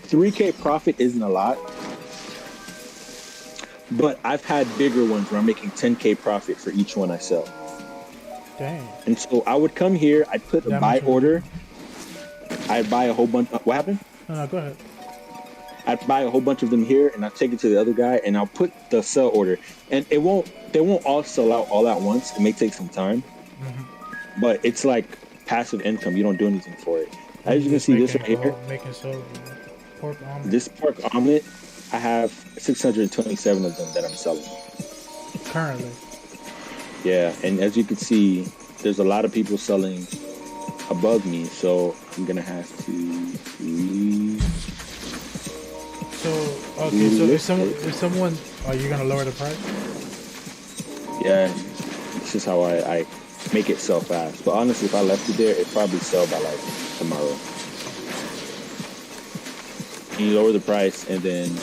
3K profit isn't a lot, but I've had bigger ones where I'm making 10K profit for each one I sell. Dang. And so I would come here, I'd put a That buy much order. I'd buy a whole bunch. What happened? No, go ahead. I'd buy a whole bunch of them here, and I'll take it to the other guy, and I'll put the sell order. And they won't all sell out all at once. It may take some time, but it's like passive income. You don't do anything for it. As you can see, this right here, Making pork omelet. this pork omelet, I have 627 of them that I'm selling. Currently. Yeah, and as you can see, there's a lot of people selling above me, so I'm gonna have to leave. So okay, so if someone, are you gonna lower the price? Yeah, this is how I make it sell fast. But honestly, if I left it there, it'd probably sell by like tomorrow. You lower the price, and then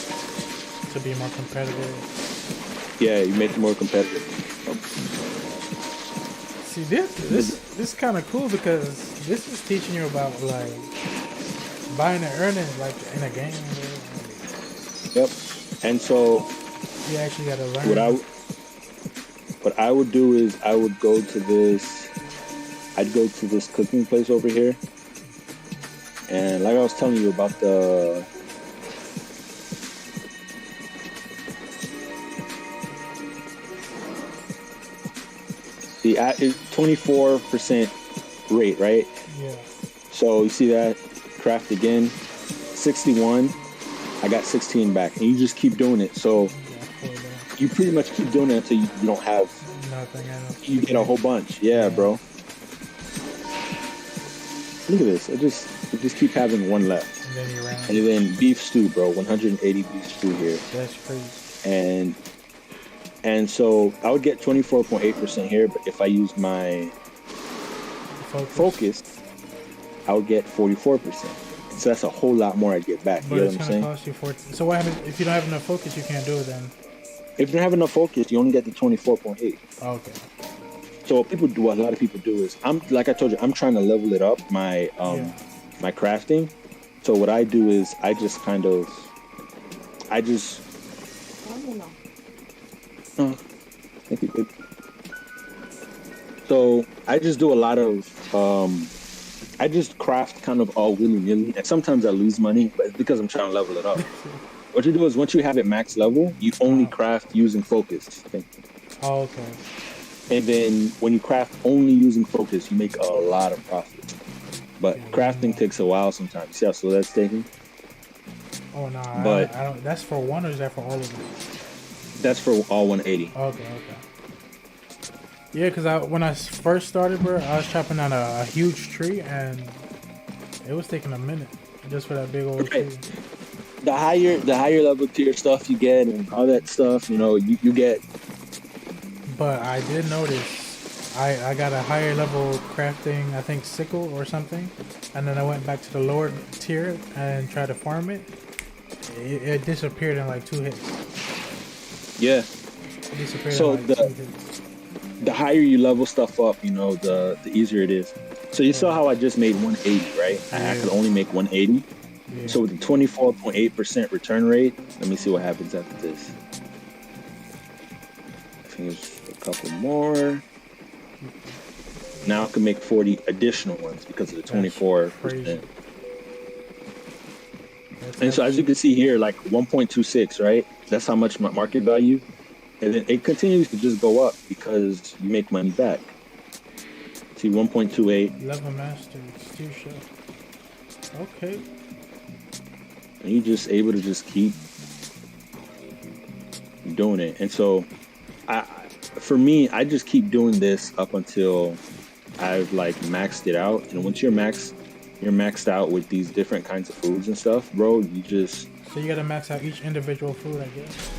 To be more competitive. yeah, you make it more competitive. See, this kind of cool because this is teaching you about like buying and earning like in a game. Yep. And so You actually gotta learn. what I would do is I would go to this. I'd go to this cooking place over here, and like I was telling you about the. The 24% rate, right? Yeah. So you see that craft again, 61. I got 16 back, and you just keep doing it. So you pretty much keep doing it until you don't have Nothing. you get a whole bunch. Yeah, bro. Look at this. I just keep having one left. And then you're around. And then beef stew, bro. 180 beef stew here. That's crazy. And so I would get 24.8% here, but if I use my focus, I would get 44%. So that's a whole lot more I'd get back. But You know it's what I'm gonna saying? cost you 14. So what happens if you don't have enough focus? You can't do it then. If you don't have enough focus, you only get the 24.8. Okay. So what a lot of people do is, like I told you, I'm trying to level it up, my my crafting. So what I do is I just thank you, babe. So I just do a lot of I just craft kind of all willy-nilly, and sometimes I lose money, but it's because I'm trying to level it up. What you do is once you have it max level, you only craft using focus. Oh, okay. And then when you craft only using focus, you make a lot of profit. But crafting takes a while sometimes. See how slow that's taking? Oh no, But- I don't. That's for one, or is that for all of them? That's for all 180. Okay. Yeah, because when I first started, bro, I was chopping down a huge tree, and it was taking a minute just for that big old Okay. tree. The higher level tier stuff you get and all that stuff, you get. But I did notice I got a higher level crafting, I think sickle or something, and then I went back to the lower tier and tried to farm it. It disappeared in like 2 hits. Yeah. It disappeared So in like 2 hits. The higher you level stuff up, the easier it is. So you saw how I just made 180, right? I could only make 180. Yeah. So with the 24.8% return rate, let me see what happens after this. I think it's a couple more. Now I can make 40 additional ones because of the 24%. Crazy. And so as you can see here, like 1.26, right? That's how much my market value. And then it continues to just go up because you make money back. See, 1.28. Level master, stew chef. Okay. And you're just able to just keep doing it. And so for me, I just keep doing this up until I've like maxed it out. And once you're maxed out with these different kinds of foods and stuff, bro, you just... So you gotta max out each individual food, I guess.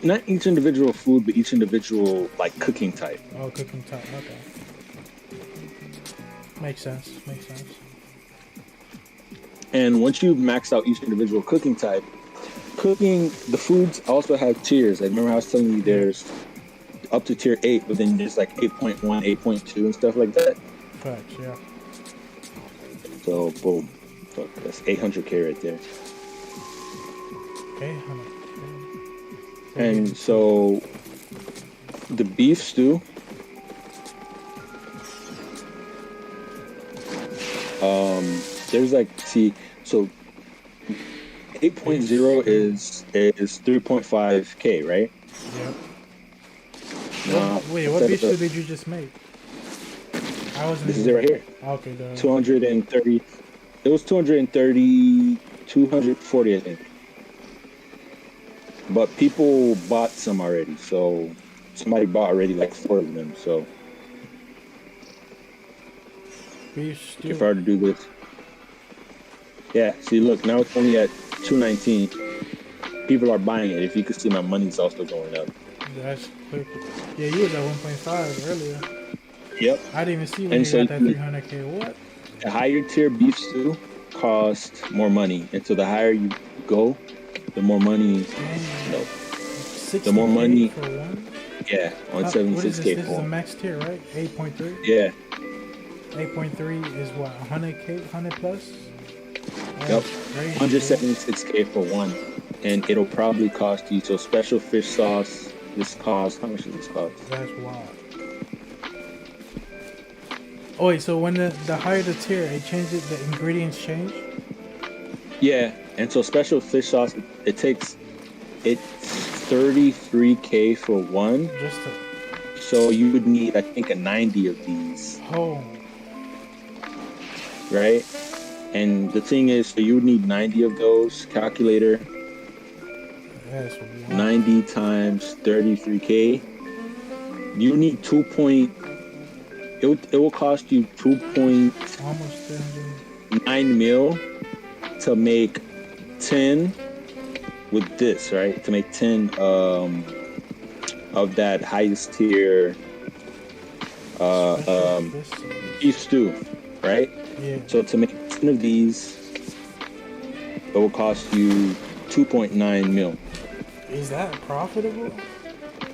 Not each individual food, but each individual like cooking type. Oh, cooking type. Okay. Makes sense. And once you've maxed out each individual cooking type, the foods also have tiers. Like remember how I was telling you there's up to tier 8, but then there's like 8.1, 8.2 and stuff like that. Facts, yeah. So boom, fuck, that's 800k right there. Okay, And so the beef stew, there's like, see, so 8.0 is 3.5k, right? Yep. Now, Wait, what beef stew did you just make? I wasn't. this is it right here. Okay, the 230. It was 230, 240, I think. But people bought some already, so somebody bought already like 4 of them. So beef stew. if I were to do this, yeah. See, look, now it's only at 219. People are buying it. If you could see, my money's also going up. That's quick. Yeah, you was at 1.5 earlier. Yep. I didn't even see when And you so got that 300k. What? the higher tier beef stew costs more money, and so the higher you go, the more money. Dang. No, 60K the more money. for one? Yeah, on What is this? 76k This is a for. max tier, right? 8.3? Yeah. 8.3 is what? 100k? 100 plus? Yep. Crazy, 176k for one, and it'll probably cost you. So special fish sauce. This cost. How much does this cost? That's wild. Oh wait, so when the higher the tier, it changes, the ingredients change? Yeah, and so special fish sauce. It takes. It's 33k for one. Just to, So you would need, I think, a 90 of these, oh, right? And the thing is, so you would need 90 of those. Calculator. that's wild. 90 times 33k. You need 2 point. It will cost you 2.9 Almost 300. mil to make 10 with this, right? To make 10 of that highest tier This- beef stew, right? yeah. So to make 10 of these, it will cost you 2.9 mil. Is that profitable?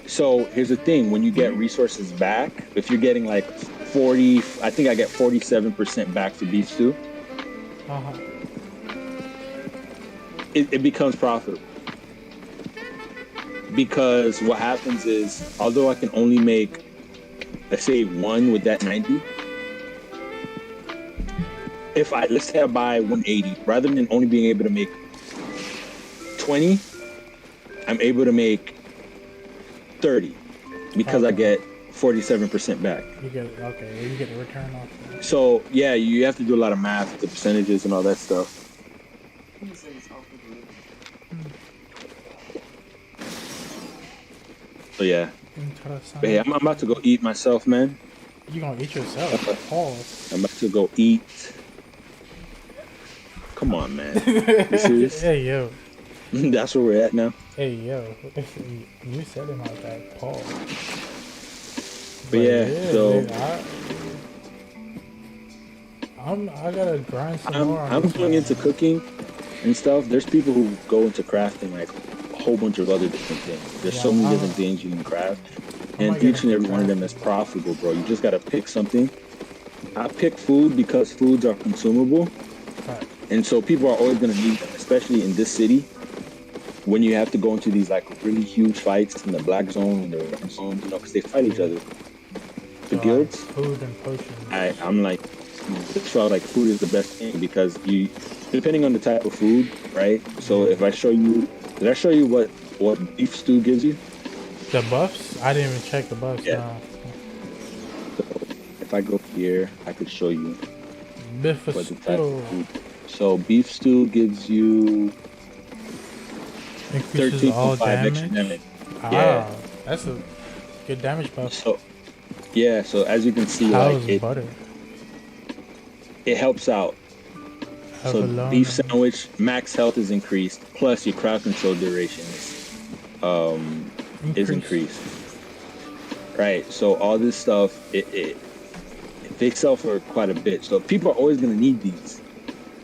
So here's the thing: when you get resources back, if you're getting like 40, I think I get 47% back for beef stew. Uh-huh. It becomes profitable. Because what happens is, although I can only make, let's say, one with that 90, if let's say I buy 180, rather than only being able to make 20, I'm able to make 30 because I get 47% back. You get okay. You get a return off that. So yeah, you have to do a lot of math, the percentages and all that stuff. So yeah, Interesting. but hey, I'm about to go eat myself, man. You gonna eat yourself? Pause. I'm about to go eat. Come on, man. This is Hey yo. that's where we're at now. Hey yo. You said it like that. Pause. But yeah, so dude, I gotta grind some I'm more. I'm going into cooking and stuff. There's people who go into crafting like a whole bunch of other different things. There's so Yeah, many different things you can craft, and might each get and into every one of them is profitable, bro. You just gotta pick something. I pick food because foods are consumable, Right. and so people are always gonna need them, especially in this city. When you have to go into these like really huge fights in the black zone and the red zone, you know, because they fight each other. The So, guilds, food and potions. I'm like, just felt like food is the best thing because you, depending on the type of food, right? So if I show you, did I show you what beef stew gives you? The buffs? I didn't even check the buffs. Yeah. No. So if I go here, I could show you Biff what the type stew of food. So beef stew gives you increases all 13.5 extra damage. damage. Ah, Yeah. that's a good damage buff. So yeah, so as you can see, How's like butter? it helps out. So Abalone. beef sandwich, max health is increased, plus your crowd control duration is increased. Right. So all this stuff, they sell for quite a bit. So people are always gonna need these.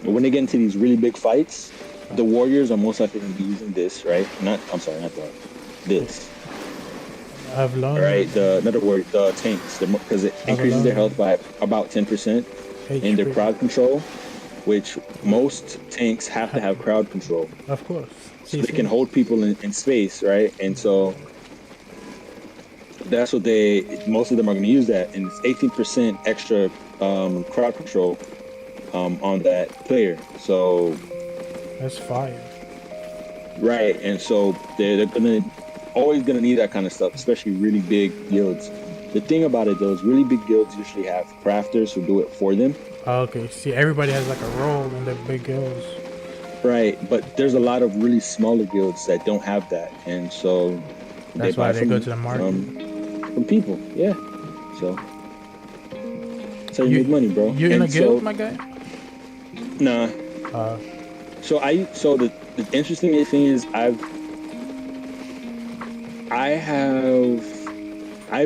But when they get into these really big fights, the warriors are most likely gonna be using this, right? Not that. This. Avalon. All right, in other words, the tanks, because it increases their health by about 10%, and their HP. crowd control, which most tanks have to have crowd control, Of course. so they can hold people in space, right? And so that's what most of them are going to use that, and it's 18% extra crowd control on that player. So That's fire. right, and so they're always gonna need that kind of stuff, especially really big guilds. The thing about it though is really big guilds usually have crafters who do it for them. Okay, see, everybody has like a role in their big guilds. Right, but there's a lot of really smaller guilds that don't have that, and so That's why they go to the market. From people. Yeah, so that's how you make money, bro. You in a guild, my guy? Nah. So the interesting thing is I've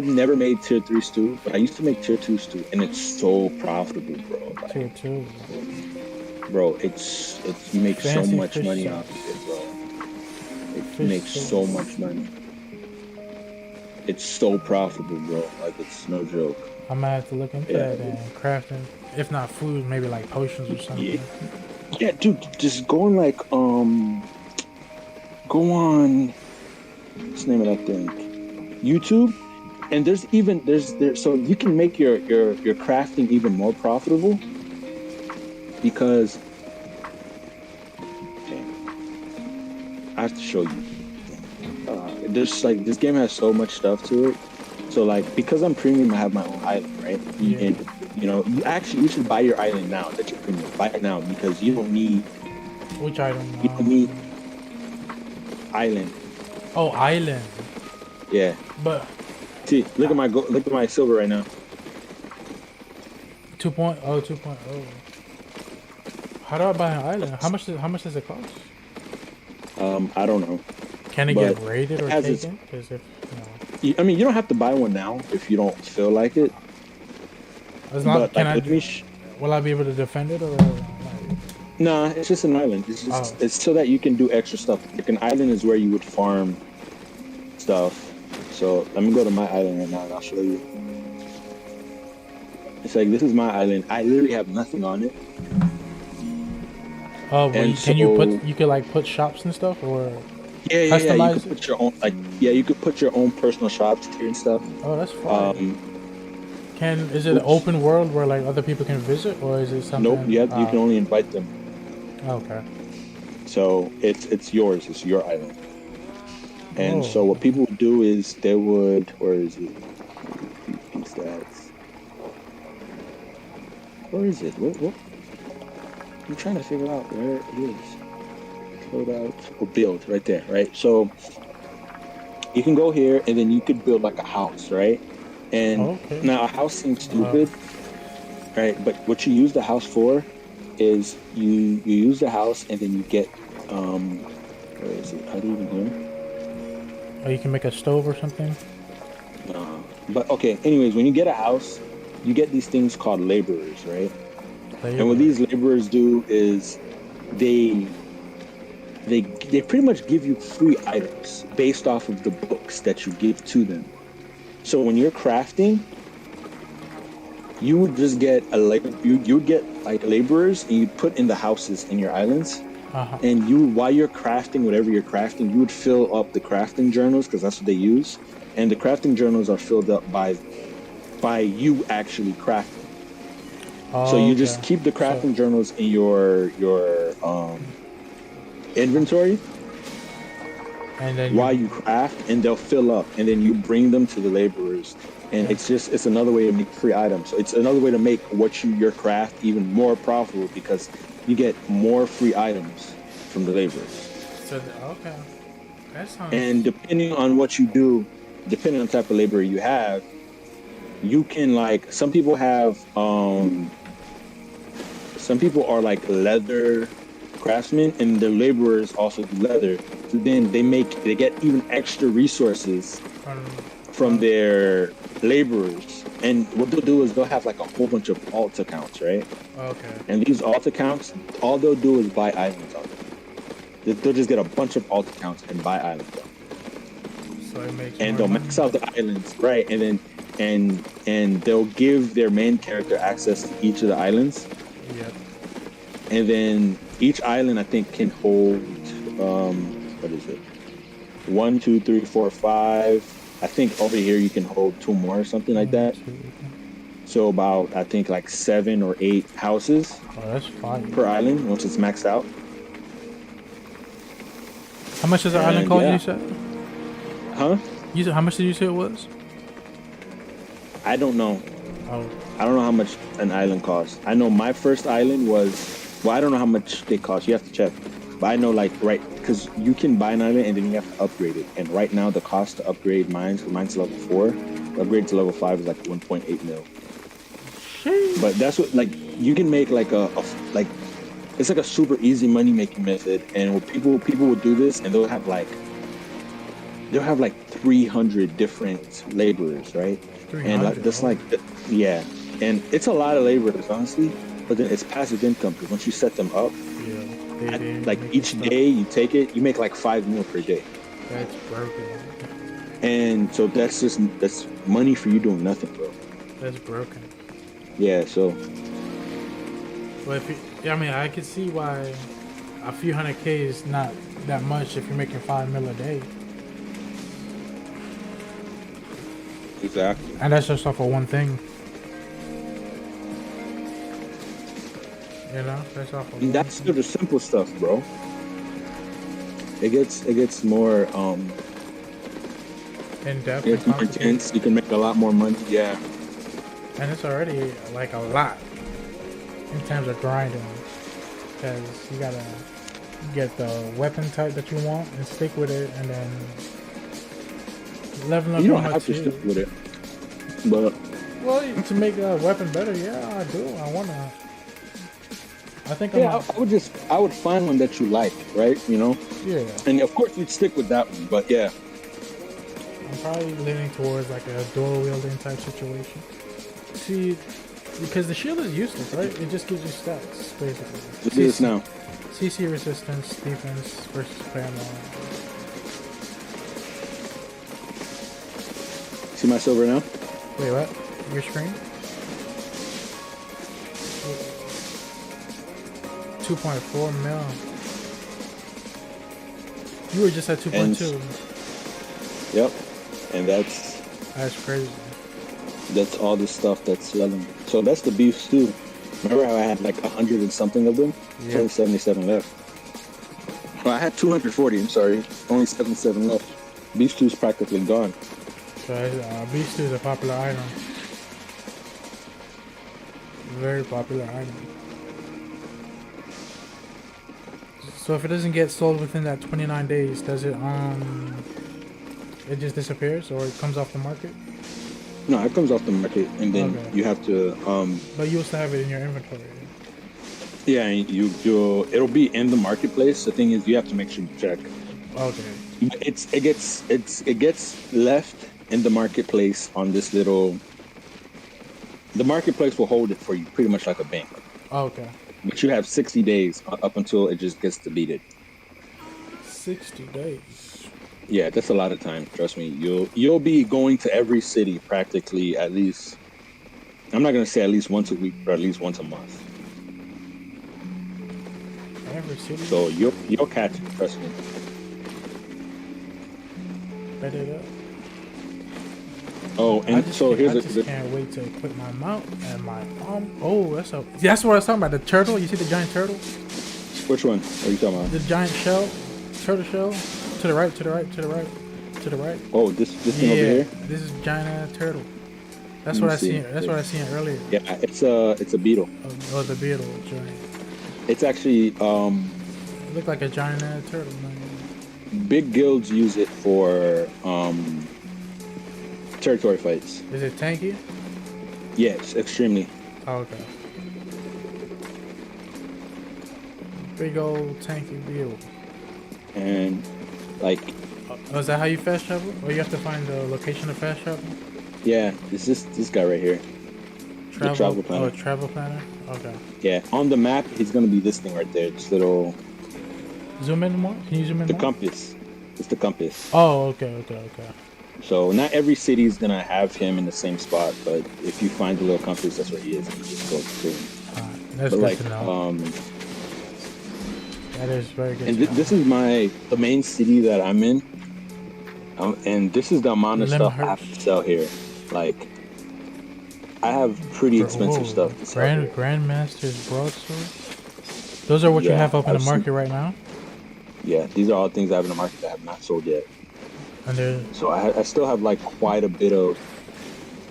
never made tier 3 stew, but I used to make tier 2 stew, and it's so profitable, bro. Like, Tier 2. bro, you make so Fancy much fish money sauce. off of it, bro. It Fish makes sauce. so much money. It's so profitable, bro. Like, it's no joke. I might have to look into Yeah. that and crafting. If not food, maybe like potions or something. Yeah. Yeah, dude, just go on what's the name of that thing? YouTube. And there's so you can make your crafting even more profitable because I have to show you. There's like this game has so much stuff to it. So like because I'm premium, I have my own island, right? Yeah. And you should buy your island now that you're premium. Buy it now because you don't need Which item? you don't need island. Oh, island. Yeah. But See, look at my silver right now. 2.0. How do I buy an island? How much does it cost? I don't know. Can it get But raided or it has its- taken? Because if I mean, you don't have to buy one now if you don't feel like it. as long But can like, I let me will I be able to defend it or? Nah, it's just an island. It's just it's so that you can do extra stuff. Like an island is where you would farm stuff. So let me go to my island right now and I'll show you. It's like this is my island. I literally have nothing on it. Oh, but And can you could like put shops and stuff or? Yeah. You Customize could put your own you could put your own personal shops here and stuff. Oh, that's fine. Is it an oops. open world where like other people can visit or is it something? Nope. You can only invite them. Okay. So it's yours. It's your island. And Oh. so what people would do is they would, where is it? Stats. Where is it? What? I'm trying to figure out where it is. Load out or build right there, right? So you can go here and then you could build like a house, right? And Okay. now a house seems stupid, right? But what you use the house for is you use the house and then you get where is it? How do you even hear? Or you can make a stove or something. No. But okay, anyways, when you get a house, you get these things called laborers, right? And what these laborers do is they pretty much give you free items based off of the books that you give to them. So when you're crafting, you would just get you would get like laborers and you'd put in the houses in your islands. And while you're crafting whatever you're crafting, you would fill up the crafting journals because that's what they use. And the crafting journals are filled up by you actually crafting. So you just keep the crafting journals in your inventory and then while you craft, and they'll fill up, and then you bring them to the laborers. And it's another way to make free items. So it's another way to make your craft even more profitable because you get more free items from the laborers. Okay. That sounds. And depending on what you do, depending on the type of laborer you have, you can like some people have some people are like leather craftsmen and the laborers also do leather. So then they get even extra resources from their laborers. And what they'll do is they'll have like a whole bunch of alt accounts, right? Okay. And these alt accounts, all they'll do is buy islands on them. They'll just get a bunch of alt accounts and buy islands on them. So So it makes and more they'll money. max out the islands, right? And then and they'll give their main character access to each of the islands, Yep. and then each island I think can hold what is it? 1, 2, 3, 4, 5. I think over here you can hold 2 more or something like that. So about I think like 7 or 8 houses Oh, that's fine. per island once it's maxed out. How much does the island And cost? yeah. You said. Huh? You said how much did you say it was? I don't know. Oh, I don't know how much an island costs. I know my first island was, well, I don't know how much they cost. You have to check. But I know, like, right, because you can buy an island and then you have to upgrade it. And right now, the cost to upgrade mine's level 4. The upgrade to level 5 is like 1.8 mil. But that's what, like, you can make like like, it's like a super easy money making method. And what people will do this and they'll have like 300 different laborers, right? 300. And like that's like, yeah, and it's a lot of laborers, honestly. But then it's passive income because once you set them up, Yeah. They like make each stuff. day you take it, you make like 5 mil per day, That's broken. and so that's money for you doing nothing, bro. That's broken. Yeah, so But if you, I mean, I could see why a few hundred K is not that much if you're making 5 mil a day, exactly. and that's just off of one thing. You know, that's off of. And that's still the simple stuff, bro. It gets more in depth. it's more intense. You can make a lot more money. Yeah. And it's already like a lot in terms of grinding, because you gotta get the weapon type that you want and stick with it, and then leveling up You your don't have to material. stick with it, but Well, to make a weapon better, yeah, I do. I wanna. I think yeah, I'm. I would find one that you like, right? You know, Yeah, and of course you'd stick with that one. But yeah, I'm probably leaning towards like a dual wielding type situation. See, because the shield is useless, right? It just gives you stats, basically. let's do this now. CC resistance, defense versus spammer. See my silver now? Wait, what? Your screen? 2.4 mil. You were just at 2.2. Yep. And that's That's crazy. all the stuff that's selling. So that's the beef stew. Remember how I had like 100 and something of them? Yeah. Only 77 left. Well, I had 240. I'm sorry. Only 77 left. Beef stew's practically gone. So beef stew is a popular item. Very popular item. So if it doesn't get sold within that 29 days, does it it just disappears or it comes off the market? No, it comes off the market, and then Okay. you have to But you used to have it in your inventory. yeah, you it'll be in the marketplace. The thing is, you have to make sure you check. Okay. It gets left in the marketplace on this little. The marketplace will hold it for you, pretty much like a bank. Okay. But you have 60 days up until it just gets deleted. 60 days. Yeah, that's a lot of time. Trust me. You'll be going to every city practically at least. I'm not gonna say at least once a week, but at least once a month. Every city. So you'll catch it. Trust me. Bet it up. Oh, and so here's I just the can't wait to equip my mount and my arm. Oh, that's what I was talking about. The turtle. You see the giant turtle? which one are you talking about? The giant shell, turtle shell. To the right. To the right. To the right. To the right. Oh, this thing over here. This is giant turtle. That's Let what me I see. seen. That's what I seen earlier. Yeah, it's a beetle. Oh, the beetle giant. It's actually It looked like a giant turtle. Man. big guilds use it for territory fights. Is it tanky? Yes, extremely. Oh, okay. Big old tanky beetle. And like, Oh, is that how you fast travel? Or you have to find the location of fast travel? yeah, it's this guy right here. The travel planner. Oh, travel planner? Okay. Yeah, on the map, he's gonna be this thing right there. This little Zoom in more? Can you zoom in the more? compass. It's the compass. Oh, okay. So not every city is gonna have him in the same spot, but if you find the little compass, that's where he is, and you just go to him. That's But good like, to know. That is very good and to know. this is the main city that I'm in, and this is the amount of stuff I have to Lemhurst. sell here. Like, I have pretty expensive Whoa, stuff to sell here. Grandmaster's broadsword. Those are what you Yeah, have up in the market right now, yeah, these are all things I have in the market that I have not sold yet. and they're So I still have like quite a bit of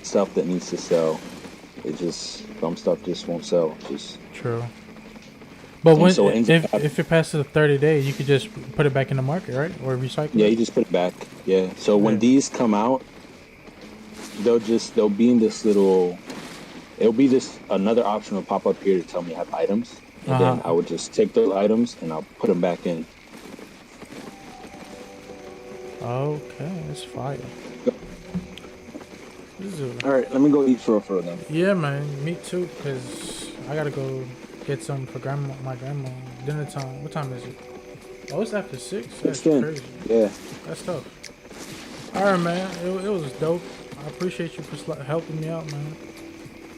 stuff that needs to sell. It just some stuff just won't sell. Just true. But and when so it ends up if it passes the 30 days, you could just put it back in the market, right, or recycle yeah, it. you just put it back. Yeah. So when Yeah. these come out, they'll be in this little. It'll be this another option will pop up here to tell me I have items, and then I would just take those items and I'll put them back in. Okay, that's fire. This is All right, let me go eat for then. yeah, man. Me too, cause I gotta go get some for my grandma. Dinner time. What time is it? Oh, it's after 6. That's 6:10. crazy. Yeah. That's tough. All right, man. It was dope. I appreciate you for helping me out, man.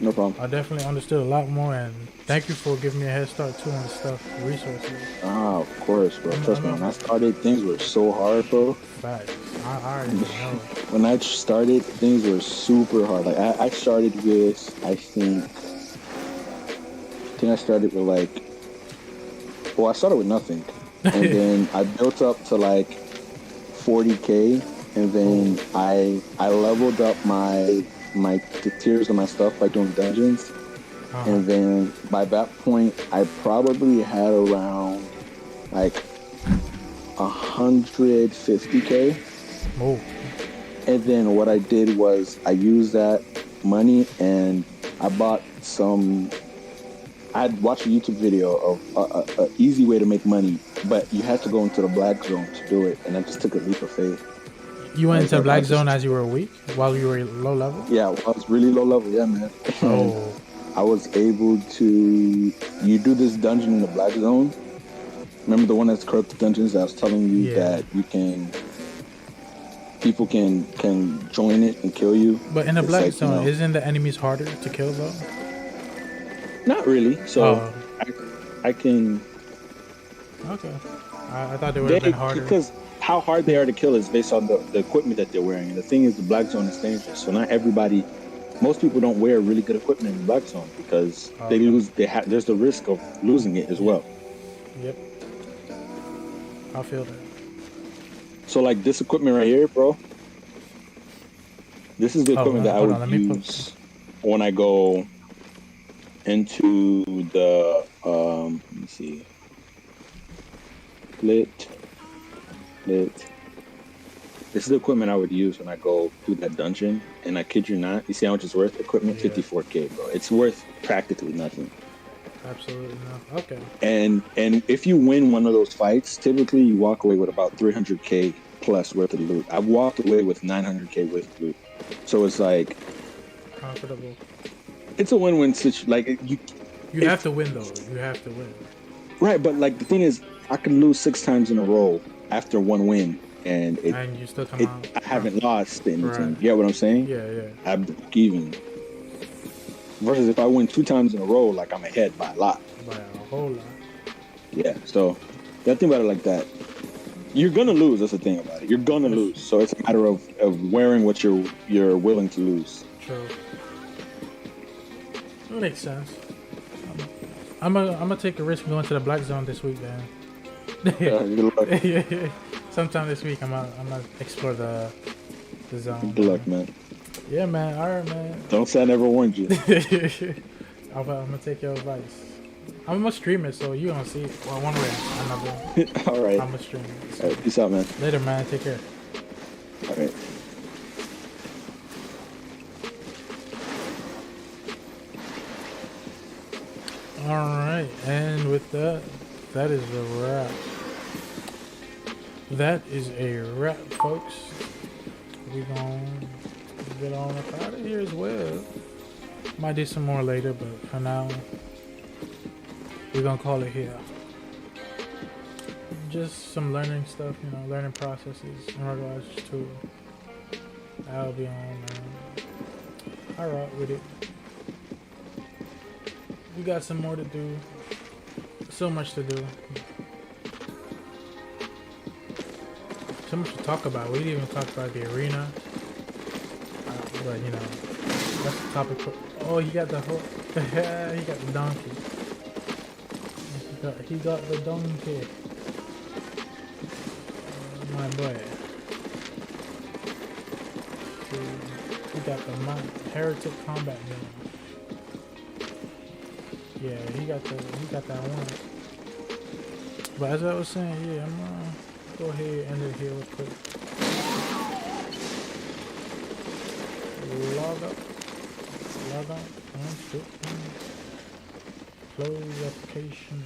No problem. I definitely understood a lot more, and thank you for giving me a head start too on the stuff, the resources. Ah, of course, bro. Trust me, when I started, things were so hard, bro. Facts. I already know. When I started, things were super hard. Like I started with, I think I started with like, well, I started with nothing, and then I built up to like 40K, and then I leveled up the tiers of my stuff by doing dungeons. And then by that point, I probably had around like 150K. Oh, And then what I did was I used that money and I bought some. I had watched a YouTube video of a easy way to make money, but you had to go into the black zone to do it. And I just took a leap of faith. you went into the black zone as you were weak, while you were low level? Yeah, I was really low level. Yeah, man. Oh. I was able to. You do this dungeon in the black zone. Remember the one that's corrupted dungeons? I was telling you that you can. People can join it and kill you. But in the black zone, isn't the enemies harder to kill though? Not really. So I can. Okay. I thought they would have been harder. Because how hard they are to kill is based on the equipment that they're wearing. And the thing is, the black zone is dangerous. So not everybody. Most people don't wear really good equipment in the black zone because they lose. There's the risk of losing it as well. Yep. I feel that. So like this equipment right here, bro. This is the equipment that I would use when I go into the let me see. Lit. This is the equipment I would use when I go through that dungeon, and I kid you not, you see how much it's worth? Equipment, 54K, bro. It's worth practically nothing. Absolutely not. Okay. And if you win one of those fights, typically you walk away with about 300K plus worth of loot. I've walked away with 900K worth of loot. So it's like comfortable. It's a win-win situation. Like you have to win though. You have to win. Right, but like the thing is, I can lose 6 times in a row after one win. And you still come out. I haven't lost anything. Right. You get what I'm saying? Yeah. I broke even. Versus if I win 2 times in a row, like I'm ahead by a lot. By a whole lot. Yeah, so you think about it like that. You're gonna lose. That's the thing about it. You're gonna lose. So it's a matter of wearing what you're willing to lose. True. That makes sense. I'm gonna take a risk going to the black zone this week, man. Good luck. Yeah. Sometime this week, I'm gonna explore the zone. Good luck, man. Yeah, man. All right, man. Don't say I never warned you. I'm gonna take your advice. I'm gonna stream it, so you gonna see it. Well, one way or another. All right. I'm gonna stream it. So. All right, peace out, man. Later, man. Take care. All right. All right, and with that, that is a wrap. That is a wrap, folks. We're gonna get on up out of here as well. Might do some more later, but for now, we're gonna call it here. Just some learning stuff, learning processes in regards to I'll be on, man. Alright with it. We got some more to do. So much to do. So much to talk about. We didn't even talk about the arena. But you know, that's the topic for. Oh, he got the whole. He got the donkey. He got the donkey. My boy. He got the heretic combat gun. Yeah, he got that one. But as I was saying, yeah, I'm gonna go ahead and end it here real quick. Log out, and close application.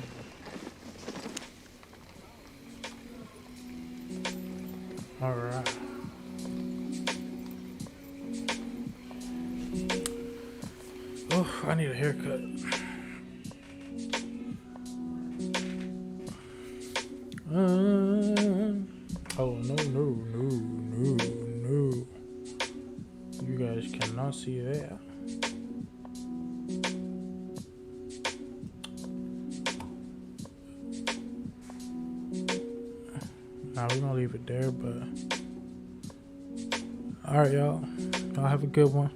Alright. Oh, I need a haircut. Oh, no. You guys cannot see that. Nah, we're gonna leave it there, but alright, y'all. Y'all have a good one.